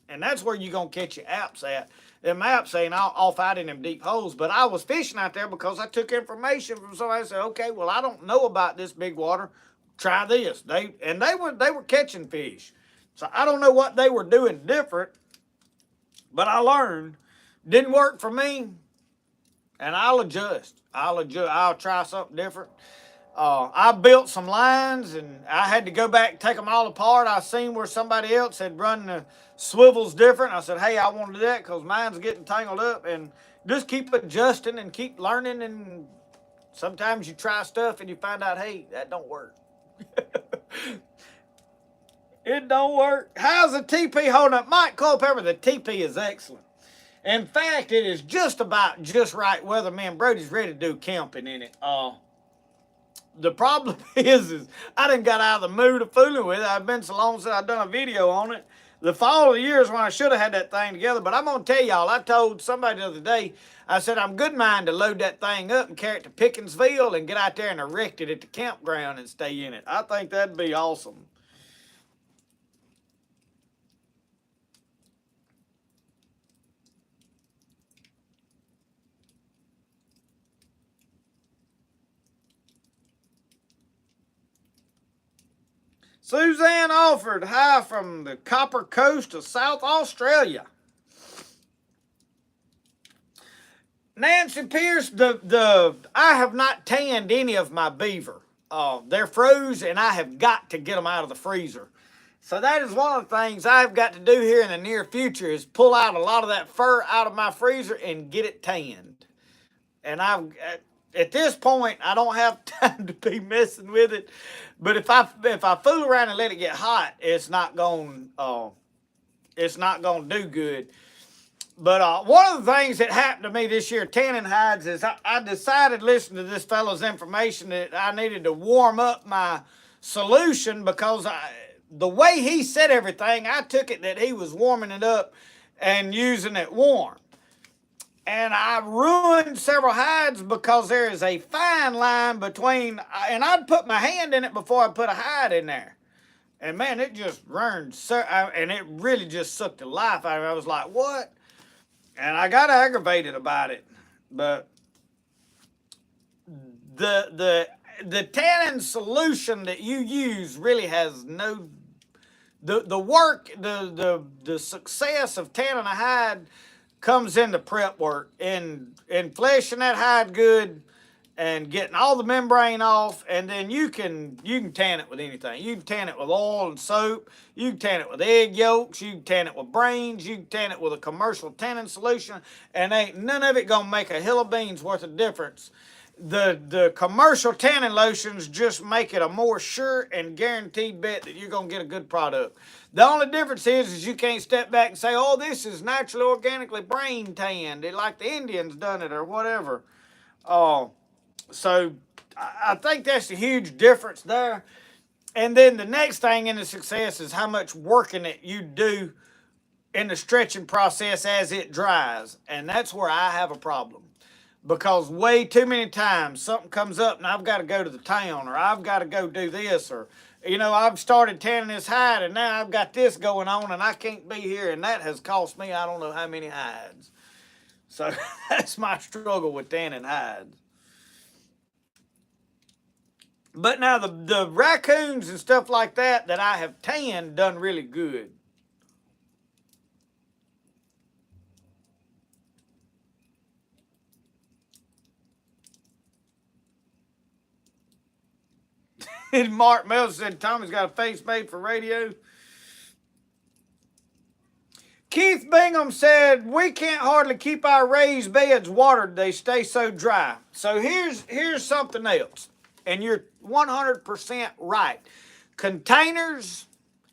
And that's where you're going to catch your apps at. Them apps ain't off out in them deep holes. But I was fishing out there because I took information from somebody. Said, okay, well, I don't know about this big water. Try this. They were catching fish. So I don't know what they were doing different. But I learned. Didn't work for me. And I'll adjust. I'll try something different. I built some lines, and I had to go back and take them all apart. I seen where somebody else had run the swivels different. I said, hey, I want to do that because mine's getting tangled up. And just keep adjusting and keep learning. And sometimes you try stuff and you find out, hey, that don't work. It don't work. How's the TP holding up? Mike Culpepper, the TP is excellent. In fact, it is just about just right weather. Man, Brody's ready to do camping in it. The problem is I done got out of the mood of fooling with it. I've been so long since I've done a video on it. The fall of the year is when I should have had that thing together. But I'm going to tell y'all, I told somebody the other day, I said, I'm good mind to load that thing up and carry it to Pickinsville and get out there and erect it at the campground and stay in it. I think that'd be awesome. Suzanne offered, hi from the Copper Coast of South Australia. Nancy Pierce, I have not tanned any of my beaver. They're froze, and I have got to get them out of the freezer. So that is one of the things I've got to do here in the near future is pull out a lot of that fur out of my freezer and get it tanned. And at this point, I don't have time to be messing with it. But if I fool around and let it get hot, it's not going to do good. But one of the things that happened to me this year, tanning hides, is I decided, listening to this fellow's information, that I needed to warm up my solution because the way he said everything, I took it that he was warming it up and using it warm. And I ruined several hides because there is a fine line between, and I'd put my hand in it before I put a hide in there. And man, it just ruined, and it really just sucked the life out of me. I was like, what? And I got aggravated about it. But the tannin solution that you use really has no, the success of tanning a hide comes into prep work, in fleshing that hide good and getting all the membrane off, and then you can tan it with anything. You can tan it with oil and soap, you can tan it with egg yolks, you can tan it with brains, you can tan it with a commercial tanning solution, and ain't none of it gonna make a hill of beans worth of difference. The commercial tanning lotions just make it a more sure and guaranteed bet that you're gonna get a good product. The only difference is you can't step back and say, oh, this is naturally organically brain tanned, like the Indians done it or whatever. So I think that's a huge difference there. And then the next thing in the success is how much working it you do in the stretching process as it dries. And that's where I have a problem. Because way too many times something comes up and I've got to go to the town, or I've got to go do this, or, you know, I've started tanning this hide and now I've got this going on and I can't be here, and that has cost me I don't know how many hides. So that's my struggle with tanning hides. But now the raccoons and stuff like that I have tanned done really good. Mark Mills said Tommy's got a face made for radio. Keith Bingham said, we can't hardly keep our raised beds watered. They stay so dry. So here's something else. And you're 100% right. Containers,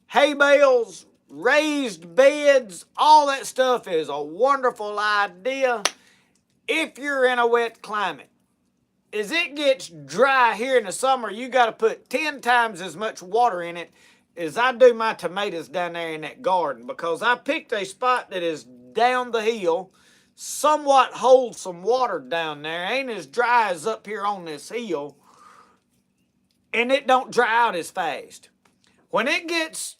hay bales, raised beds, all that stuff is a wonderful idea if you're in a wet climate. As it gets dry here in the summer, you got to put 10 times as much water in it as I do my tomatoes down there in that garden, because I picked a spot that is down the hill, somewhat holds some water down there, ain't as dry as up here on this hill, and it don't dry out as fast. When it gets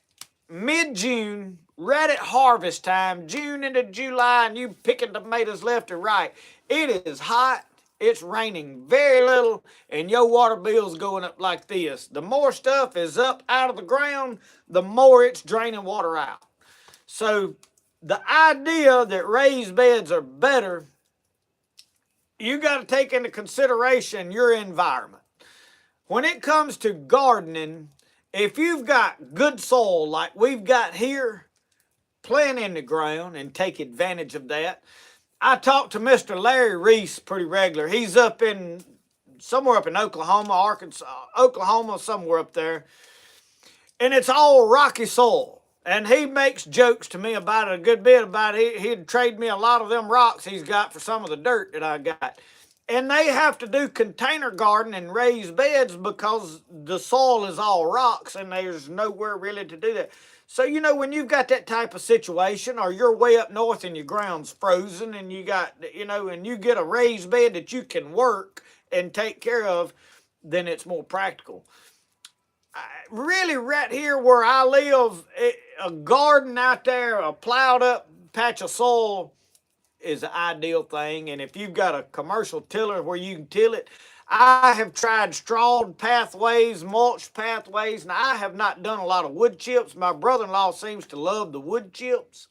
mid-June, right at harvest time, June into July, and you picking tomatoes left and right, it is hot. It's raining very little, and your water bill's going up like this. The more stuff is up out of the ground, the more it's draining water out. So the idea that raised beds are better, you got to take into consideration your environment. When it comes to gardening, if you've got good soil like we've got here, plant in the ground and take advantage of that. I talk to Mr. Larry Reese pretty regular. He's up in, somewhere up in Oklahoma, Arkansas, Oklahoma, somewhere up there. And it's all rocky soil. And he makes jokes to me about it a good bit about it. He'd trade me a lot of them rocks he's got for some of the dirt that I got. And they have to do container garden and raised beds because the soil is all rocks and there's nowhere really to do that. So, you know, when you've got that type of situation, or you're way up north and your ground's frozen and you got, you know, and you get a raised bed that you can work and take care of, then it's more practical. Really, right here where I live, a garden out there, a plowed up patch of soil is the ideal thing. And if you've got a commercial tiller where you can till it, I have tried strawed pathways, mulched pathways, and I have not done a lot of wood chips. My brother-in-law seems to love the wood chips.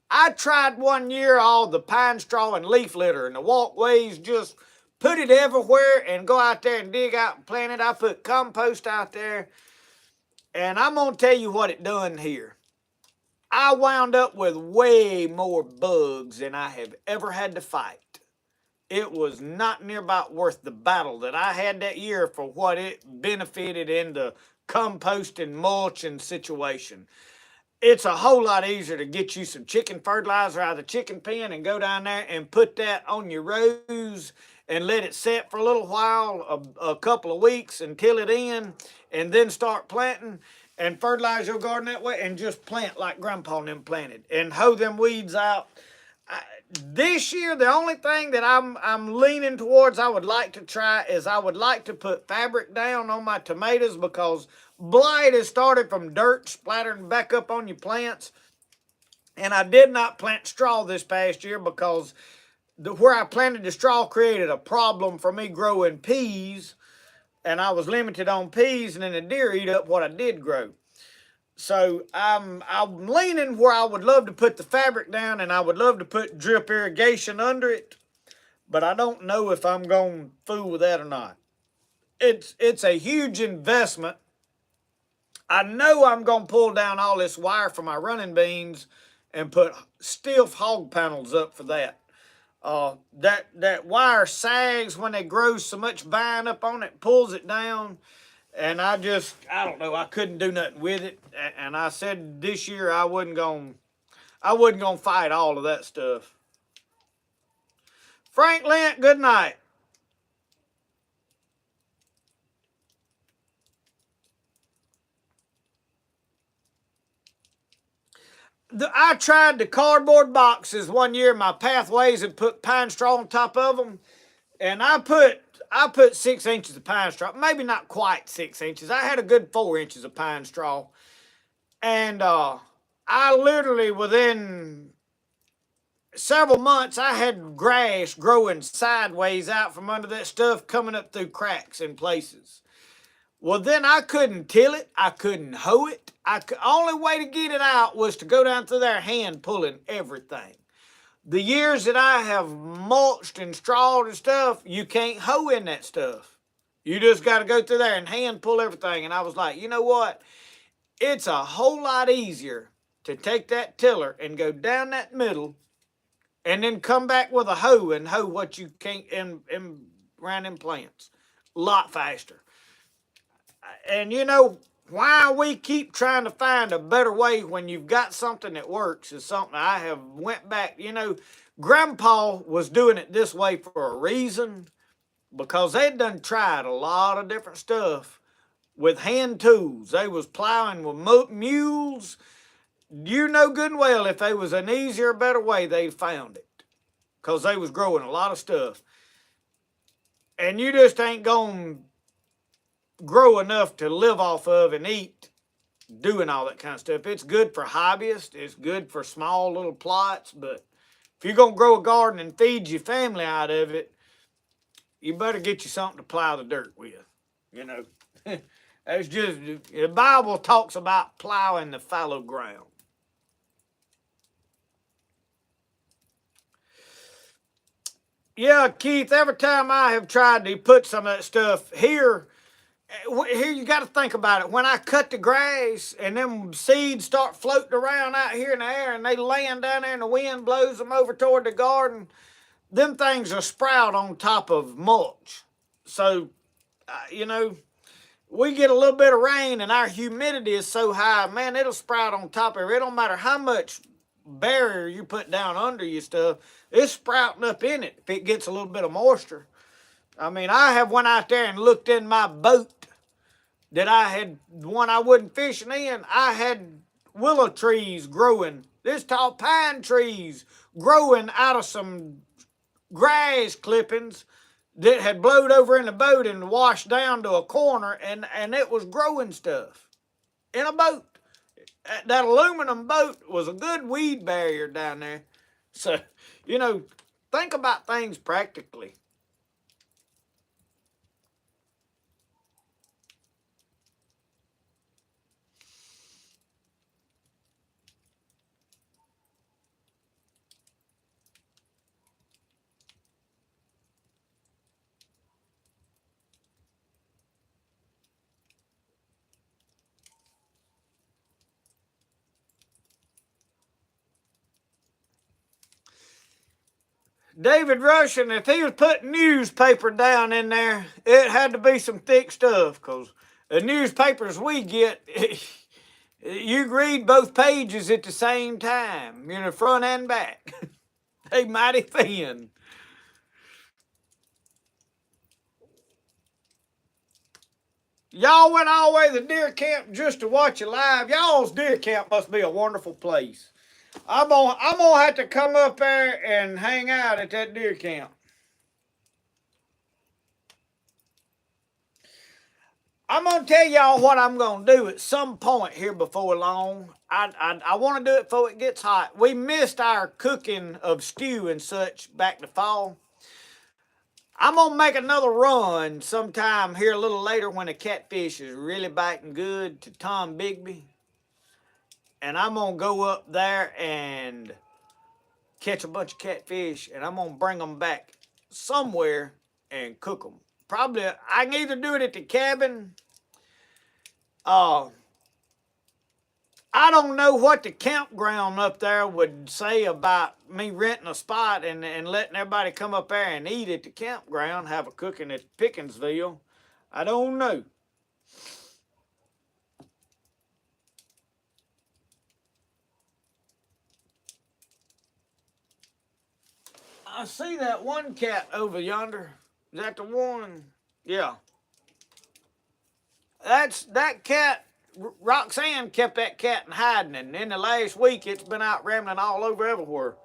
I tried one year all the pine straw and leaf litter, and the walkways, just put it everywhere and go out there and dig out and plant it. I put compost out there, and I'm going to tell you what it done here. I wound up with way more bugs than I have ever had to fight. It was not near about worth the battle that I had that year for what it benefited in the composting, mulching situation. It's a whole lot easier to get you some chicken fertilizer out of the chicken pen and go down there and put that on your rows and let it set for a little while, a couple of weeks, and till it in, and then start planting and fertilize your garden that way, and just plant like Grandpa and them planted and hoe them weeds out. this year, the only thing that I'm leaning towards I would like to try is I would like to put fabric down on my tomatoes because blight has started from dirt splattering back up on your plants. And I did not plant straw this past year because where I planted the straw created a problem for me growing peas, and I was limited on peas, and then the deer eat up what I did grow. So I'm leaning where I would love to put the fabric down, and I would love to put drip irrigation under it, but I don't know if I'm going to fool with that or not. It's a huge investment. I know I'm going to pull down all this wire for my running beans and put stiff hog panels up for that. That wire sags when they grow so much vine up on it, pulls it down, and I don't know, I couldn't do nothing with it. And I said this year I wasn't gonna fight all of that stuff. Frank Lent, good night. I tried the cardboard boxes one year in my pathways and put pine straw on top of them, and I put 6 inches of pine straw, maybe not quite 6 inches. I had a good 4 inches of pine straw, and I literally within several months I had grass growing sideways out from under that stuff, coming up through cracks in places. Well, then I couldn't till it. I couldn't hoe it. Only way to get it out was to go down through there hand pulling everything. The years that I have mulched and strawed and stuff, you can't hoe in that stuff. You just got to go through there and hand pull everything. And I was like, you know what? It's a whole lot easier to take that tiller and go down that middle and then come back with a hoe and hoe what you can't in around in plants. A lot faster. And you know, why we keep trying to find a better way when you've got something that works is something I have went back. You know, Grandpa was doing it this way for a reason because they'd done tried a lot of different stuff with hand tools. They was plowing with mules. You know good and well if there was an easier, better way, they found it because they was growing a lot of stuff. And you just ain't going to grow enough to live off of and eat doing all that kind of stuff. It's good for hobbyists. It's good for small little plots. But if you're going to grow a garden and feed your family out of it, you better get you something to plow the dirt with. You know, that's just, the Bible talks about plowing the fallow ground. Yeah, Keith, every time I have tried to put some of that stuff here you got to think about it. When I cut the grass and them seeds start floating around out here in the air and they land down there and the wind blows them over toward the garden, them things are sprout on top of mulch. So, you know, we get a little bit of rain and our humidity is so high, man, it'll sprout on top of it. It don't matter how much barrier you put down under your stuff, it's sprouting up in it if it gets a little bit of moisture. I mean, I have went out there and looked in my boat that I had, one I wasn't fishing in. I had willow trees growing, this tall pine trees growing out of some grass clippings that had blowed over in the boat and washed down to a corner, and it was growing stuff in a boat. That aluminum boat was a good weed barrier down there. So, you know, think about things practically. David Russian, if he was putting newspaper down in there, it had to be some thick stuff, because the newspapers we get, you read both pages at the same time, you know, front and back. They mighty thin. Y'all went all the way to the deer camp just to watch it live. Y'all's deer camp must be a wonderful place. I'm gonna have to come up there and hang out at that deer camp. I'm gonna tell y'all what I'm gonna do at some point here before long. I want to do it before it gets hot. We missed our cooking of stew and such back to fall. I'm gonna make another run sometime here a little later when the catfish is really biting good to Tom Bigby, and I'm gonna go up there and catch a bunch of catfish, and I'm gonna bring them back somewhere and cook them. Probably I can either do it at the cabin. Uh, I don't know what the campground up there would say about me renting a spot and letting everybody come up there and eat at the campground, have a cooking at Pickinsville. I don't know. I see that one cat over yonder. Is that the one? Yeah. That cat. Roxanne kept that cat in hiding, and in the last week, it's been out rambling all over everywhere.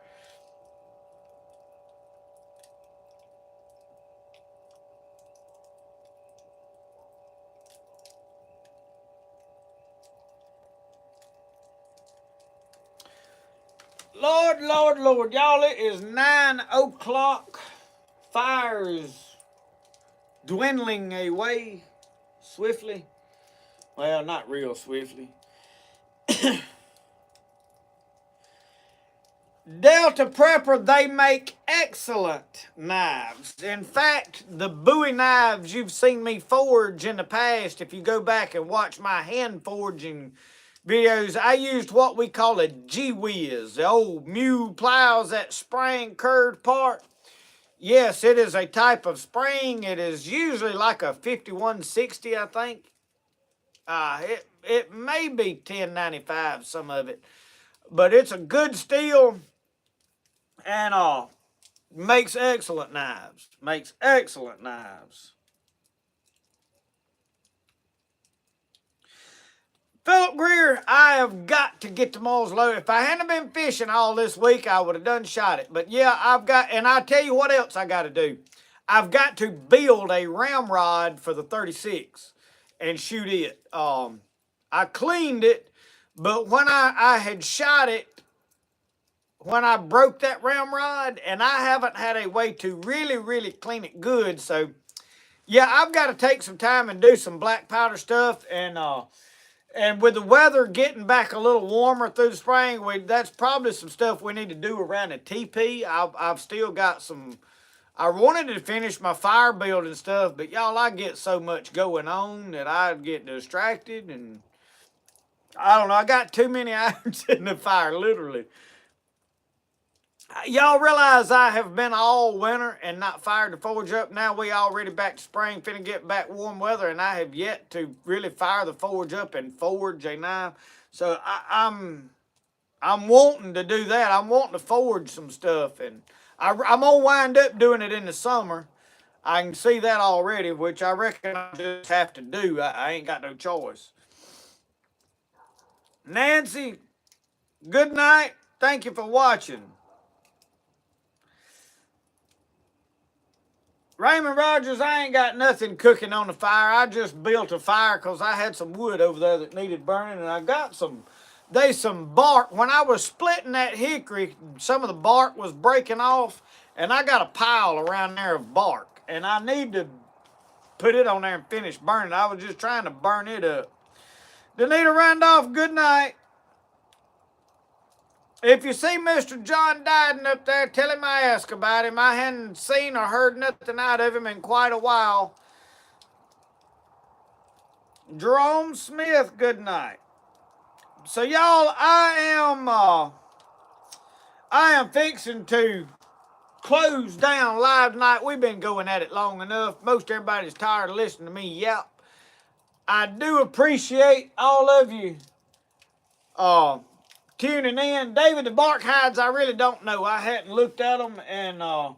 Lord, Lord, Lord, y'all, it is 9 o'clock. Fire is dwindling away swiftly. Well, not real swiftly. Delta Prepper, they make excellent knives. In fact, the Bowie knives you've seen me forge in the past, if you go back and watch my hand forging videos, I used what we call a G-Whiz, the old mule plows, that spring curved part. Yes, it is a type of spring. It is usually like a 5160, I think. It may be 1095, some of it, but it's a good steel, and makes excellent knives. Makes excellent knives. Philip Greer, I have got to get the mulls loaded. If I hadn't been fishing all this week, I would have done shot it. But yeah, I've got, and I tell you what else I got to do. I've got to build a ramrod for the 36 and shoot it. I cleaned it, but when I had shot it, when I broke that ramrod, and I haven't had a way to really, really clean it good. So yeah, I've got to take some time and do some black powder stuff, and with the weather getting back a little warmer through the spring, that's probably some stuff we need to do around the TP. I've still got some. I wanted to finish my fire building stuff, but y'all, I get so much going on that I get distracted, and I don't know. I got too many irons in the fire, literally. Y'all realize I have been all winter and not fired the forge up. Now we already back to spring, finna get back warm weather, and I have yet to really fire the forge up and forge a knife. So I'm wanting to do that. I'm wanting to forge some stuff, and I'm gonna wind up doing it in the summer. I can see that already, which I reckon I just have to do. I ain't got no choice. Nancy, good night. Thank you for watching. Raymond Rogers, I ain't got nothing cooking on the fire. I just built a fire because I had some wood over there that needed burning, and I got some bark. When I was splitting that hickory, some of the bark was breaking off, and I got a pile around there of bark, and I need to put it on there and finish burning. I was just trying to burn it up. Danita Randolph, good night. If you see Mr. John Dyden up there, tell him I asked about him. I hadn't seen or heard nothing out of him in quite a while. Jerome Smith, good night. So y'all, I am fixing to close down live tonight. We've been going at it long enough. Most everybody's tired of listening to me yap. I do appreciate all of you tuning in. David the Bark Hides, I really don't know. I hadn't looked at them, and well,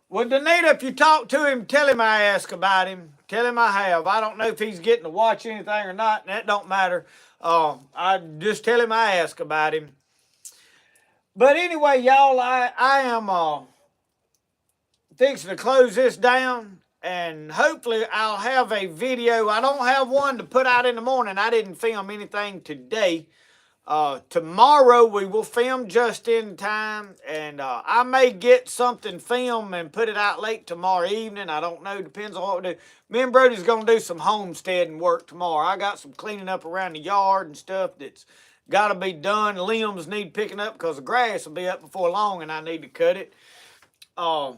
Danita, if you talk to him, tell him I asked about him. Tell him I have. I don't know if he's getting to watch anything or not, and that don't matter. I just tell him I ask about him. But anyway, y'all, I am fixing to close this down, and hopefully I'll have a video. I don't have one to put out in the morning. I didn't film anything today. Tomorrow we will film just in time, and I may get something filmed and put it out late tomorrow evening. I don't know. Depends on what we do. Me and Brody's going to do some homesteading work tomorrow. I got some cleaning up around the yard and stuff that's got to be done. Limbs need picking up because the grass will be up before long, and I need to cut it. My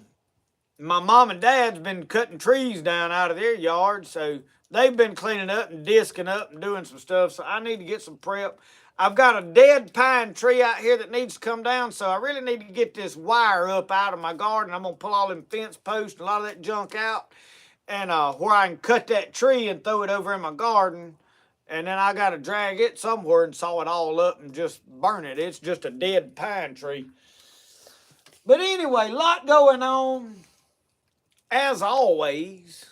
mom and dad's been cutting trees down out of their yard, so they've been cleaning up and disking up and doing some stuff, so I need to get some prep. I've got a dead pine tree out here that needs to come down, so I really need to get this wire up out of my garden. I'm going to pull all them fence posts and a lot of that junk out, and where I can cut that tree and throw it over in my garden, and then I got to drag it somewhere and saw it all up and just burn it. It's just a dead pine tree. But anyway, a lot going on, as always.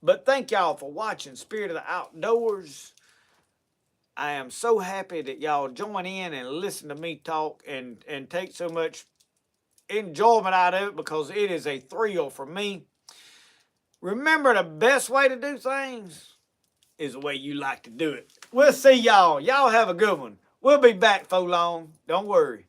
But thank y'all for watching Spirit of the Outdoors. I am so happy that y'all join in and listen to me talk and take so much enjoyment out of it, because it is a thrill for me. Remember, the best way to do things is the way you like to do it. We'll see y'all. Y'all have a good one. We'll be back for long. Don't worry.